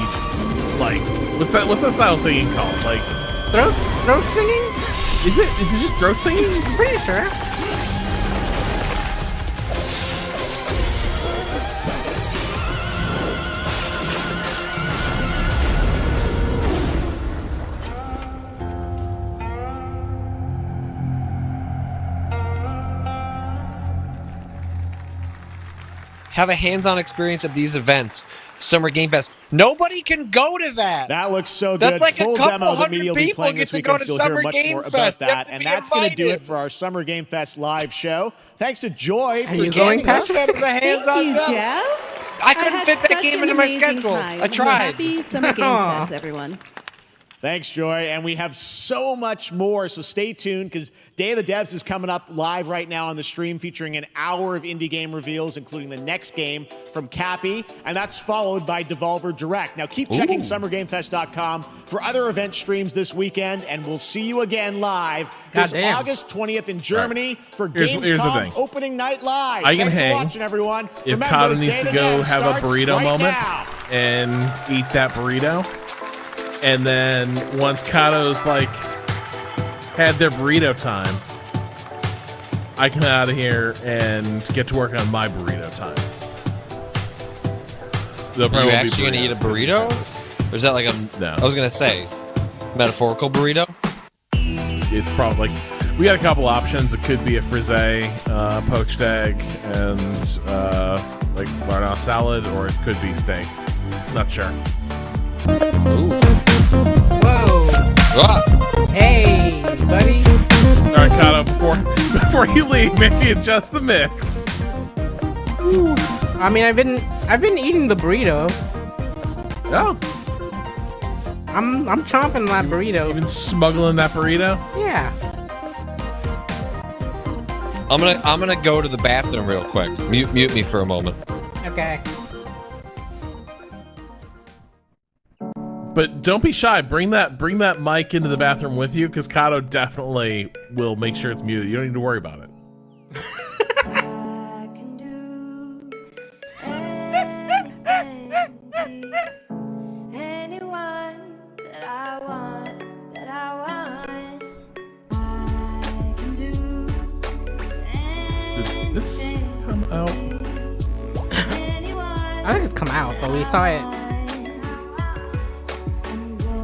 like, what's that style of singing called? Like throat singing? Is it just throat singing? I'm pretty sure. Have a hands-on experience of these events. Summer Game Fest. Nobody can go to that. That looks so good. That's like Full a couple demo that hundred media will be people playing get this to go weekend, to so you'll hear Summer much Game more about Fest. You have that. to And be that's going to do invited. it for our Summer Game Fest live show. Thanks to Joy for you going past that as a hands-on Thank you, demo. Jeff. I couldn't had fit that such game an into my amazing schedule. time. I tried. Happy Summer Game Fest, everyone. Thanks, Joy. And we have so much more, so stay tuned because Day of the Devs is coming up live right now on the stream, featuring an hour of indie game reveals, including the next game from Cappy, and that's followed by Devolver Direct. Now keep checking SummerGameFest.com for other event streams this weekend, and we'll see you again live this Goddamn. August 20th in Germany for Here's the Gamescom thing. opening night live. I can Thanks hang for watching, everyone. If Remember, Kato needs Day to of the go Devs have a starts burrito right moment now. and eat that burrito. And then once Kato's like had their burrito time, I come out of here and get to work on my burrito time. Are you actually going to eat a burrito? Or is that like a... No. I was going to say, metaphorical burrito? It's probably we got a couple options. It could be a frisee, poached egg, and like butternut salad, or it could be steak. Not sure. Ooh. Whoa. Ah. Hey, buddy. All right, Kato, before you leave, maybe adjust the mix. I mean, I've been eating the burrito. Oh, I'm chomping that burrito. you've been smuggling that burrito? Yeah. I'm gonna go to the bathroom real quick. Mute me for a moment. Okay. But don't be shy. Bring that mic into the bathroom with you, because Kato definitely will make sure it's muted. You don't need to worry about it. Did this come out? I think it's come out, but we saw it.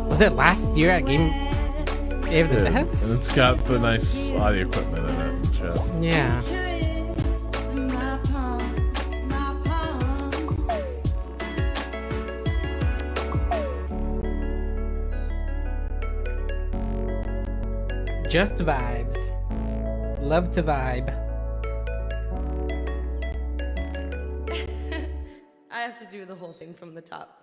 Was it last year at Game Day of the And Devs? it's got the nice audio equipment in it and shit. Yeah. Just vibes. Love to vibe. I have to do the whole thing from the top.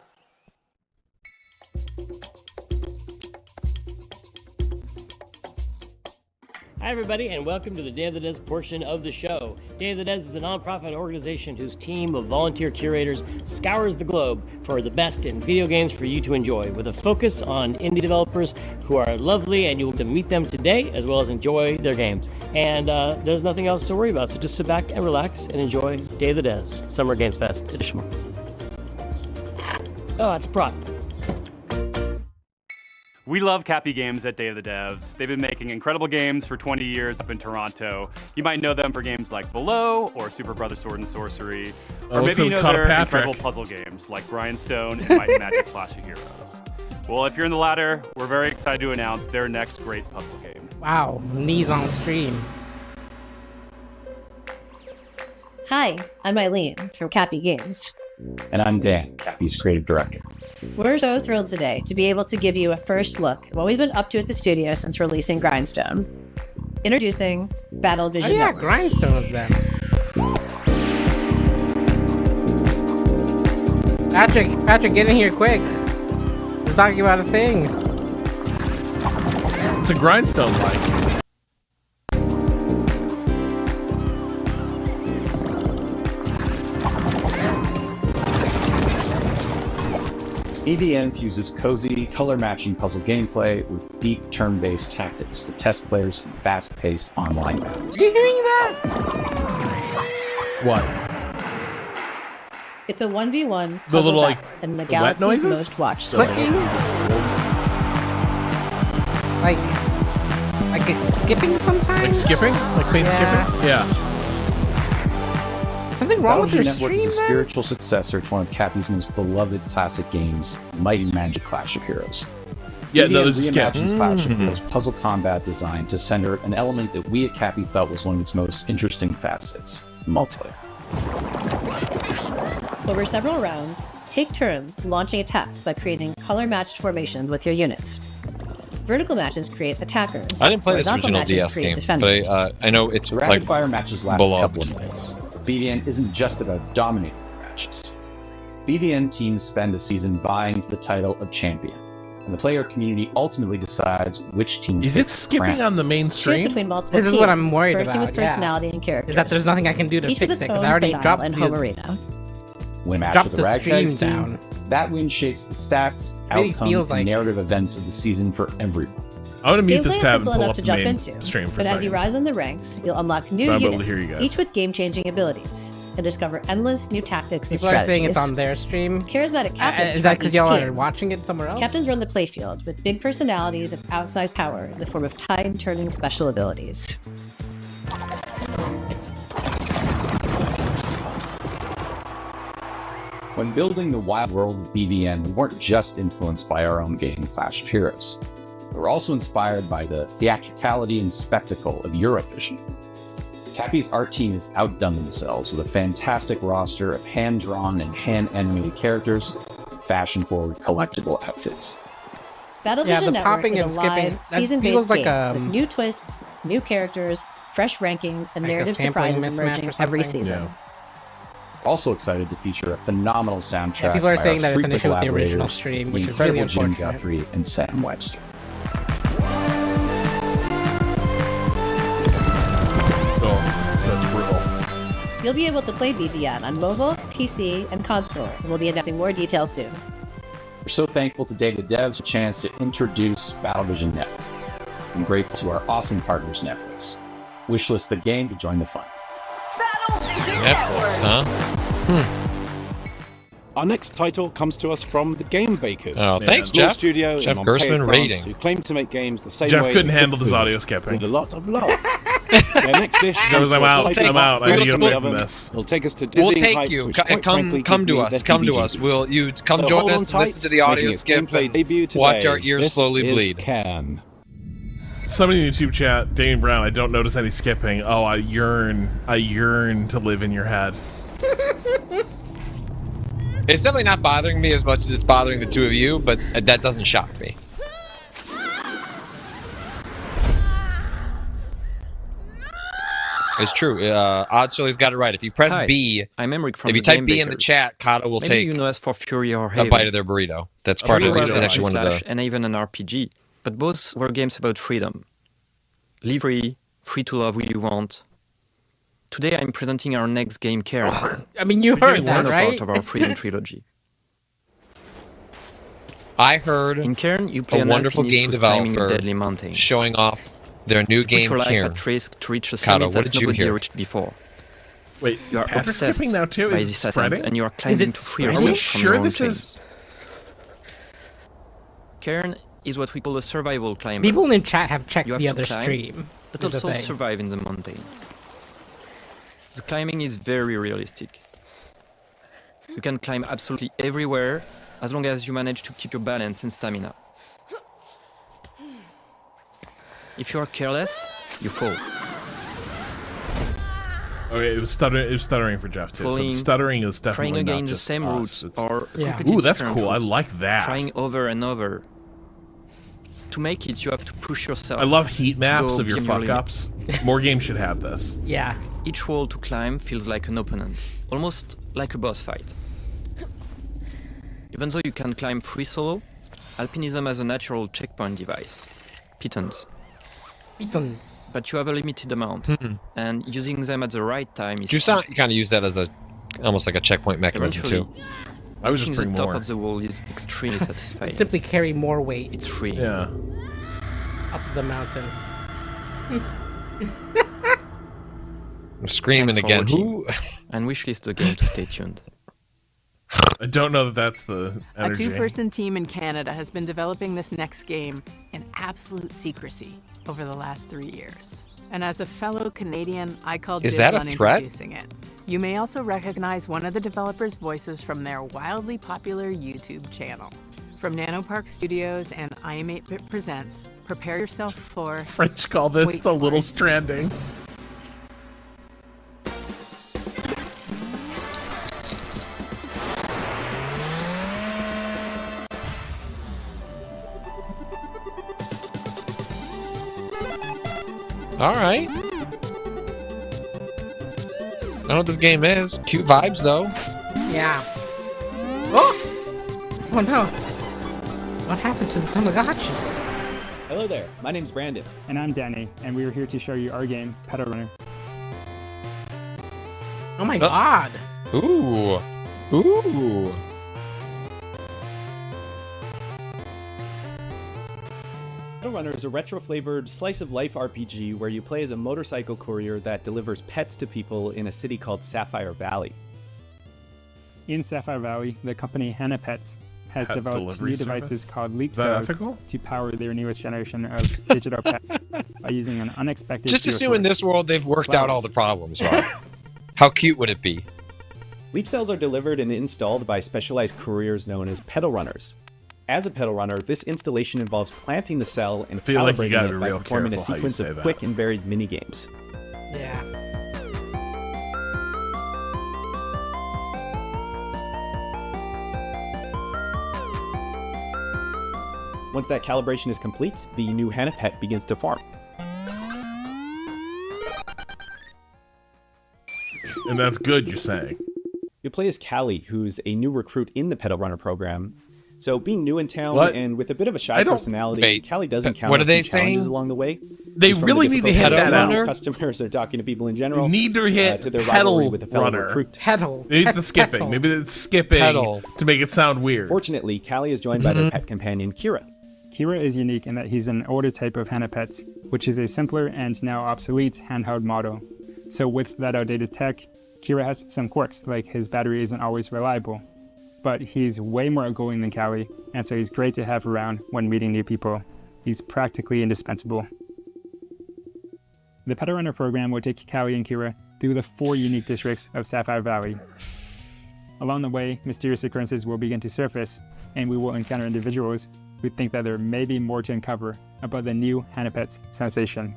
Hi, everybody, and welcome to the Day of the Devs portion of the show. Day of the Devs is a nonprofit organization whose team of volunteer curators scours the globe for the best in video games for you to enjoy, with a focus on indie developers who are lovely, and you'll get to meet them today as well as enjoy their games. And there's nothing else to worry about, so just sit back and relax and enjoy Day of the Devs, Summer Games Fest edition. Oh, that's a prop. We love Cappy Games at Day of the Devs. They've been making incredible games for 20 years up in Toronto. You might know them for games like Below or Super Brother Sword and Sorcery. Or maybe you know their incredible puzzle games like Grindstone and Might and Magic Clash of Heroes. Well, if you're in the latter, we're very excited to announce their next great puzzle game. Wow, knees on stream. Hi, I'm Eileen from Cappy Games. And I'm Dan, Cappy's creative director. We're so thrilled today to be able to give you a first look at what we've been up to at the studio since releasing Grindstone. Introducing Battle Vision Oh yeah, Network. Grindstone was them. Patrick, get in here quick. We're talking about a thing. It's a Grindstone like. BVN fuses cozy, color-matching puzzle gameplay with deep turn-based tactics to test players in fast-paced online battles. Are you hearing that? What? It's a 1v1 The little, puzzle like, battle and the wet galaxy's noises? most watched. Clicking? Like it's skipping sometimes? Like skipping? Like faint skipping? Yeah. Something wrong with your Network stream, is a man? spiritual successor to one of Cappy's most beloved classic games, Might and Magic Clash of Heroes. Yeah, BVN no, this is skip. reimagines Clash of Heroes puzzle combat design to center an element that we at Cappy felt was one of its most interesting facets, multiplayer. Over several rounds, take turns launching attacks by creating color-matched formations with your units. Vertical matches create attackers. I didn't play this horizontal original matches DS create game, defenders. but I know it's The like rapid fire matches last a beloved. couple of minutes. BVN isn't just about dominating matches. BVN teams spend a season vying for the title of champion, and the player community ultimately decides which team Is it takes the skipping crown. on the main Choose stream? between multiple This is teams, what I'm worried bursting about, with yeah. personality and character. Is that there's nothing I can do to Each fix with it, its because I own already style dropped and the home arena. Win after Drop the the Ragtag stream team, down. That win shapes the stats, Really outcomes, feels and like- narrative events of the season for everyone. I'm gonna mute Gameplay this is tab and simple pull enough up to the jump main into, stream for but a as second. you rise in the ranks, you'll unlock new So I'll be units, able to hear you guys. each with game-changing abilities, and discover endless new tactics and People are strategies. saying it's on their stream. Charismatic captains. Is that run because each y'all team. are watching it somewhere else? Captains run the playfield with big personalities and outsized power in the form of tide-turning special abilities. When building the wild world of BVN, we weren't just influenced by our own game, Clash of Heroes. We were also inspired by the theatricality and spectacle of Eurovision. Cappy's art team has outdone themselves with a fantastic roster of hand-drawn and hand-animated characters, fashion-forward collectible outfits. Battlevision Yeah, the Network popping is a and skipping, live, that season-based feels like game with a new twists, new characters, fresh rankings, and like a narrative sampling surprises mismatch emerging or every something. season. Also excited to feature a phenomenal soundtrack. Yeah, people are by saying our that it's an frequent issue with the original collaborators, stream, the which is really incredible Jim unfortunate. Guthrie and Sam Webster. Oh, that's brutal. You'll be able to play BVN on mobile, PC, and console, and we'll be announcing more details soon. We're so thankful to Data Devs for a chance to introduce Battlevision Network. I'm grateful to our awesome partners, Netflix. Wishlist the game to join the fun. Netflix, huh? Our next title comes to us from the Game Bakers. Oh, thanks, Small Jeff. Studio Jeff in Montpellier, Gersman France, rating. who claim to make games the same Jeff way couldn't we handle cook this food, audio skipping. with a lot of love. Their next dish He goes, I'm out, I'm out, I Fresh need to get from the away from oven. this. It'll take us to We'll dizzying take heights, you. which, Come quite frankly, come give to me us. the Come to heebie-jeebies. us. Will you come So join hold on us? tight, Listen to the audio making its skip gameplay and debut today. watch our ears This slowly is bleed. Can. Somebody in the YouTube chat, Damian Brown, I don't notice any skipping. Oh, I yearn to live in your head. It's definitely not bothering me as much as it's bothering the two of you, but that doesn't shock me. It's true. Oddsully's got it right. If you press Hi, B, I'm Emric from if you the type Game B in the Bakers. chat, Kata will Maybe take you know us for Fury or a Haven. bite of their burrito. That's part of Fury it. was That's actually one of slash the... and even an RPG, but both were games about freedom. Live free, free to love who you want. Today I'm presenting our next game, Karen. I mean, you heard that, final right? part of our Freedom trilogy. I heard In Karen, you play a an wonderful alpinist game who's climbing a developer deadly mountain. showing off their new Put game, your life Kieran. at risk to reach a Kata, summit what that did you nobody hear? reached before. Wait, You are Patrick obsessed skipping now too? by Is it this ascent, spreading? and you are Is climbing it to free spreading? Are we yourself from sure your own this chains. is... Karen is what we call a survival climber. People in the chat have checked You have the to other climb, stream. but is the also thing. survive in the mountain. The climbing is very realistic. You can climb absolutely everywhere as long as you manage to keep your balance and stamina. If you are careless, you fall. Okay, it was stuttering for Jeff too. So Falling, stuttering is trying definitely again not the just same us. routes It's- or Yeah. completely Ooh, that's different cool. I routes. like that. Trying over and over. To make it, you have to push yourself. I love heat maps go of your beyond fuck your ups. More games should have this. Yeah. Each wall to climb feels like an opponent, almost like a boss fight. Even though you can climb free solo, alpinism has a natural checkpoint device, pitons. Pitons. But you have a limited amount, and using them at the right time is You kind of use that as a almost like a checkpoint mechanism Eventually, too. I was just Reaching bring the top more. of the wall is extremely satisfying. Simply carry more weight. It's free. Yeah. Up the mountain. I'm screaming Thanks for again. watching. Who? And wishlist the game to stay tuned. I don't know that that's the energy. A two-person team in Canada has been developing this next game in absolute secrecy over the last 3 years. And as a fellow Canadian, I called Is dibs that a on threat? introducing it. You may also recognize one of the developers' voices from their wildly popular YouTube channel. From Nanopark Studios and I Am 8-Bit Presents, prepare yourself for... French call this Wait the for Little it. Stranding. All right. I don't know what this game is. Cute vibes though. Yeah. Oh! Oh no. What happened to the Tamagotchi? Hello there, my name's Brandon. And I'm Danny, and we are here to show you our game, Pedal Runner. Oh my god. Ooh. Ooh. Pedal Runner is a retro-flavored slice-of-life RPG where you play as a motorcycle courier that delivers pets to people in a city called Sapphire Valley. In Sapphire Valley, the company Hannah Pets has Pet developed delivery new devices service? called leak Is that cells ethical? to power their newest generation of digital pets by using an unexpected... Just fuel assume in source. this world they've worked out all the problems, right? How cute would it be? Leap cells are delivered and installed by specialized couriers known as pedal runners. As a pedal runner, this installation involves planting the cell and feel like you calibrating gotta it be by real performing a careful how you sequence say of that. quick and varied mini-games. Yeah. Once that calibration is complete, the new Hannah Pet begins to farm. And that's good, you're saying. You play as Callie, who's a new recruit in the Pedal Runner program. So being new in town What? and with a bit of a shy I don't- personality, Wait, Callie does encounter what are they some challenges saying? along the way. They Just from really the need to difficult hit to that deal out. with customers or talking to people in general. You need to hit to their rivalry pedal with a fellow runner. recruit. Pedal. Maybe it's the skipping. Pedal. Maybe it's skipping Pedal. to make it sound weird. Fortunately, Callie is joined by their pet companion, Kira. Kira is unique in that he's an older type of Hannah Pets, which is a simpler and now obsolete handheld model. So with that outdated tech, Kira has some quirks, like his battery isn't always reliable. But he's way more outgoing than Callie, and so he's great to have around when meeting new people. He's practically indispensable. The Pedal Runner program will take Callie and Kira through the 4 unique districts of Sapphire Valley. Along the way, mysterious occurrences will begin to surface, and we will encounter individuals who think that there may be more to uncover about the new Hannah Pets sensation.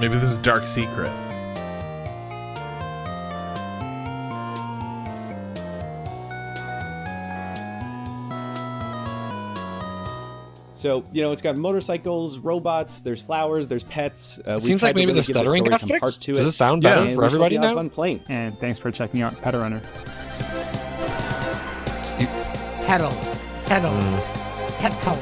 Maybe this is a dark secret. So, it's got motorcycles, robots, there's flowers, there's pets. We Seems tried like to maybe really the give the stuttering story got some heart fixed? to Does it. it sound better and for we hope everybody you have now? fun playing. And thanks for checking out Pedal Runner. Pedal. Pedal. Pedal.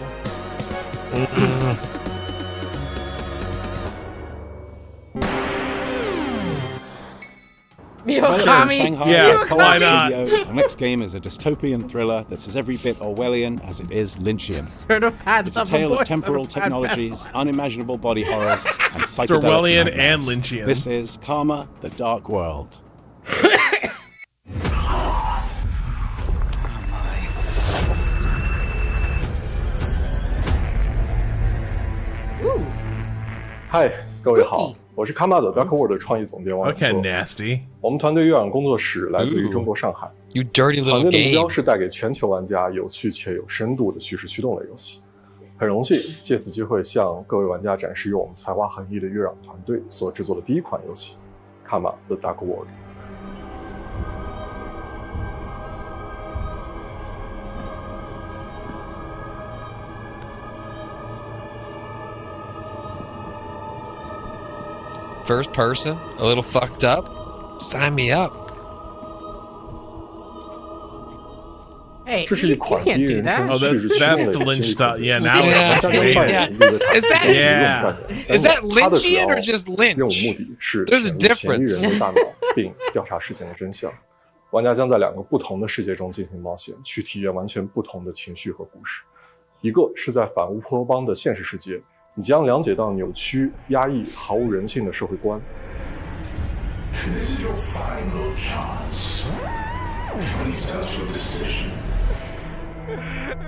Shanghai, Yeah, Cold why not? Studio. The next game is a dystopian thriller that's as every bit Orwellian as it is Lynchian. Certified It's a lover tale boy, of temporal certified technologies, unimaginable body horrors, and psychedelic Orwellian nightmares. and Lynchian. This is Karma, the Dark World. Ooh. 嗨，各位好，我是 Karma 的 Dark World 的创意总监王永 Okay, 硕。 nasty. 我们团队月壤工作室来自于中国上海。 You dirty 团 little 队的目标 game. 是带给全球玩家有趣且有深度的叙事驱动类游戏。很荣幸借此机会向各位玩家展示由我们才华横溢的月壤团队所制作的第一款游戏《Karma the Dark World》。 First person, a little fucked up. Sign me up. Hey, 这是一 you 款 can't 第一 do 人 that. 称 Oh, 叙事 that's 驱动类 the 的 Lynch 心理 stuff. 恐怖 Yeah, 游戏 now it's 玩家可以 way 扮 better. 演一个 Is that- 用 Yeah. 快点 Is that 它的主 Lynchian 要 or just 任务 Lynch? 目的是 There's a 潜入嫌疑 difference. 人的大脑并调查事件的真相。玩家将在2个不同的世界中进行冒险，去体验完全不同的情绪和故事。一个是在反乌托邦的现实世界，你将了解到扭曲、压抑、毫无人性的社会观。This is your final chance. Please test your decision.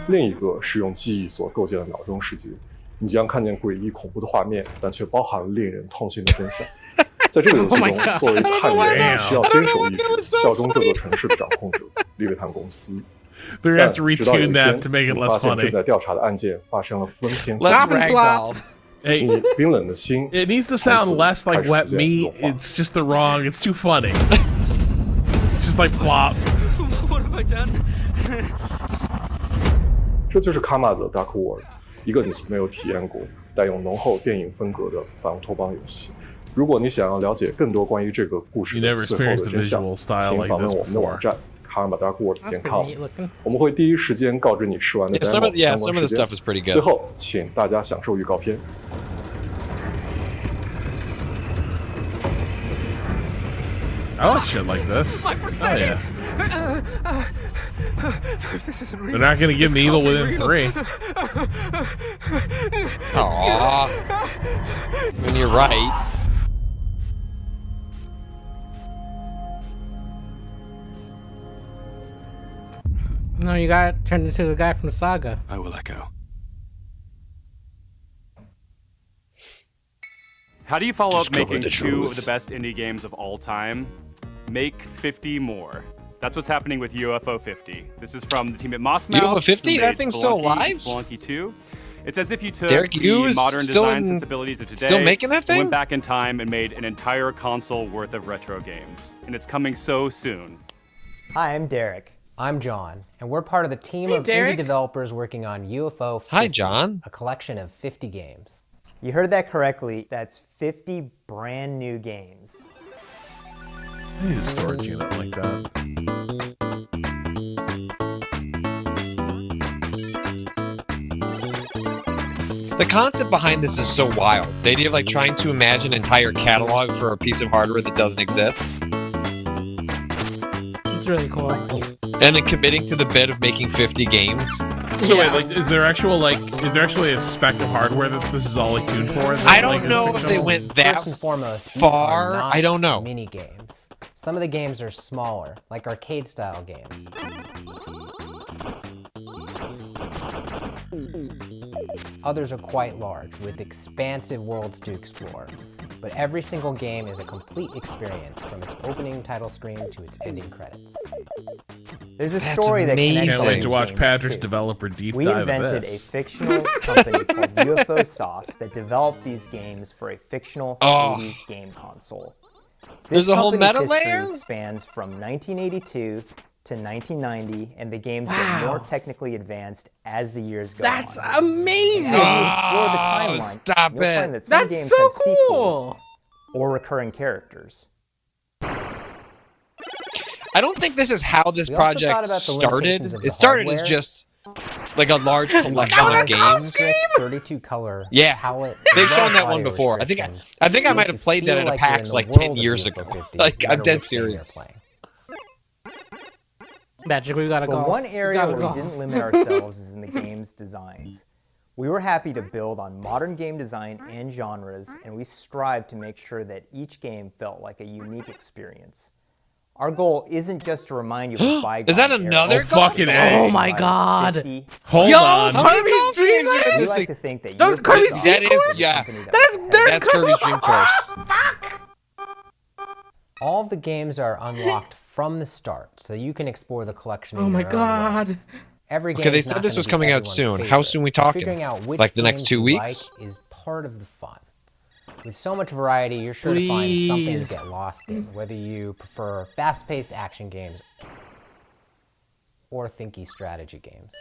另一个是用记忆所构建的脑中世界，你将看见诡异恐怖的画面，但却包含了令人痛心的真相。在这个游戏中，作为探员，你需要坚守意志，效忠这座城市的掌控者利维坦公司。但直到有一天，你发现正在调查的案件发生了翻天覆地。你冰冷的心。It needs to sound less like wet meat. It's just the wrong. It's too funny. It's just like plop. What have I done? 这就是卡玛的 Dark World， 一个你从没有体验过、带有浓厚电影风格的反乌托邦游戏。如果你想要了解更多关于这个故事的最后的真相，请访问我们的网站。karmadarkworld.com， 我们会第一时间告知你吃完的 demo 相关时间。最后，请大家享受预告片。I like shit like this. Oh yeah. They're not gonna give me evil within 3. Aww. I mean, you're right. No, you got turned into the guy from Saga. I will echo. How do you follow up making 2 of the best indie games of all time? Make 50 more. That's what's happening with UFO 50. This is from the team at Mossmouth. UFO 50? That thing's still alive? Spelunky 2. It's as if you took Derek the modern design sensibilities of today, still making that thing? went back in time and made an entire console worth of retro games. And it's coming so soon. Hi, I'm Derek. I'm John, and we're part of the team of indie developers working on UFO 50, Hi, John. A collection of 50 games. You heard that correctly. That's 50 brand new games. I need a storage unit like that. The concept behind this is so wild. The idea of like trying to imagine an entire catalog for a piece of hardware that doesn't exist. It's really cool. And then committing to the bit of making 50 games. So wait, like, is there actually a spec of hardware that this is all like tuned for? I don't know if they went that First and foremost, far. I don't know. Mini games. Some of the games are smaller, like arcade-style games. Others are quite large, with expansive worlds to explore. But every single game is a complete experience, from its opening title screen to its ending credits. There's a story that connects. Can't wait to watch Patrick's developer deep We dive invented this. a fictional company called UFO Soft that developed these games for a fictional 80s game console. There's a whole company's meta history layer? spans from 1982 to 1990, and the games get more technically advanced as the years go on. That's amazing! As you explore the timeline, stop you'll it. find that some That's games so have sequels cool! or recurring characters. I don't think this is how this We also thought project about the started. limitations of the It started as hardware. just like a large collection of games. 32 color Yeah, palette. they've shown that audio one before. I think restrictions. I might have played that Feel at a like you're in PAX the like world 10 of years UFO ago. 50, Like, no I'm matter dead which game you're serious. playing. Magic, we gotta go. But one area where we didn't limit ourselves is in the game's designs. We were happy to build on modern game design and genres, and we strived to make sure that each game felt like a unique experience. Our goal isn't just to remind you of bygone Is that another era. fucking A. Oh my god! 50. Hold Yo, on. Kirby's Dream games Course? We like to think that Don't UFO Kirby's Soft That Dream is, Course? yeah. That's Kirby's Dream Course. All of the games are unlocked from the start, so you can explore the collection. Oh in my your own way. god! Every game Okay, they is said not this gonna was be coming out everyone's soon. favorite. How soon we talking? Figuring out which Like the next games 2 you weeks? like is part of the fun. With so much variety, you're sure to find something Please. to get lost in, whether you prefer fast-paced action games or thinky strategy games.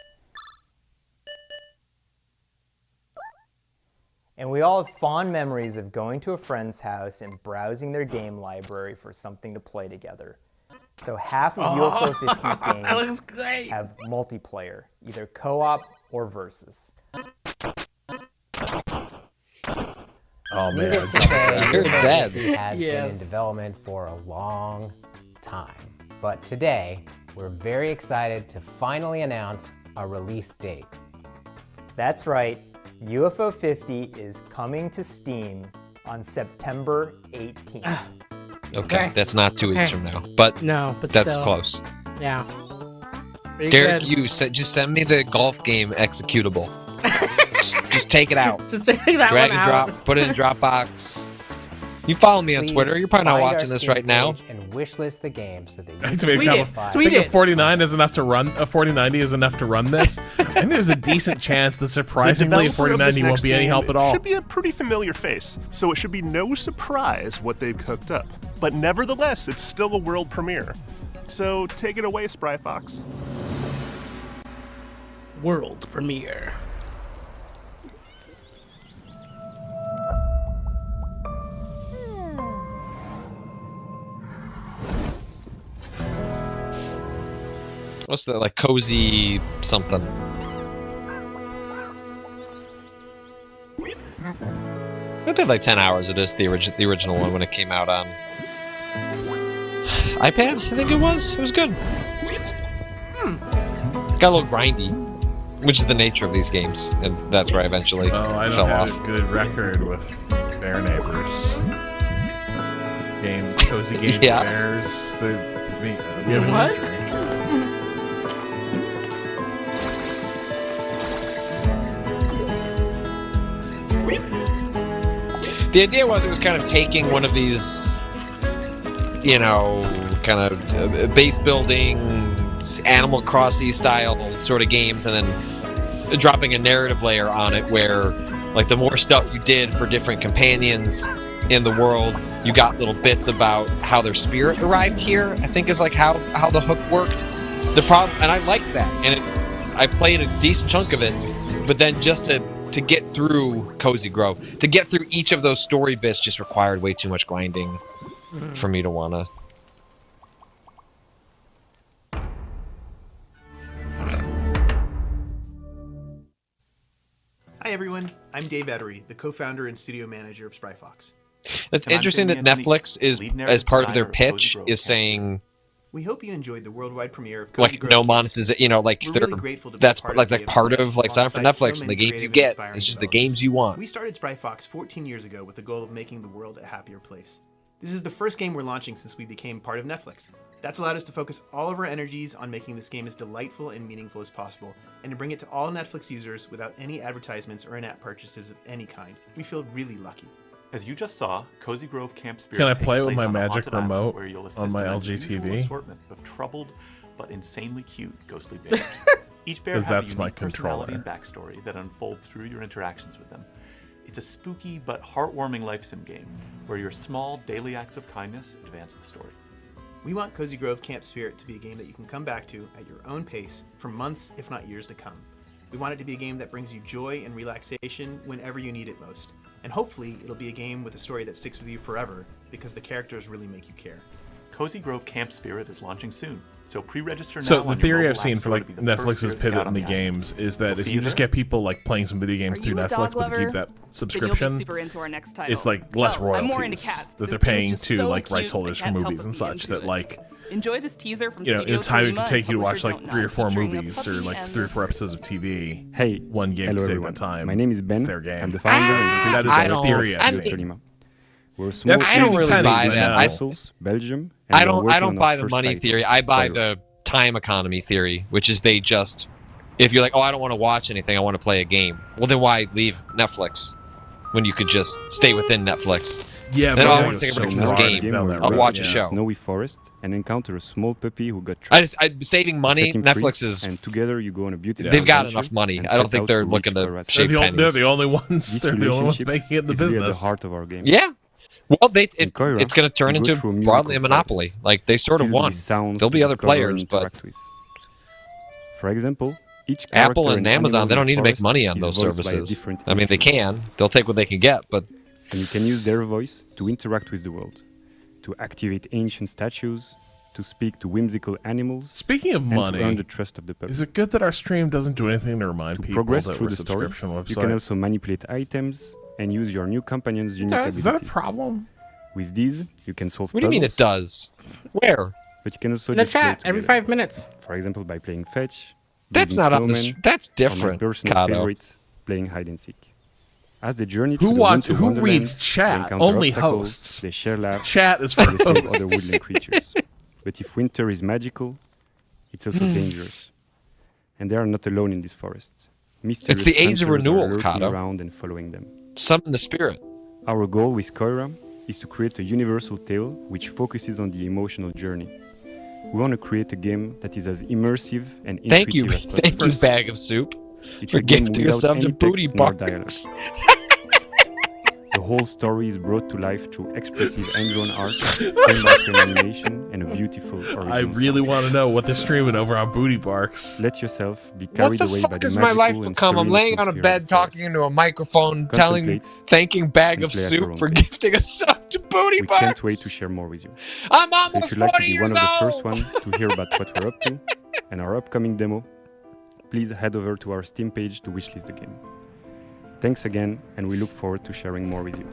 And we all have fond memories of going to a friend's house and browsing their game library for something to play together. So half of UFO 50's games That looks great! have multiplayer, either co-op or versus. Oh man. Needless to say, You're UFO dead. 50 has been in Yes. development for a long time. But today, we're very excited to finally announce a release date. That's right, UFO 50 is coming to Steam on September 18th. Okay, that's not 2 weeks from now, but no, but that's still. close. Yeah. Very Derek, good. you said just send me the golf game executable. just take it out. Just take that Drag one and drop. out. Put it in Dropbox. You follow me on Please Twitter. You're probably not find our watching this Steam right now. page and wishlist the game so that you To be can example, buy I think a 4090 is enough to run. A 4090 is enough to run this. I think there's a decent chance that surprisingly, a The developer of this 4090 won't next be any game help at all. Should be a pretty familiar face, so it should be no surprise what they've cooked up. But nevertheless, it's still a world premiere. So take it away, Spry Fox. World premiere. What's that, like cozy something? I did like 10 hours of this, the original one, when it came out on iPad, I think it was. It was good. Got a little grindy, which is the nature of these games, and that's where I eventually I fell don't have off. a good record with Bear Neighbors. Cozy game Yeah. bears. We have a What? history. The idea was it was kind of taking one of these, you know, kind of base building, Animal Crossing style sort of games, and then dropping a narrative layer on it where, like, the more stuff you did for different companions in the world, you got little bits about how their spirit arrived here, I think is like how the hook worked. The problem, and I liked that, and I played a decent chunk of it, but then just to get through Cozy Grove, to get through each of those story bits just required way too much grinding for me to wanna. Hi everyone, I'm Dave Ettery, the co-founder and studio manager of Spry Fox. It's And I'm interesting that sitting in Netflix is, lead narrative as part of their designer of Cozy pitch, Grove. is saying We hope you enjoyed the worldwide premiere of Cozy like Grove no Games. monetization, you know, like We're they're really grateful to be that's part like of the part event of like sign up for alongside so Netflix, and the many games you creative and get inspiring is just the developers. games you want. We started Spry Fox 14 years ago with the goal of making the world a happier place. This is the first game we're launching since we became part of Netflix. That's allowed us to focus all of our energies on making this game as delightful and meaningful as possible, and to bring it to all Netflix users without any advertisements or in-app purchases of any kind. We feel really lucky. As you just saw, Cozy Grove Camp Spirit Can I takes play with place my on a magic haunted island remote where you'll assist on my an LG unusual TV? assortment of troubled but insanely cute ghostly bears. Each bear 'Cause has that's a my unique personality and controller. backstory that unfolds through your interactions with them. It's a spooky but heartwarming life sim game where your small daily acts of kindness advance the story. We want Cozy Grove Camp Spirit to be a game that you can come back to at your own pace for months, if not years to come. We want it to be a game that brings you joy and relaxation whenever you need it most. And hopefully, it'll be a game with a story that sticks with you forever because the characters really make you care. Cozy Grove Camp Spirit is launching soon, so pre-register now. So on the your theory mobile I've seen app for store like to be the first Netflix's bear to pivot scout on in the the games is that We'll if see you you just there. get people like playing some video games Are through you a dog Netflix, but to keep lover? that Then you'll be subscription, super into our next title. it's like less Oh, I'm royalties more into cats. that This they're game is paying just to so like cute, rights holders I for can't help movies but and be such into that it. like Enjoy this teaser from you know in a Studio time it Kojima, could take you to watch publisher like Don't 3 or Know, 4 featuring a movies or puppy like and 3 or 4 episodes of TV. Hey, one game hello could take everyone. that time. My name is Ben. It's their game. I'm the founder and that is creative the director theory. of I've Studio seen. Kojima. We're a small I don't really pennies, buy I that. know. Brussels, Belgium. and I we're don't working on our buy the first money title, theory. I buy Palworld. the time economy theory, which is they just, if you're like, oh, I don't want to watch anything, I want to play a game. Well, then why leave Netflix when you could just stay within Netflix? Yeah, then but I want to take a break from this game. I'll watch a show. Snowy forest and encounter a small puppy who got trapped. I'm saving money. Set him free, Netflix is. and together you go on a beautiful They've got adventure enough money. and I don't set think out they're to looking reach to our shave pennies. They're the only ones. This They're the only ones relationship making it in the is really at business. the heart of our game. Yeah. Well, In Koira, it's going to turn you go into through a musical broadly a monopoly. forest Like they sort of filled won. with sounds There'll be to other discover and players, but interact with. For example, each Apple character and animal Amazon, they in don't the need to make forest money on is those voiced by a services. different I mean, they instrument. can. They'll take what they can get, but And you can use their voice to interact with the world, to activate ancient statues, to speak to whimsical animals. Speaking of and money, to earn the trust of the public. is it good that our stream doesn't do anything to remind To people progress that through we're a the story, subscription website? you can also manipulate items and use your new companion's unique Is that a abilities. problem? With these, you can solve what do you mean it puzzles, does? Where? But you can also In the just play chat every together. 5 minutes. For example, by playing fetch. That's building not on the snowmen, that's or my different, personal Kato. favorite, playing hide and seek. As they journey Who through the watch- winter who wonderland, reads they chat? encounter Only obstacles, hosts. They share laughs. Chat is for and they save hosts. other woodland creatures. But if winter is magical, it's also dangerous. And they are not alone in this forest. Mysterious the age of hunters are renewal, lurking Kato. around and following them. Summon the spirit. Our goal with Koira is to create a universal tale which focuses on the emotional journey. We want to create a game that is as immersive and Thank you, intuitive as thank you, possible. bag of soup, It's for a game gifting us without up to any booty text nor box. dialogue. The whole story is brought to life through expressive hand-drawn art, frame-by-frame animation, and a beautiful original I really soundtrack. want to know what they're streaming over on Booty Barks. Let yourself be What carried the away by fuck the has my life magical and become? I'm serene laying on a atmosphere bed of talking into a microphone, thanking Bag of and play at your Soup own for pace. gifting us up to booty We box. can't wait to share more with you. I'm So almost if you'd like to 40 be one years of the first old. ones to hear about what we're up to and our upcoming demo, please head over to our Steam page to wishlist the game. Thanks again, and we look forward to sharing more with you.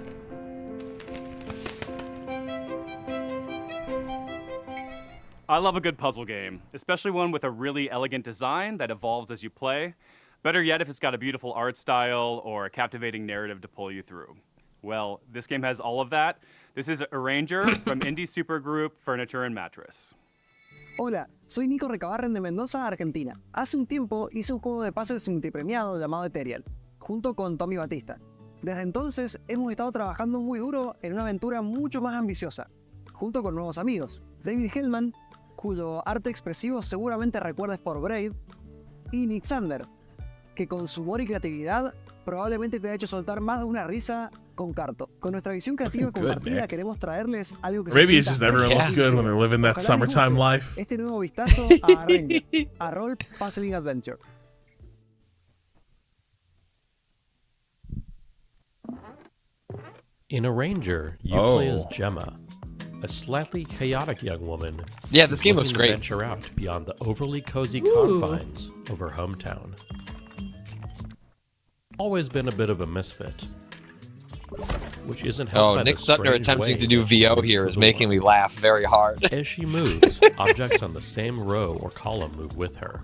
I love a good puzzle game, especially one with a really elegant design that evolves as you play. Better yet if it's got a beautiful art style or a captivating narrative to pull you through. Well, this game has all of that. This is Arranger from indie supergroup Furniture and Mattress. Hola, soy Nico Recabarren de Mendoza, Argentina. Hace un tiempo hice un juego de puzzles multipremiado llamado Ethereal, junto con Tommy Batista. Desde entonces hemos estado trabajando muy duro en una aventura mucho más ambiciosa, junto con nuevos amigos, David Hellman, cuyo arte expresivo seguramente recuerdes por Braid, y Nick Sander, que con su humor y creatividad probablemente te ha hecho soltar más de una risa con Carto. Con nuestra visión creativa Good, compartida Nick. queremos traerles algo que Maybe se it's just sienta everyone fresco looks y good when they're living that Ojalá les summertime guste life. este nuevo vistazo a Arranger, a Role Puzzling Adventure. In Arranger, you play as Gemma, a slightly chaotic young woman. Yeah, this game looks looking to great. Venture out beyond the overly cozy Ooh. confines of her hometown. Always been a bit of a misfit, which isn't helped by Nick the Sutner strange attempting way to do that VO moves here through is the making me world. laugh very hard. As she moves, objects on the same row or column move with her.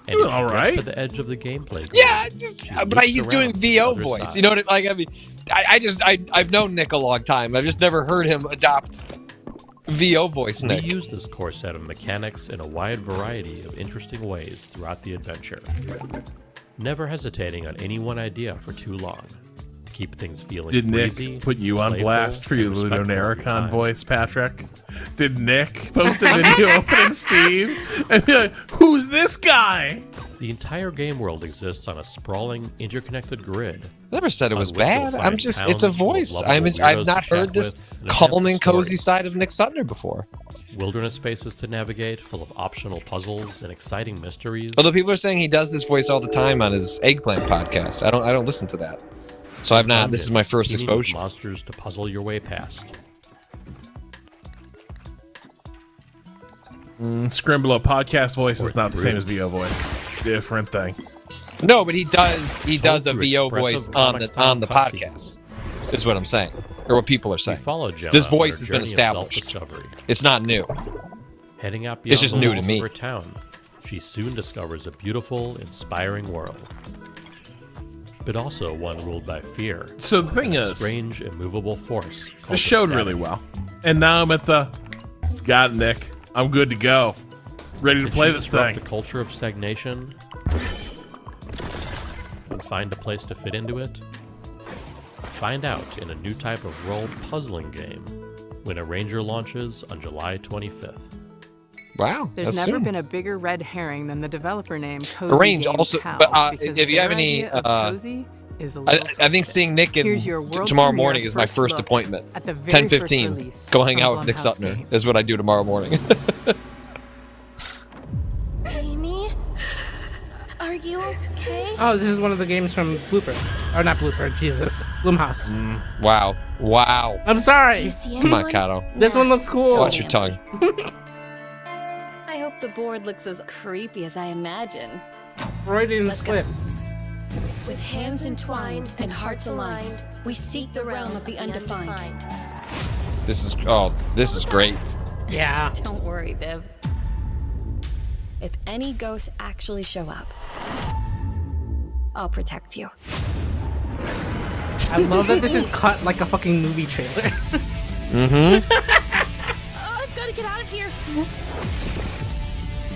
And if she All gets right. to the edge of the gameplay grid, Yeah, she but loops he's around doing to the VO other voice. side. You know what I mean? I've known Nick a long time. I've just never heard him adopt VO voice, We Nick. use this core set of mechanics in a wide variety of interesting ways throughout the adventure, never hesitating on any one idea for too long. To keep things feeling Did Nick breezy, put you on playful, blast for your and respectful of your Ludonaricon time. voice, Patrick? Did Nick post a video opening Steam and be like, "Who's this guy?" The entire game world exists on a sprawling, interconnected grid. Never said it on was which you'll bad. find I'm just, it's towns a full of voice. lovable I've weirdos not to heard chat this with, and a calm depth and of story. cozy side of Nick Sutner before. Wilderness spaces to navigate, full of optional puzzles and exciting mysteries. Although people are saying he does this voice all the time on his Eggplant podcast. I don't listen to that. So I've not. This is my first Teaming with exposure. monsters to puzzle your way past. Scrimblow podcast voice is not the same as VO voice. Different thing. No, but he does a through VO voice expressive on comic-style the cutscenes. podcast. Is what I'm saying, or what people are saying. Follow Gemma This on her voice has been journey of established. self-discovery. It's not new. Heading out It's beyond just the new to walls me. of her town, she soon discovers a beautiful, inspiring world. But also one ruled by fear. So the thing and a is, strange, immovable force. called This the showed Static. really well. And now I'm at the... Got it, Nick. I'm good to go. Ready to Did play she this disrupt thing. the culture of stagnation and find a place to fit into it? Find out in a new type of role puzzling game when Arranger launches on July 25th. Wow, There's never been a bigger red herring than the developer name Cozy Arrange Game also, Pals, but because if you their have any, idea of cozy is a I little think seeing Nick Here's your world tomorrow premiere morning is my first look appointment. at the very first 10:15. release Go hang from out with Nick Blumhouse Sutner Games. is what I do tomorrow morning. Amy? Are you okay? Oh, this is one of the games from Blooper. Or not Blooper, Jesus. Blumhouse. Wow. I'm sorry. Do you see Come on, anyone? Kato. This one looks cool. Watch your tongue. I hope the board looks as creepy as I imagine. Freudian slip. With hands entwined and hearts aligned, we seek the realm of the undefined. This is great. Yeah. Don't worry, Viv. If any ghosts actually show up, I'll protect you. I love that this is cut like a fucking movie trailer. Mm-hmm. Oh, I've got to get out of here.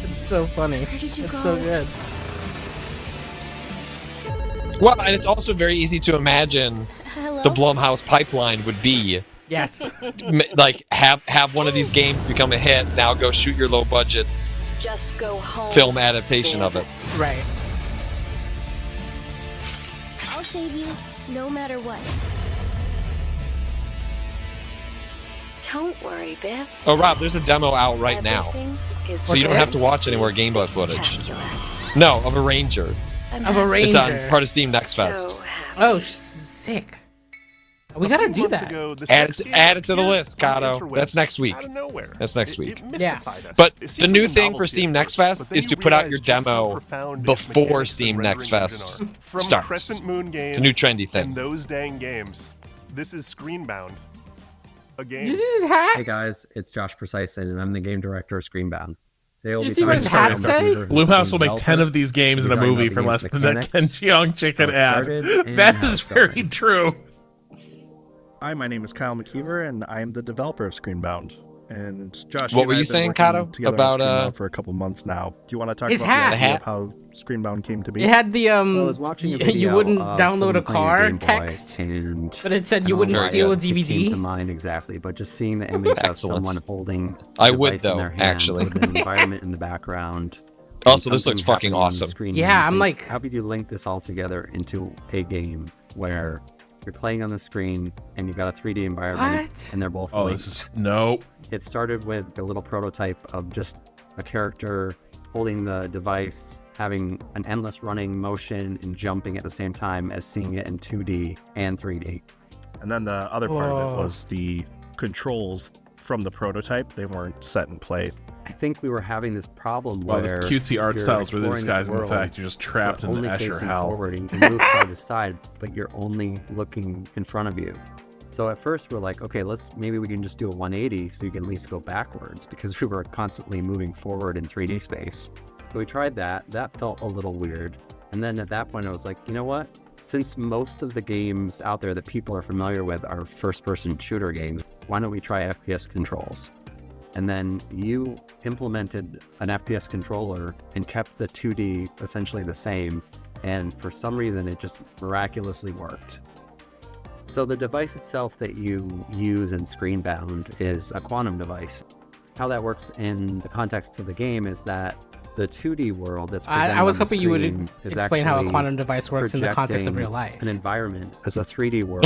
It's so funny. Where did you it's go? so good. Well, and it's also very easy to imagine Hello? the Blumhouse pipeline would be. Yes. Like, have one of these games become a hit, now go shoot your low budget Just go home. film adaptation of it. Right. I'll save you, no matter what. Don't worry, Viv. Oh, Rob, there's a demo out right now. Everything is So you don't have to watch any more gameplay footage. No, of a Ranger. Of a Ranger. It's on part of Steam Next Fest. Oh, sick. We gotta do that. Add it to the list, Kato. That's next week. That's next week. Yeah. But the new thing for Steam Next Fest is to put out your demo before Steam Next Fest starts. Crescent Moon Games It's a new trendy thing. And those dang games. This is Screenbound. A game. Did you see his hat? Hey guys, it's Josh Precison, and I'm the game director of Screenbound. Did you see what his hat say? Blumhouse will make 10 of these games in a movie for less than that Ken Jeong chicken ad. That is very true. Hi, my name is Kyle McKeever, and I am the developer of Screenbound. And Josh, What were you saying, Kato, about for a couple months now? Do you want to talk his about hat. the idea of how Screenbound came to be? It had the So I was watching a video you wouldn't of download a someone playing car Game Boy, text, and but it said I you don't wouldn't know steal a what came DVD. to mind exactly, but just seeing the image of Excellent. someone holding I a would, device in though, their hand actually. with an environment in the background. Also, and this looks something fucking happening on the awesome. screen, Yeah, and I'm you like- think, how could you link this all together into a game where you're playing on the screen and you've got a 3D environment What? and they're both Oh, linked? this is nope. It started with a little prototype of just a character holding the device, having an endless running motion and jumping at the same time as seeing it in 2D and 3D. And then the other part of it Whoa. was the controls from the prototype. They weren't set in place. I think we were having this problem Well, where this cutesy art you're style's really exploring this disguising the world, fact you're just trapped but in only Escher facing hell. forward, and you can move side to side, but you're only looking in front of you. So at first we're like, okay, maybe we can just do a 180 so you can at least go backwards, because we were constantly moving forward in 3D space. So we tried that. That felt a little weird. And then at that point I was like, you know what? Since most of the games out there that people are familiar with are first-person shooter games, why don't we try FPS controls? And then you implemented an FPS controller and kept the 2D essentially the same, and for some reason it just miraculously worked. So the device itself that you use in Screenbound is a quantum device. How that works in the context of the game is that the 2D world that's presented I was on the hoping you would screen is explain how a actually quantum device works in the context of real projecting life. an environment as a 3D world,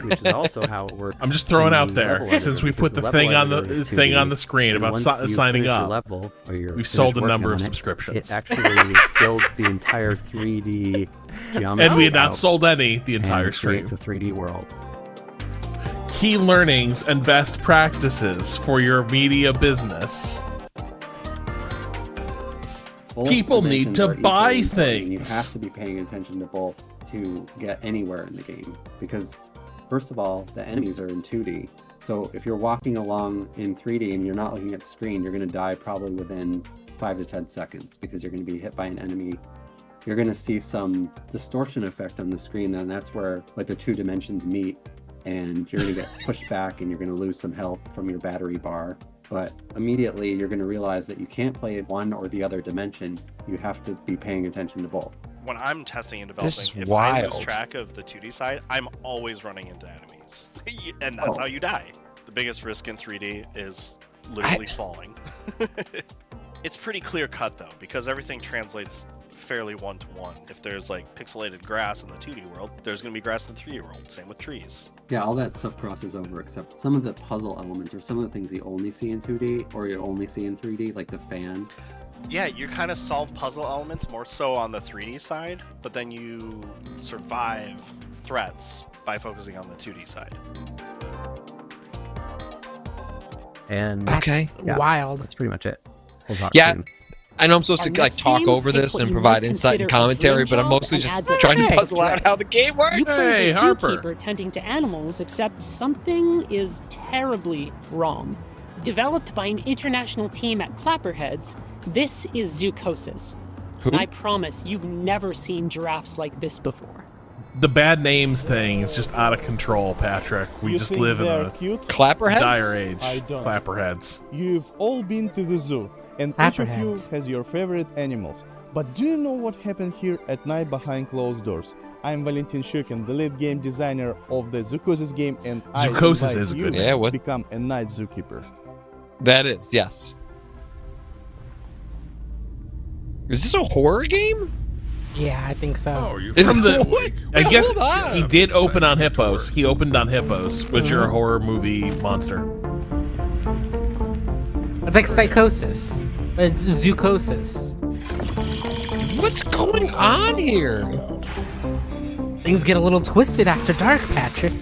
which is also how it works. I'm just throwing in out the there, level editor, since we because put the level thing on editor the is thing 2D, on the screen and about once you signing finish your up, level, or you're we've finished sold a working number on of it, subscriptions. It actually builds the entire 3D geometry. And we had not out sold any the entire and stream. creates a 3D world. Key learnings and best practices for your media business. Both People need dimensions to are equally buy important, and You things. have to be paying attention to both to get anywhere in the game. Because, first of all, the enemies are in 2D. So if you're walking along in 3D and you're not looking at the screen, you're going to die probably within 5 to 10 seconds because you're going to be hit by an enemy. You're going to see some distortion effect on the screen, and that's where like the two dimensions meet, and you're going to get pushed back and you're going to lose some health from your battery bar. But immediately you're going to realize that you can't play one or the other dimension. You have to be paying attention to both. When I'm testing and This developing, is if I lose wild. track of the 2D side, I'm always running into enemies. And that's how you die. The biggest risk in 3D is literally falling. It's pretty clear cut though, because everything translates fairly one-to-one. If there's like pixelated grass in the 2D world, there's going to be grass in the 3D world. Same with trees. Yeah, all that stuff crosses over, except some of the puzzle elements or some of the things you only see in 2D or you only see in 3D, like the fan. Yeah, you kind of solve puzzle elements more so on the 3D side, but then you survive threats by focusing on the 2D side. And wild. That's pretty much it. We'll talk Yeah, soon. I know I'm supposed to like talk over this and provide insight and commentary, but I'm mostly just trying to puzzle out how the game works. You play as a Harper. zookeeper tending to animals, except something is terribly wrong. Developed by an international team at Clapperheads, this is Zoocosis. Who? And I promise you've never seen giraffes like this before. The bad names thing is just out of control, Patrick. We You just think live in they're a cute? Clapperheads? dire age. I don't. Clapperheads. You've all been to the zoo, and each of you Clapperheads. has your favorite animals. But do you know what happened here at night behind closed doors? I'm Valentin Shukin, the lead game designer of the Zoocosis game, and Zoocosis I invite is a you good name. Yeah, what- to become a night zookeeper. That is, yes. Is this a horror game? Yeah, I think so. Oh, you Is from it- the? what? I Wait, guess hold on. he did open on hippos. He opened on hippos, which are a horror movie monster. It's like Psychosis. It's Zoocosis. What's going on here? Things get a little twisted after dark, Patrick.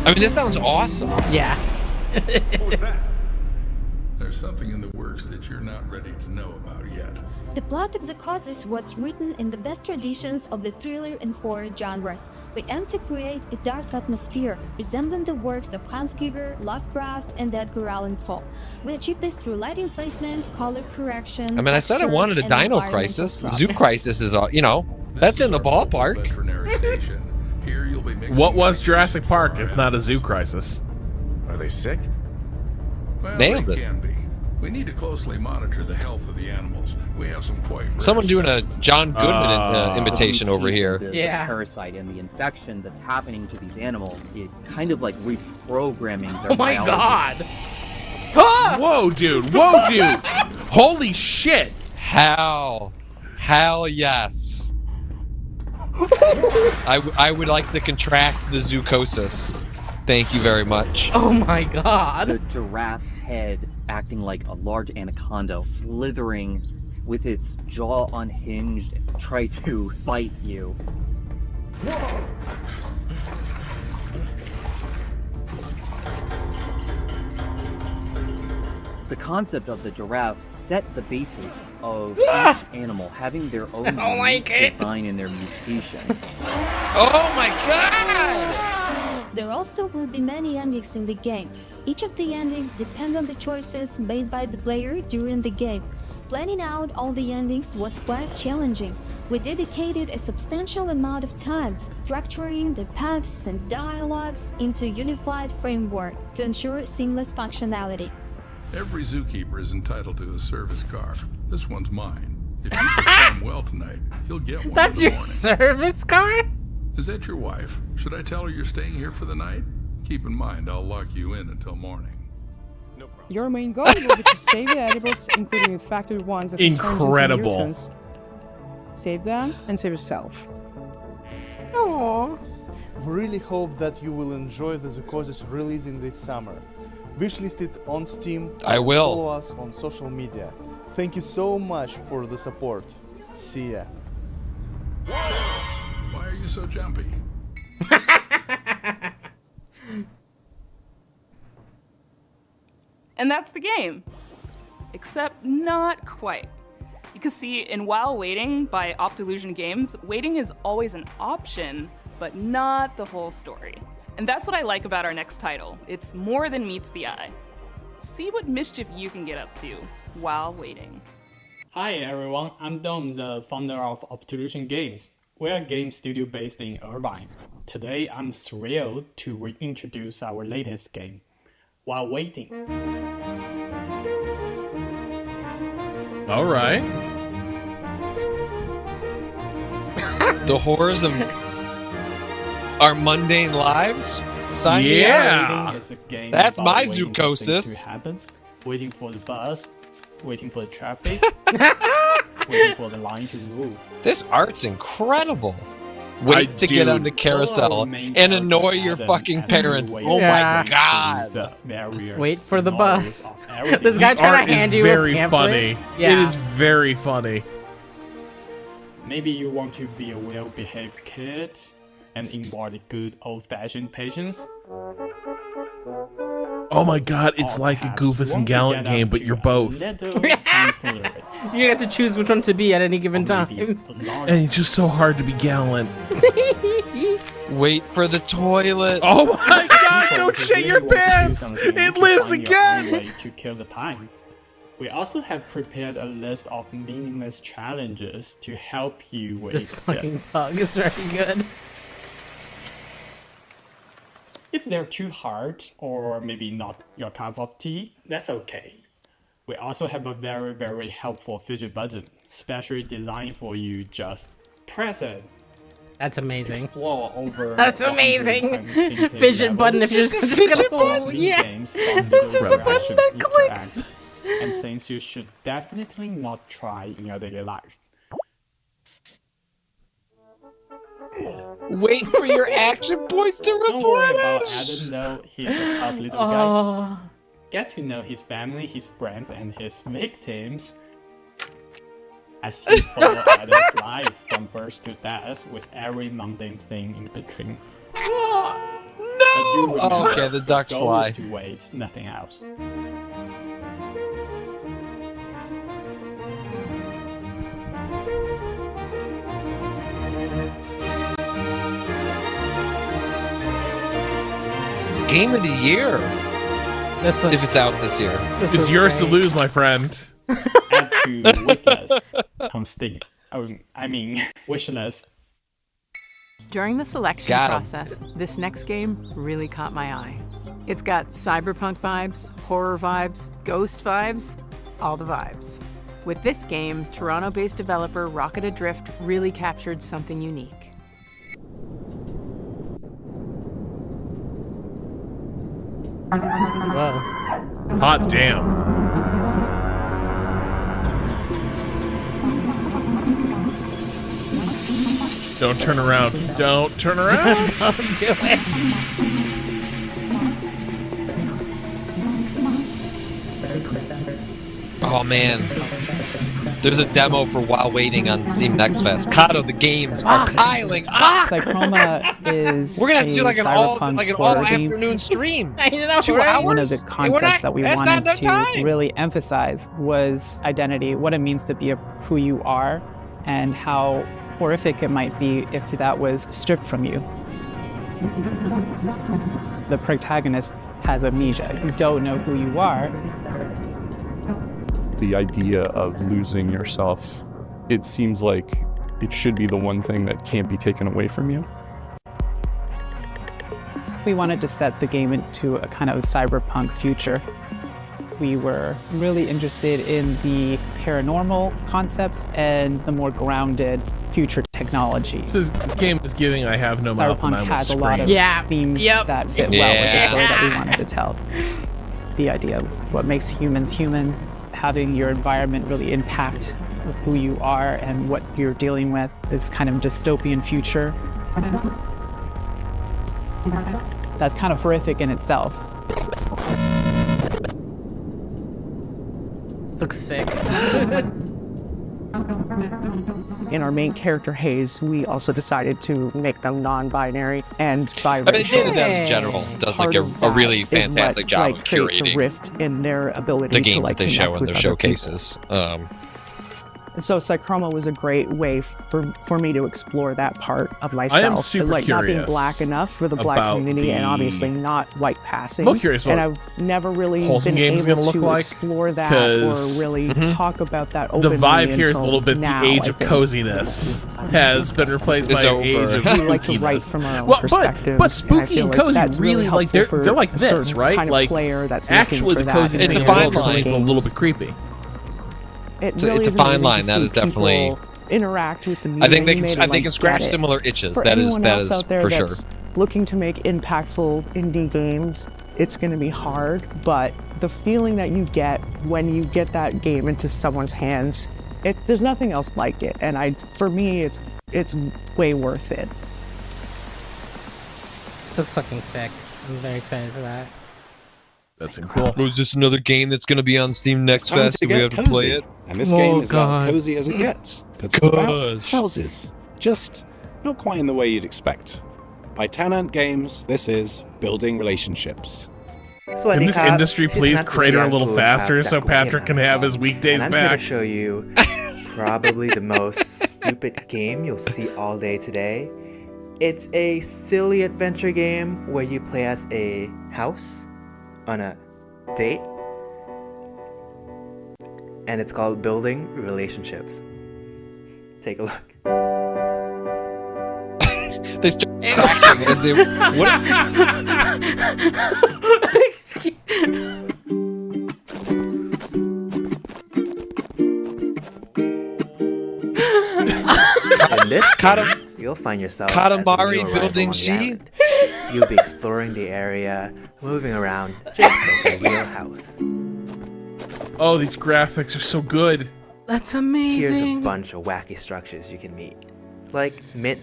I mean, this sounds awesome. Yeah. What was that? There's something in the works that you're not ready to know about yet. The plot of Zoocosis was written in the best traditions of the thriller and horror genres. We aim to create a dark atmosphere resembling the works of Hans Giger, Lovecraft, and Edgar Allan Poe. We achieve this through lighting placement, color correction. I mean, I said I wanted a textures, and Dino environmental Crisis. props. Zoo Crisis is, that's in the ballpark. Here you'll be mixing What was Jurassic Park if not a zoo crisis? Are they sick? Well, Nailed they it. can be. We need to closely monitor the health of the animals. We have some quite rare Someone doing a John Goodman imitation over here. The parasite and the infection that's happening to these animals, it's kind of like reprogramming their Oh my biology. god! Whoa, dude! Whoa, dude! Holy shit! Hell yes. I would like to contract the zoocosis. Thank you very much. Oh my god! The giraffe head acting like a large anaconda, slithering with its jaw unhinged, try to bite you. The concept of the giraffe set the basis of each animal having their own unique design and their mutation. Oh my god! There also will be many endings in the game. Each of the endings depend on the choices made by the player during the game. Planning out all the endings was quite challenging. We dedicated a substantial amount of time structuring the paths and dialogues into a unified framework to ensure seamless functionality. Every zookeeper is entitled to a service car. This one's mine. If you perform well tonight, you'll get one. That's in the your morning. service car? Is that your wife? Should I tell her you're staying here for the night? Keep in mind, I'll lock you in until morning. Your main goal will be to save the edibles, including infected ones that can turn into Incredible. mutants. Save them and save yourself. Aww. We really hope that you will enjoy the Zoocosis releasing this summer. Wishlist it on Steam. I and will. Follow us on social media. Thank you so much for the support. See ya. Why are you so jumpy? And that's the game. Except not quite. You can see in While Waiting by Optilusion Games, waiting is always an option, but not the whole story. And that's what I like about our next title. It's more than meets the eye. See what mischief you can get up to while waiting. Hi everyone, I'm Dom, the founder of Optilusion Games. We're a game studio based in Irvine. Today I'm thrilled to reintroduce our latest game, While Waiting. All right. The horrors of our mundane lives? Sign me Yeah. up. It's a game That's about my waiting for things zoocosis. to happen, waiting for the bus, waiting for the traffic, waiting for the line to move. This art's incredible. Wait to get on the carousel and annoy your fucking parents. Oh Yeah. my god. Wait for the bus. This guy The trying art to hand is you very a pamphlet. funny. Yeah. It is very funny. Maybe you want to be a well-behaved kid and embody good old-fashioned patience. Oh my god, it's like a Goofus and Gallant game, but you're both. You get to choose which one to be at any given time. And it's just so hard to be gallant. Wait for the toilet. Oh my god, don't shit your pants! It lives again! Way to kill the time. We also have prepared a list of meaningless challenges to help you with This fucking pug is very good. If they're too hard or maybe not your cup of tea, that's okay. We also have a very, very helpful fidget button, specially designed for you. Just press it. That's amazing. Explore over That's amazing. Fidget button if you're just gonna. Oh, yeah. It's just a button that clicks. And things you should definitely not try in your daily life. Wait for your action points to Don't worry about replenish. Adam though, he's a tough little guy. Get to know his family, his friends, and his victims as you follow Adam's life from birth to death with every mundane thing in between. No! Okay, the ducks fly. To wait, nothing else. Game of the year. If it's out this year. It's yours to lose, my friend. Add to wishlist on Steam. I mean, wishlist. During the selection Got 'em. process, this next game really caught my eye. It's got cyberpunk vibes, horror vibes, ghost vibes, all the vibes. With this game, Toronto-based developer Rocket Adrift really captured something unique. Whoa. Hot damn. Don't turn around. Don't turn around. Don't do it. Oh man. There's a demo for While Waiting on Steam Next Fest. Kato, the games are piling up. Psychroma is We're gonna have to do like an all horror game. afternoon stream. I know, 2 right? hours. One of the concepts that we that's not wanted enough to time. really emphasize was identity, what it means to be who you are, and how horrific it might be if that was stripped from you. The protagonist has amnesia. You don't know who you are. The idea of losing yourself, it seems like it should be the one thing that can't be taken away from you. We wanted to set the game into a kind of cyberpunk future. We were really interested in the paranormal concepts and the more grounded future technology. This game is giving I have no mouth and I Cyberpunk will has a scream. lot of themes that fit well with the story that we wanted to tell. The idea of what makes humans human, having your environment really impact who you are and what you're dealing with, this kind of dystopian future. That's kind of horrific in itself. This looks sick. In our main character, Hayes, we also decided to make them non-binary and biracial. I mean, Data Devs in general does like a really fantastic job of creates a curating rift in their ability the games to that they show in their showcases. And so Psychroma was a great way for me to explore that part of myself. I am super like not being curious black enough for the black about community and the- obviously not white passing. I'm curious and what I've never really Wholesome been Games is able gonna to look like, explore that 'cause- or really talk about that The openly vibe here is a until little bit now, the age I of think. coziness has been replaced It's by over. an age of We like to write spookiness. from our own Well, perspectives, but and I spooky feel and like cozy that's really really like helpful they're like for a this, certain right? kind of Like player that's looking actually for the that coziest in thing It's a in the fine world is line. something a little bit creepy. It It's a really is fine amazing line. to That see is definitely. people interact with the I think they medium can. and, They can like, scratch get it. similar itches. For That anyone is else out there for sure. that's looking to make impactful indie games, it's going to be hard, but the feeling that you get when you get that game into someone's hands, there's nothing else like it. And for me, it's way worth it. This looks fucking sick. I'm very excited for that. That's cool. Oh, is this another game that's going to be on Steam Next Time Fest? to Do we get have to play cozy. it? And this game is about as cozy as it gets. Because it's about Gosh. houses. Just not quite in the way you'd expect. By Tenant Games, this is Building Relationships. Can this industry please crater a little faster so Patrick can have his weekdays and I'm here back? to show you probably the most stupid game you'll see all day today. It's a silly adventure game where you play as a house on a date. And it's called Building Relationships. Take a look. They start tracking as they. What? In this game, you'll find yourself Katamari as a new Building arrival on the G? island. You'll be exploring the area, moving around just like a real house. Oh, these graphics are so good. That's Here's amazing. a bunch of wacky structures you can meet, like Mint,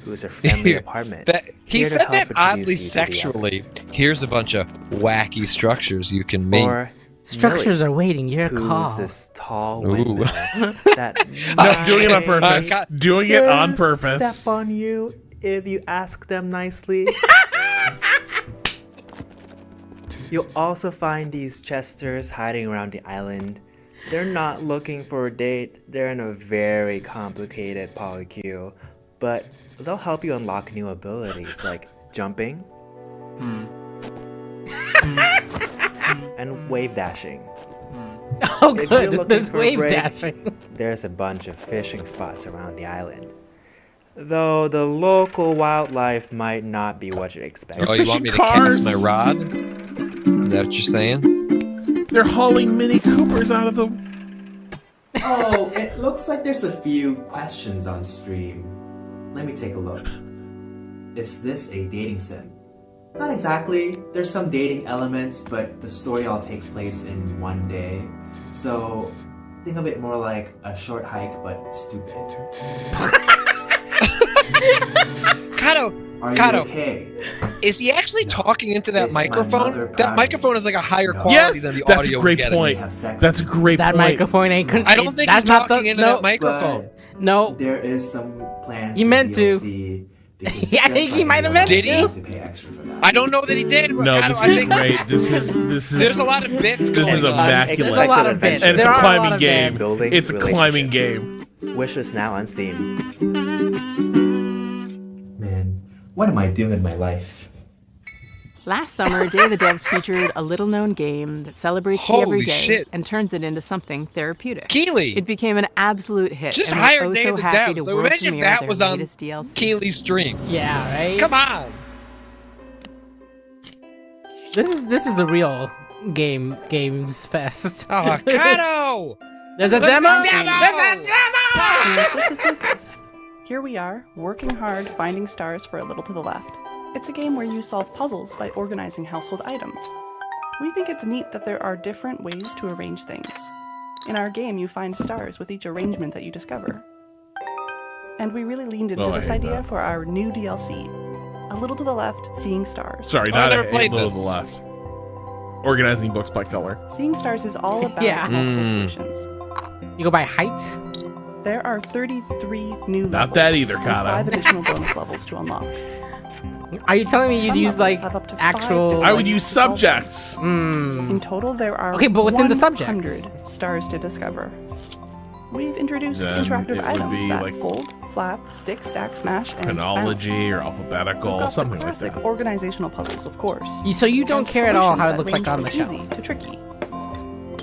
who's a friendly apartment. He here to said help that oddly introduce you to the sexually. Here's a bunch of wacky structures you can meet. Or Structures Millie, are waiting. Your who's call. this tall Ooh. windmill that No, doing it on purpose. might Doing it on just purpose. Step on you if you ask them nicely. You'll also find these chesters hiding around the island. They're not looking for a date. They're in a very complicated polycule, but they'll help you unlock new abilities like jumping and wave dashing. Oh, If you're good. looking There's for a wave break, dashing. There's a bunch of fishing spots around the island. Though the local wildlife might not be what you'd expect. Oh, you want me to cast my rod? Is that what you're saying? They're hauling Mini Coopers out of the. Oh, it looks like there's a few questions on stream. Let me take a look. Is this a dating sim? Not exactly. There's some dating elements, but the story all takes place in one day. So think of it more like a short hike, but stupid. Are you Kato, okay? is he actually talking into that Is my microphone? mother That proud microphone is like a higher quality Yes, than the that's audio a great we're getting. point. That's a great That point. microphone ain't. I don't think that's he's not talking the, into no, that microphone. No. There is some plans. He for meant to. DLC because Yeah, I just think he like might have in meant real Did he? life, you have to pay extra for that. I don't know that he did. But No, Kato, this I is think great. This is. there's a lot of bits going This is on. immaculate. There's a lot of bits. And it's There a are a lot climbing of game. bits. Building It's a climbing relationships. game. Wishes now on Steam. Man, what am I doing in my life? Last summer, Day of the Devs featured a little-known game that celebrates the Holy everyday shit. and turns it into something therapeutic. Keeley. It became an absolute hit. Just and hire we're Day so of the happy Devs. to So world imagine if premiere that their was on latest DLC. Keeley's stream. Yeah, right. Come on. This is the real games fest. Oh, Kato! There's a There's demo. a demo! There's a demo. This is Lucas. Here we are, working hard, finding stars for A Little to the Left. It's a game where you solve puzzles by organizing household items. We think it's neat that there are different ways to arrange things. In our game, you find stars with each arrangement that you discover. And we really leaned into Oh, I this hate idea that. for our new DLC, A Little to the Left, Seeing Stars. Sorry, Oh, I not never a played little to this. the left. Organizing books by color. Seeing Stars is all about Yeah. multiple solutions. You go by height. There are 33 new levels. Not that either, and Kato. 5 additional bonus levels to unlock. Are you telling me you'd Some use like levels have up to 5 actual? different I would ways use to solve them. subjects. In total, there are Okay, but within the 100 subjects. stars to discover. We've introduced Then interactive it would items be that like fold, flap, stick, stack, smash, and Chronology or bounce. alphabetical, We've got something the like classic that. organizational puzzles, of course. So you don't and care at all how it solutions looks that like on the range shelf. from easy to tricky.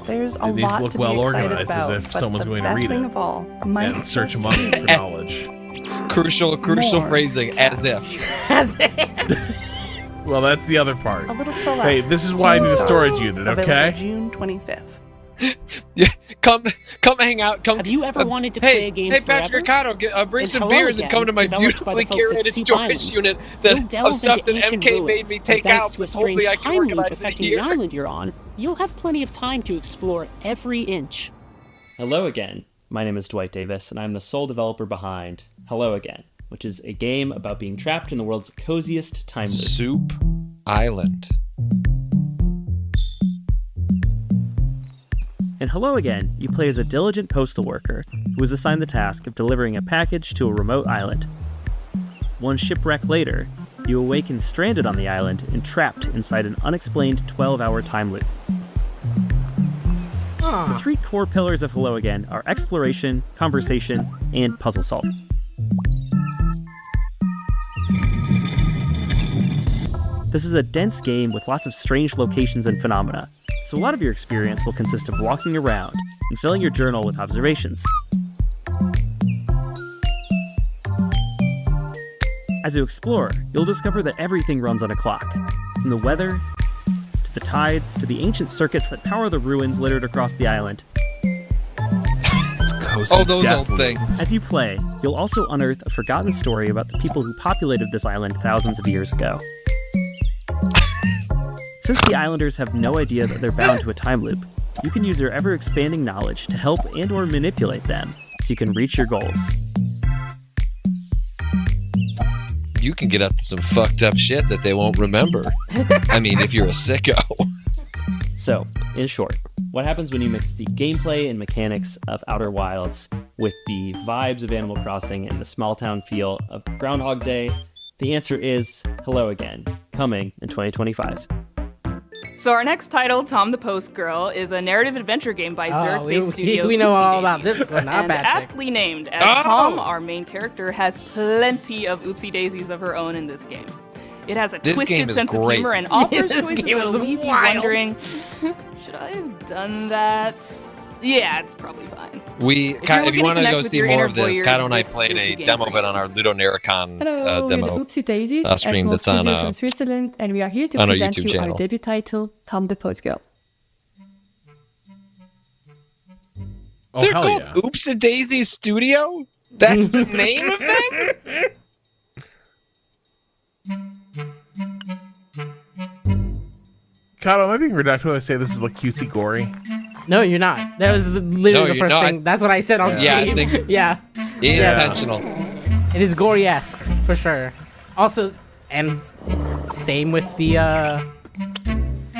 There's a It needs to lot look to be well excited organized, as about, if but someone's the going to best read thing it of all might and search just among be it for knowledge. Crucial More phrasing, as if. As if. Well, that's the other part. A little to the left. Hey, this is why I need a Seeing storage Stars, unit, available okay? June 25th. Yeah, come hang out. Come. Have you ever wanted to hey, play a game Hey, Patrick forever? Kato, bring In some Hello beers and Again, come to my developed by the beautifully folks at curated Soup storage Island, unit you'll delve of stuff into that ancient MK made ruins, me take and thanks out, to a but hopefully I strange can time loop organize it affecting here. the island you're on, you'll have plenty of time to explore every inch. Hello again. My name is Dwight Davis, and I'm the sole developer behind Hello Again, which is a game about being trapped in the world's coziest time loop. Soup Island. In Hello Again, you play as a diligent postal worker who is assigned the task of delivering a package to a remote island. One shipwreck later, you awaken stranded on the island and trapped inside an unexplained 12-hour time loop. The 3 core pillars of Hello Again are exploration, conversation, and puzzle solving. This is a dense game with lots of strange locations and phenomena, so a lot of your experience will consist of walking around and filling your journal with observations. As you explore, you'll discover that everything runs on a clock, from the weather, to the tides, to the ancient circuits that power the ruins littered across the island. Oh, those old things. As you play, you'll also unearth a forgotten story about the people who populated this island thousands of years ago. Since the islanders have no idea that they're bound to a time loop, you can use your ever-expanding knowledge to help and or manipulate them so you can reach your goals. You can get up to some fucked up shit that they won't remember. I mean, if you're a sicko. So, in short, what happens when you mix the gameplay and mechanics of Outer Wilds with the vibes of Animal Crossing and the small town feel of Groundhog Day? The answer is Hello Again, coming in 2025. So our next title, Tom the Post Girl, is a narrative adventure game by Zurich-based studio. We know all Oopsie about Daisies. this one, huh, And Patrick? aptly named, as Tom, our main character, has plenty of oopsie daisies of her own in this game. It has a This game twisted is sense of great. humor and offers This choices game that'll is leave you wild. wondering, should I have done that? Yeah, it's probably fine. If you want to go see more of this, Kato and I this played is a the game demo for of it on our Ludonericon Hello, demo we're the Oopsie Daisies, stream a that's small on studio from Switzerland, and we are here to on our present YouTube you our channel. debut title, Tom the Post Girl. Oh, They're hell called yeah. Oops a Daisy Studio? That's the name of them? Kato, am I being reductive when I say this is like cutesy gory? No, you're not. That was literally the first thing. That's what I said on Yeah, I stream. think- yeah. Intentional. Yes. It is gory-esque, for sure. Also, and same with the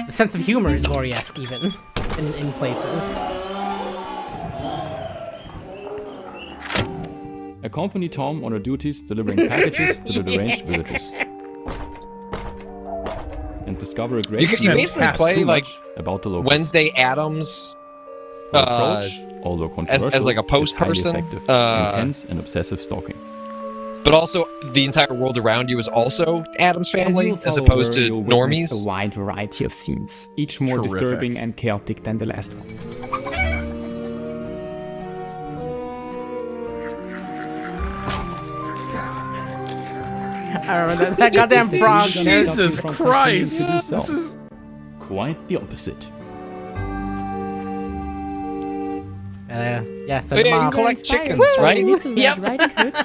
sense of humor is gory-esque even, in places. Accompany Tom on her duties delivering packages to the deranged villagers. And discover a great You basically play like about the local. Wednesday Addams Her approach, although as like a controversial, post is highly person, effective, intense and obsessive stalking. but also the entire world around you is also Addams Family, as follow opposed her, to you'll witness normies. A wide variety of scenes, each more Terrific. disturbing and chaotic than the last one. I remember that goddamn frog. Jesus Christ! This is Quite the opposite. Yes, But yeah, you collect chickens, right? Yep.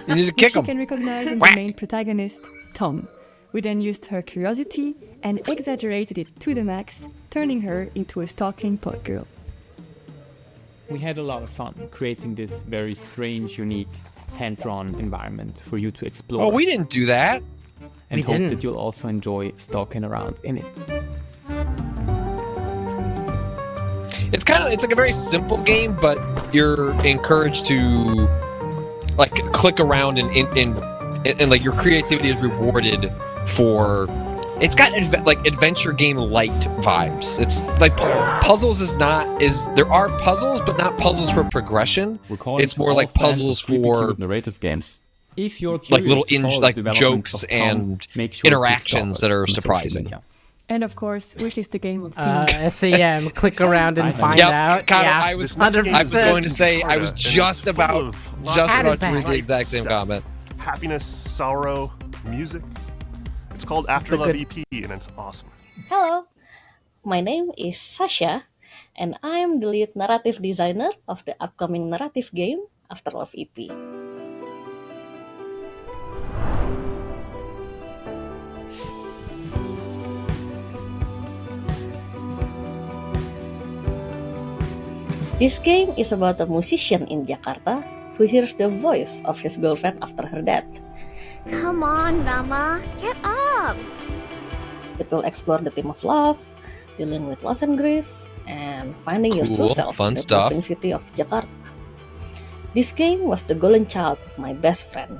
You just kick You 'em. can recognize in Whack. the main protagonist, Tom. We then used her curiosity and exaggerated it to the max, turning her into a stalking post girl. We had a lot of fun creating this very strange, unique, hand-drawn environment for you to explore. Oh, we didn't do that. And We hope didn't. that you'll also enjoy stalking around in it. It's like a very simple game, but you're encouraged to like click around and like your creativity is rewarded for. It's got like adventure game light vibes. It's like puzzles there are puzzles, but not puzzles for progression. It's more like puzzles for narrative games. If you're like little curious to follow like the development jokes of Tom, and make sure to interactions stalk that us are on social surprising. media. And of course, wishlist the game on Steam. SAM, click around and find Yep, out. Kyle, Yeah, I was 100%. going to say I was just about to read the exact same comment. Happiness, sorrow, music. It's called Afterlove EP, and it's awesome. Hello, my name is Sasha, and I'm the lead narrative designer of the upcoming narrative game Afterlove EP. This game is about a musician in Jakarta who hears the voice of his girlfriend after her death. Come on, Nama, get up! It will explore the theme of love, dealing with loss and grief, and finding your true Cool, self fun in the stuff. bustling city of Jakarta. This game was the golden child of my best friend,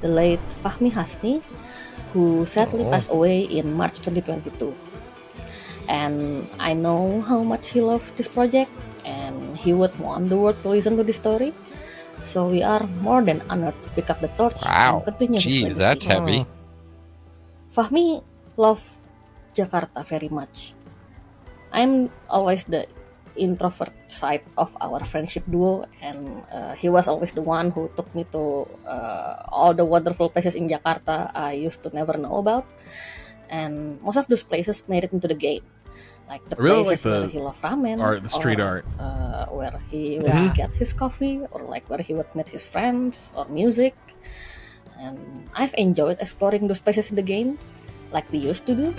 the late Fahmi Hasni, who sadly passed away in March 2022. And I know how much he loved this project, and he would want the world to listen to this story. So we are more than honored to pick up the torch Wow, and continue his jeez, legacy. that's heavy. Fahmi loved Jakarta very much. I'm always the introvert side of our friendship duo, and he was always the one who took me to all the wonderful places in Jakarta I used to never know about, and most of those places made it into the game, like the places where he loved ramen, the street art, where he would get his coffee, or like where he would meet his friends, or music. And I've enjoyed exploring those places in the game, like we used to do.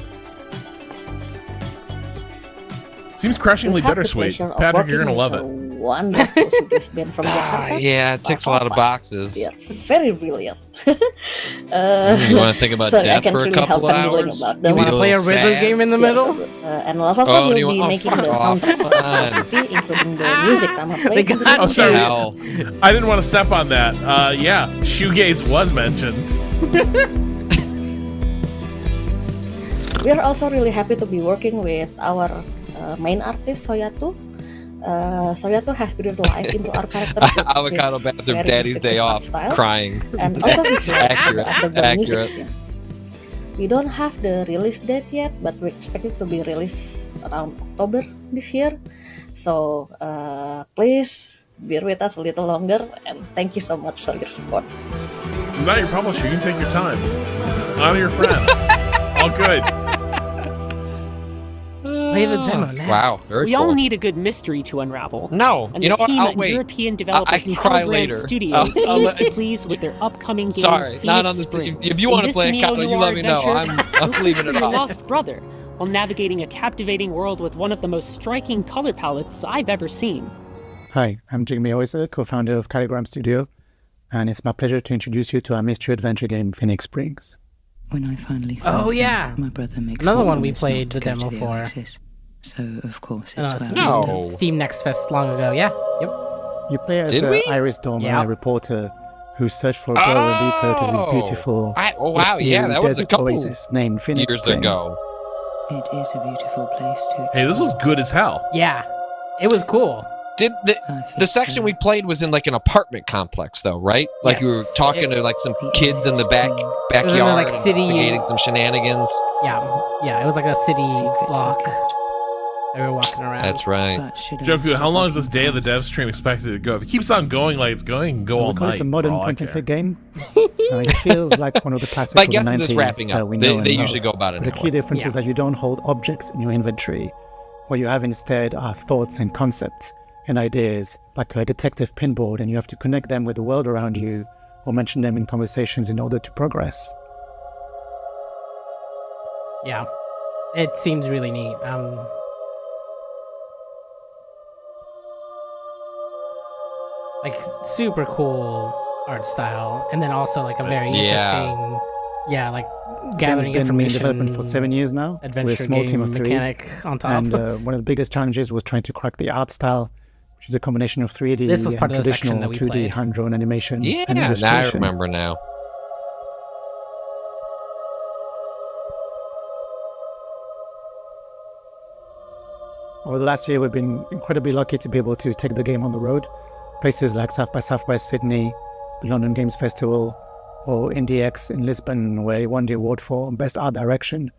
Seems crushingly bittersweet. Patrick, you're gonna love it. Wonderful cities been from Jakarta. Yeah, it ticks a lot of boxes. Yeah, very brilliant. You want to think about death for a couple hours? You want to play a rhythm game in the middle? And Lava Flow will be making the soundtrack of the city, including the music I'm Oh, sorry. I didn't want to step on that. Yeah, shoegaze was mentioned. We are also really happy to be working with our main artist, Soyato. Soyato has breathed life into our characters. Avocado bathroom, Daddy's Day Off, style, crying. And also his accurate. Music. We don't have the release date yet, but we expect it to be released around October this year. So please bear with us a little longer, and thank you so much for your support. I'm not your publisher. You can take your time. Honor your friends. All good. Play the demo now. Wow, very We cool. all need a good mystery to unravel. No, and you know the what? team I'll at wait. European developer I can cry Palworld later. Studios I'll is let- pleased with their upcoming game. Sorry, not on Phoenix this. Springs. If you want to In play this a Kano, you neo-noir let me know. adventure, I'm you'll leaving search it for your off. lost brother while navigating a captivating world with one of the most striking color palettes I've ever seen. Hi, I'm Jigme Oyser, co-founder of Calligram Studio, and it's my pleasure to introduce you to our mystery adventure game, Phoenix Springs. When I finally found Oh yeah, my brother makes another one one we promise played not the to go demo to the for. Oasis. So of course No, it's Steam Next Fest long ago. Yeah. Yep. You play as Did we? Iris Dormer, Yeah. a reporter who searched for a girl and leads her to this beautiful wow, yeah, that was a desert couple oasis named Phoenix years Springs. ago. It is a beautiful place to explore. Hey, this was good as hell. Yeah, it was cool. Did the section we played was in like an apartment complex though, right? Like you were Yes. talking to like some kids in the backyard, like, city- investigating some shenanigans. Yeah, it was like a city block. They were walking around. That's right. Joku, how long is this Day of the Dev stream expected to go? If it keeps on going like it's going, it can go all We call night. it a modern for all I point-and-click care. game. It feels like one of the classics My of the guess 90s is it's wrapping that up. we They know and love. usually go about an But the hour. key difference Yeah. is that you don't hold objects in your inventory. What you have instead are thoughts and concepts and ideas, like a detective pinboard, and you have to connect them with the world around you or mention them in conversations in order to progress. Yeah, it seems really neat. Like super cool art style, and then also like a very interesting, like gathering Game's been in information. development for 7 years now. We're a Adventure small game team of 3. mechanic on top. And one of the biggest challenges was trying to crack the art style, which is a combination of 3D This was part and of the section traditional that we 2D played. hand-drawn animation. Yeah, and now I illustration. remember now. Over the last year, we've been incredibly lucky to be able to take the game on the road. Places like South by Southwest Sydney, the London Games Festival, or IndieX in Lisbon, where he won the award for Best Art Direction.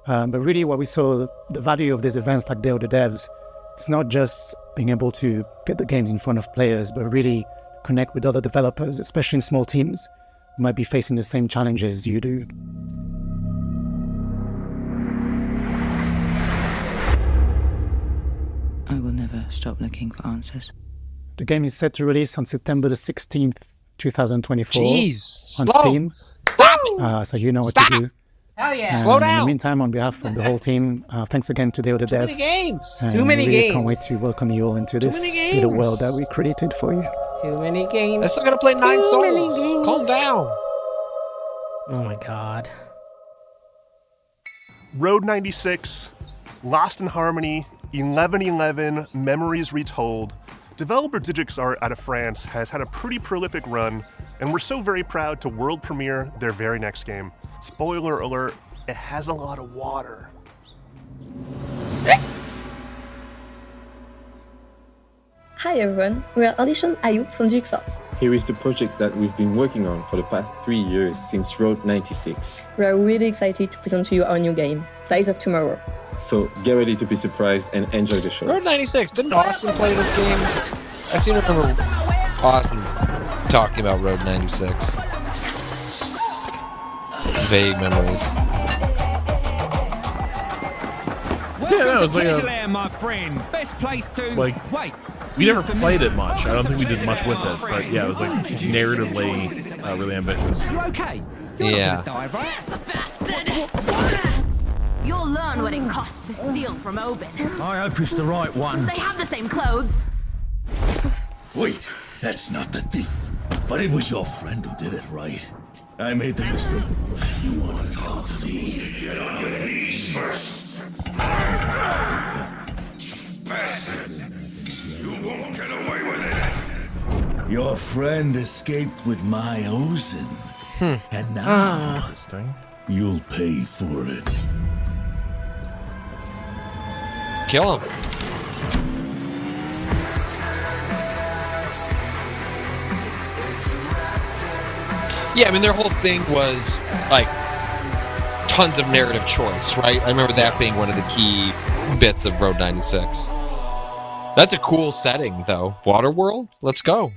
But really what we saw, the value of these events like Day of the Devs, it's not just being able to get the games in front of players, but really connect with other developers, especially in small teams, who might be facing the same challenges you do. I will never stop looking for answers. The game is set to release on September the 16th, 2024 Jeez, on slow. Steam. Stop it! So you know what to do. Hell yeah! And Slow In the down. meantime, on behalf of the whole team, thanks again to Day of the Too Devs. many games. And Too many we really can't wait games. to welcome you all into Too this many little games. world that we created for you. Too many games. I still gotta play 9 Too many souls. games. Calm down. Oh my god. Road 96, Lost in Harmony, 1111, Memories Retold. Developer Digix Art out of France has had a pretty prolific run, and we're so very proud to world premiere their very next game. Spoiler alert, it has a lot of water. Hi everyone, we are Alicia and Ayub from Jigsaw. Here is the project that we've been working on for the past 3 years since Road 96. We are really excited to present to you our new game, Dice of Tomorrow. So get ready to be surprised and enjoy the show. Road 96, didn't Austin play this game? I seem to remember Austin talking about Road 96. Vague memories. Yeah, it was like my friend. Best place to wait. We never played it much. I don't think we did much with it, but yeah, it was like narratively really ambitious. You okay? Yeah. You'll learn what it costs to steal from Oben. I hope it's the right one. They have the same clothes. Wait, that's not the thief. But it was your friend who did it, right? I made the mistake. You want to talk to me? Get on your knees first. Bastard! You won't get away with it! Your friend escaped with my Ozen. And now, you'll pay for it. Kill him. Yeah, I mean, their whole thing was, like, tons of narrative choice, right? I remember that being one of the key bits of Road 96. That's a cool setting, though. Waterworld? Let's go.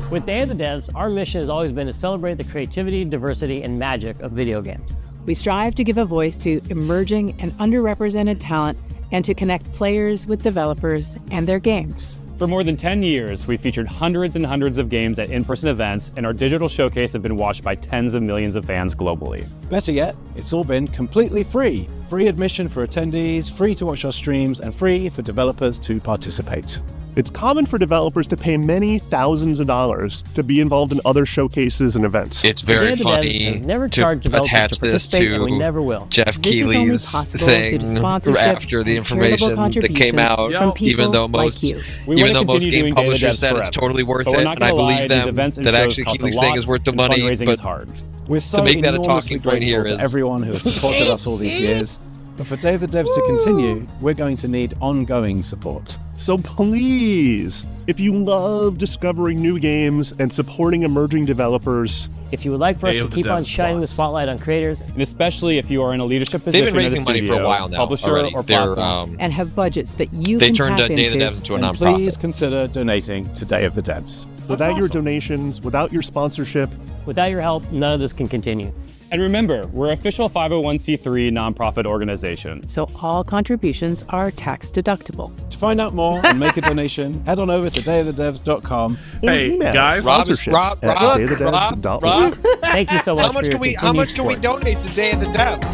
With Day of the Devs, our mission has always been to celebrate the creativity, diversity, and magic of video games. We strive to give a voice to emerging and underrepresented talent and to connect players with developers and their games. For more than 10 years, we've featured hundreds and hundreds of games at in-person events, and our digital showcase have been watched by tens of millions of fans globally. Better yet, it's all been completely free. Free admission for attendees, free to watch our streams, and free for developers to participate. It's common for developers to pay many thousands of dollars to be involved in other showcases and events. It's very funny to attach this to Jeff Keighley's thing after the information that came out, even though most game publishers said it's totally worth it, and I believe them that actually Keighley's thing is worth the money, but to make that a talking point here is... everyone who has supported us all these years. But for Day of the Devs to continue, we're going to need ongoing support. So please, if you love discovering new games and supporting emerging developers, if you would like for us to keep on shining the spotlight on creators, and especially if you are in a leadership position, they've been raising money for a while now, publisher or platform, and have budgets that you they can turned tap Day of the into. Devs into a nonprofit. Please consider donating to Day of the Devs. Without your donations, without your sponsorship, without your help, none of this can continue. And remember, we're an official 501c3 nonprofit organization. So all contributions are tax deductible. To find out more and make a donation, head on over to dayofthedevs.com. Hey, guys. Rob, thank you so much. How much can we donate to Day of the Devs?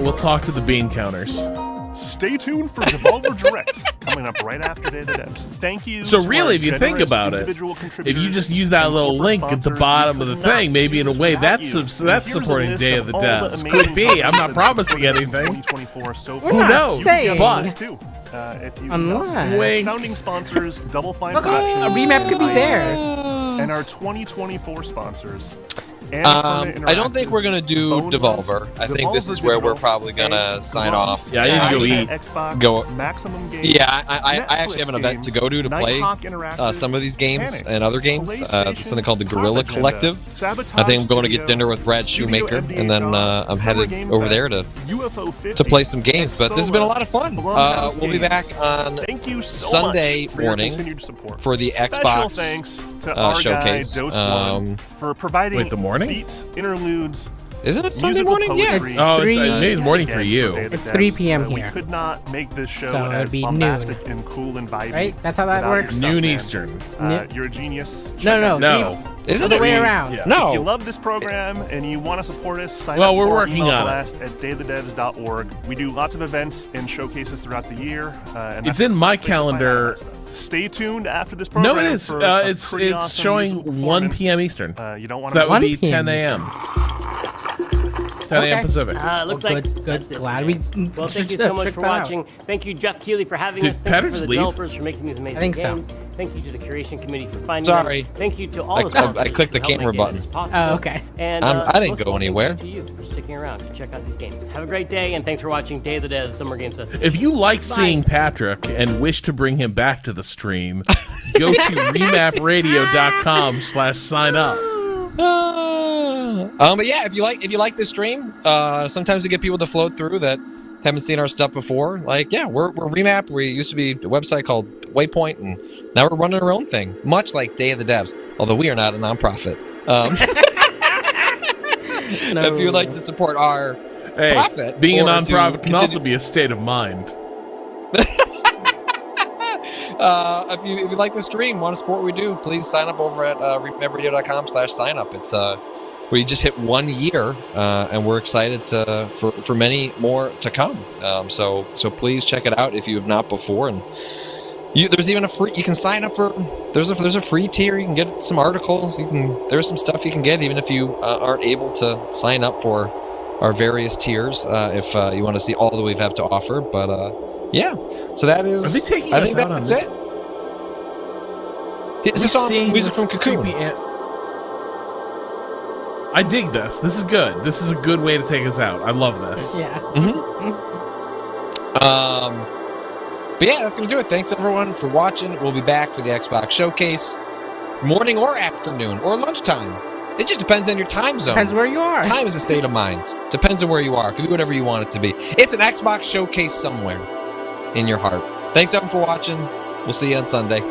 We'll talk to the bean counters. Stay tuned for Devolver Direct coming up right after Day of the Devs. Thank you. So really, if you think about it, if you just use that little link at the bottom of the thing, maybe in a way that's supporting Day of the Devs. Could be. I'm not promising anything. Who knows? But unless founding sponsors, Double Fine Productions, a remap could be there, and our 2024 sponsors. I don't think we're going to do Devolver. I think this is where we're probably going to sign off. Yeah, I need to go eat. Yeah, I actually have an event to go to play some of these games and other games. There's something called the Guerrilla Collective. I think I'm going to get dinner with Brad Shoemaker, and then I'm headed over there to play some games. But this has been a lot of fun. We'll be back on Sunday morning for the Xbox showcase. For providing the morning? beats, interludes. Isn't it Sunday morning? Yeah. Maybe it's morning for you. It's 3 p.m. here. We could not make this show so as bombastic and cool and vibey. Right? That's how that works? Noon Eastern. You're a genius. No. Isn't it? Way around. Yeah. No. If you love this program and you want to support us, sign up for we're working email on blast at dayofthedevs.org. We do lots of events and showcases throughout the year. And it's in my calendar. Stay tuned after this program. No, it is. It's awesome showing 1 p.m. Eastern. You don't want so that would be 10 a.m. 10 a.m. Pacific. Looks like good. Glad we. Well, thank you so much for watching. Thank you, Jeff Keighley, for having us. Thank you for the developers for making these amazing games. Thank you to the curation committee for finding Sorry. them. Thank you to all the sponsors I clicked the who helped camera make button. games possible. Oh, okay. And I didn't most go of all, anywhere. Thank you to you for sticking around to check out these games. Have a great day, and thanks for watching Day of the Dead Summer Games Festival. If you like seeing Patrick and wish to bring him back to the stream, go to remapradio.com/sign up. But yeah, if you like this stream, sometimes we get people to float through that haven't seen our stuff before. Like, yeah, we're Remap. We used to be a website called Waypoint, and now we're running our own thing, much like Day of the Devs, although we are not a nonprofit. If you would like to support our profit, being a or nonprofit can continue- also be a state of mind. If you like the stream, want to support what we do, please sign up over at remapradio.com/sign-up. It's we just hit 1 year, and we're excited for many more to come. So please check it out if you have not before. And there's even you can sign up for. There's a free tier. You can get some articles. There's some stuff you can get even if you aren't able to sign up for our various tiers. If you want to see all that we have to offer, but yeah. So that is. Are they taking I us think out on that's this? it. It's the song music from Cocoon. I dig this. This is good. This is a good way to take us out. I love this. Yeah. But yeah, that's going to do it. Thanks, everyone, for watching. We'll be back for the Xbox Showcase, morning or afternoon or lunchtime. It just depends on your time zone. Depends where you are. Time is a state of mind. Depends on where you are. It can be whatever you want it to be. It's an Xbox Showcase somewhere in your heart. Thanks, everyone, for watching. We'll see you on Sunday.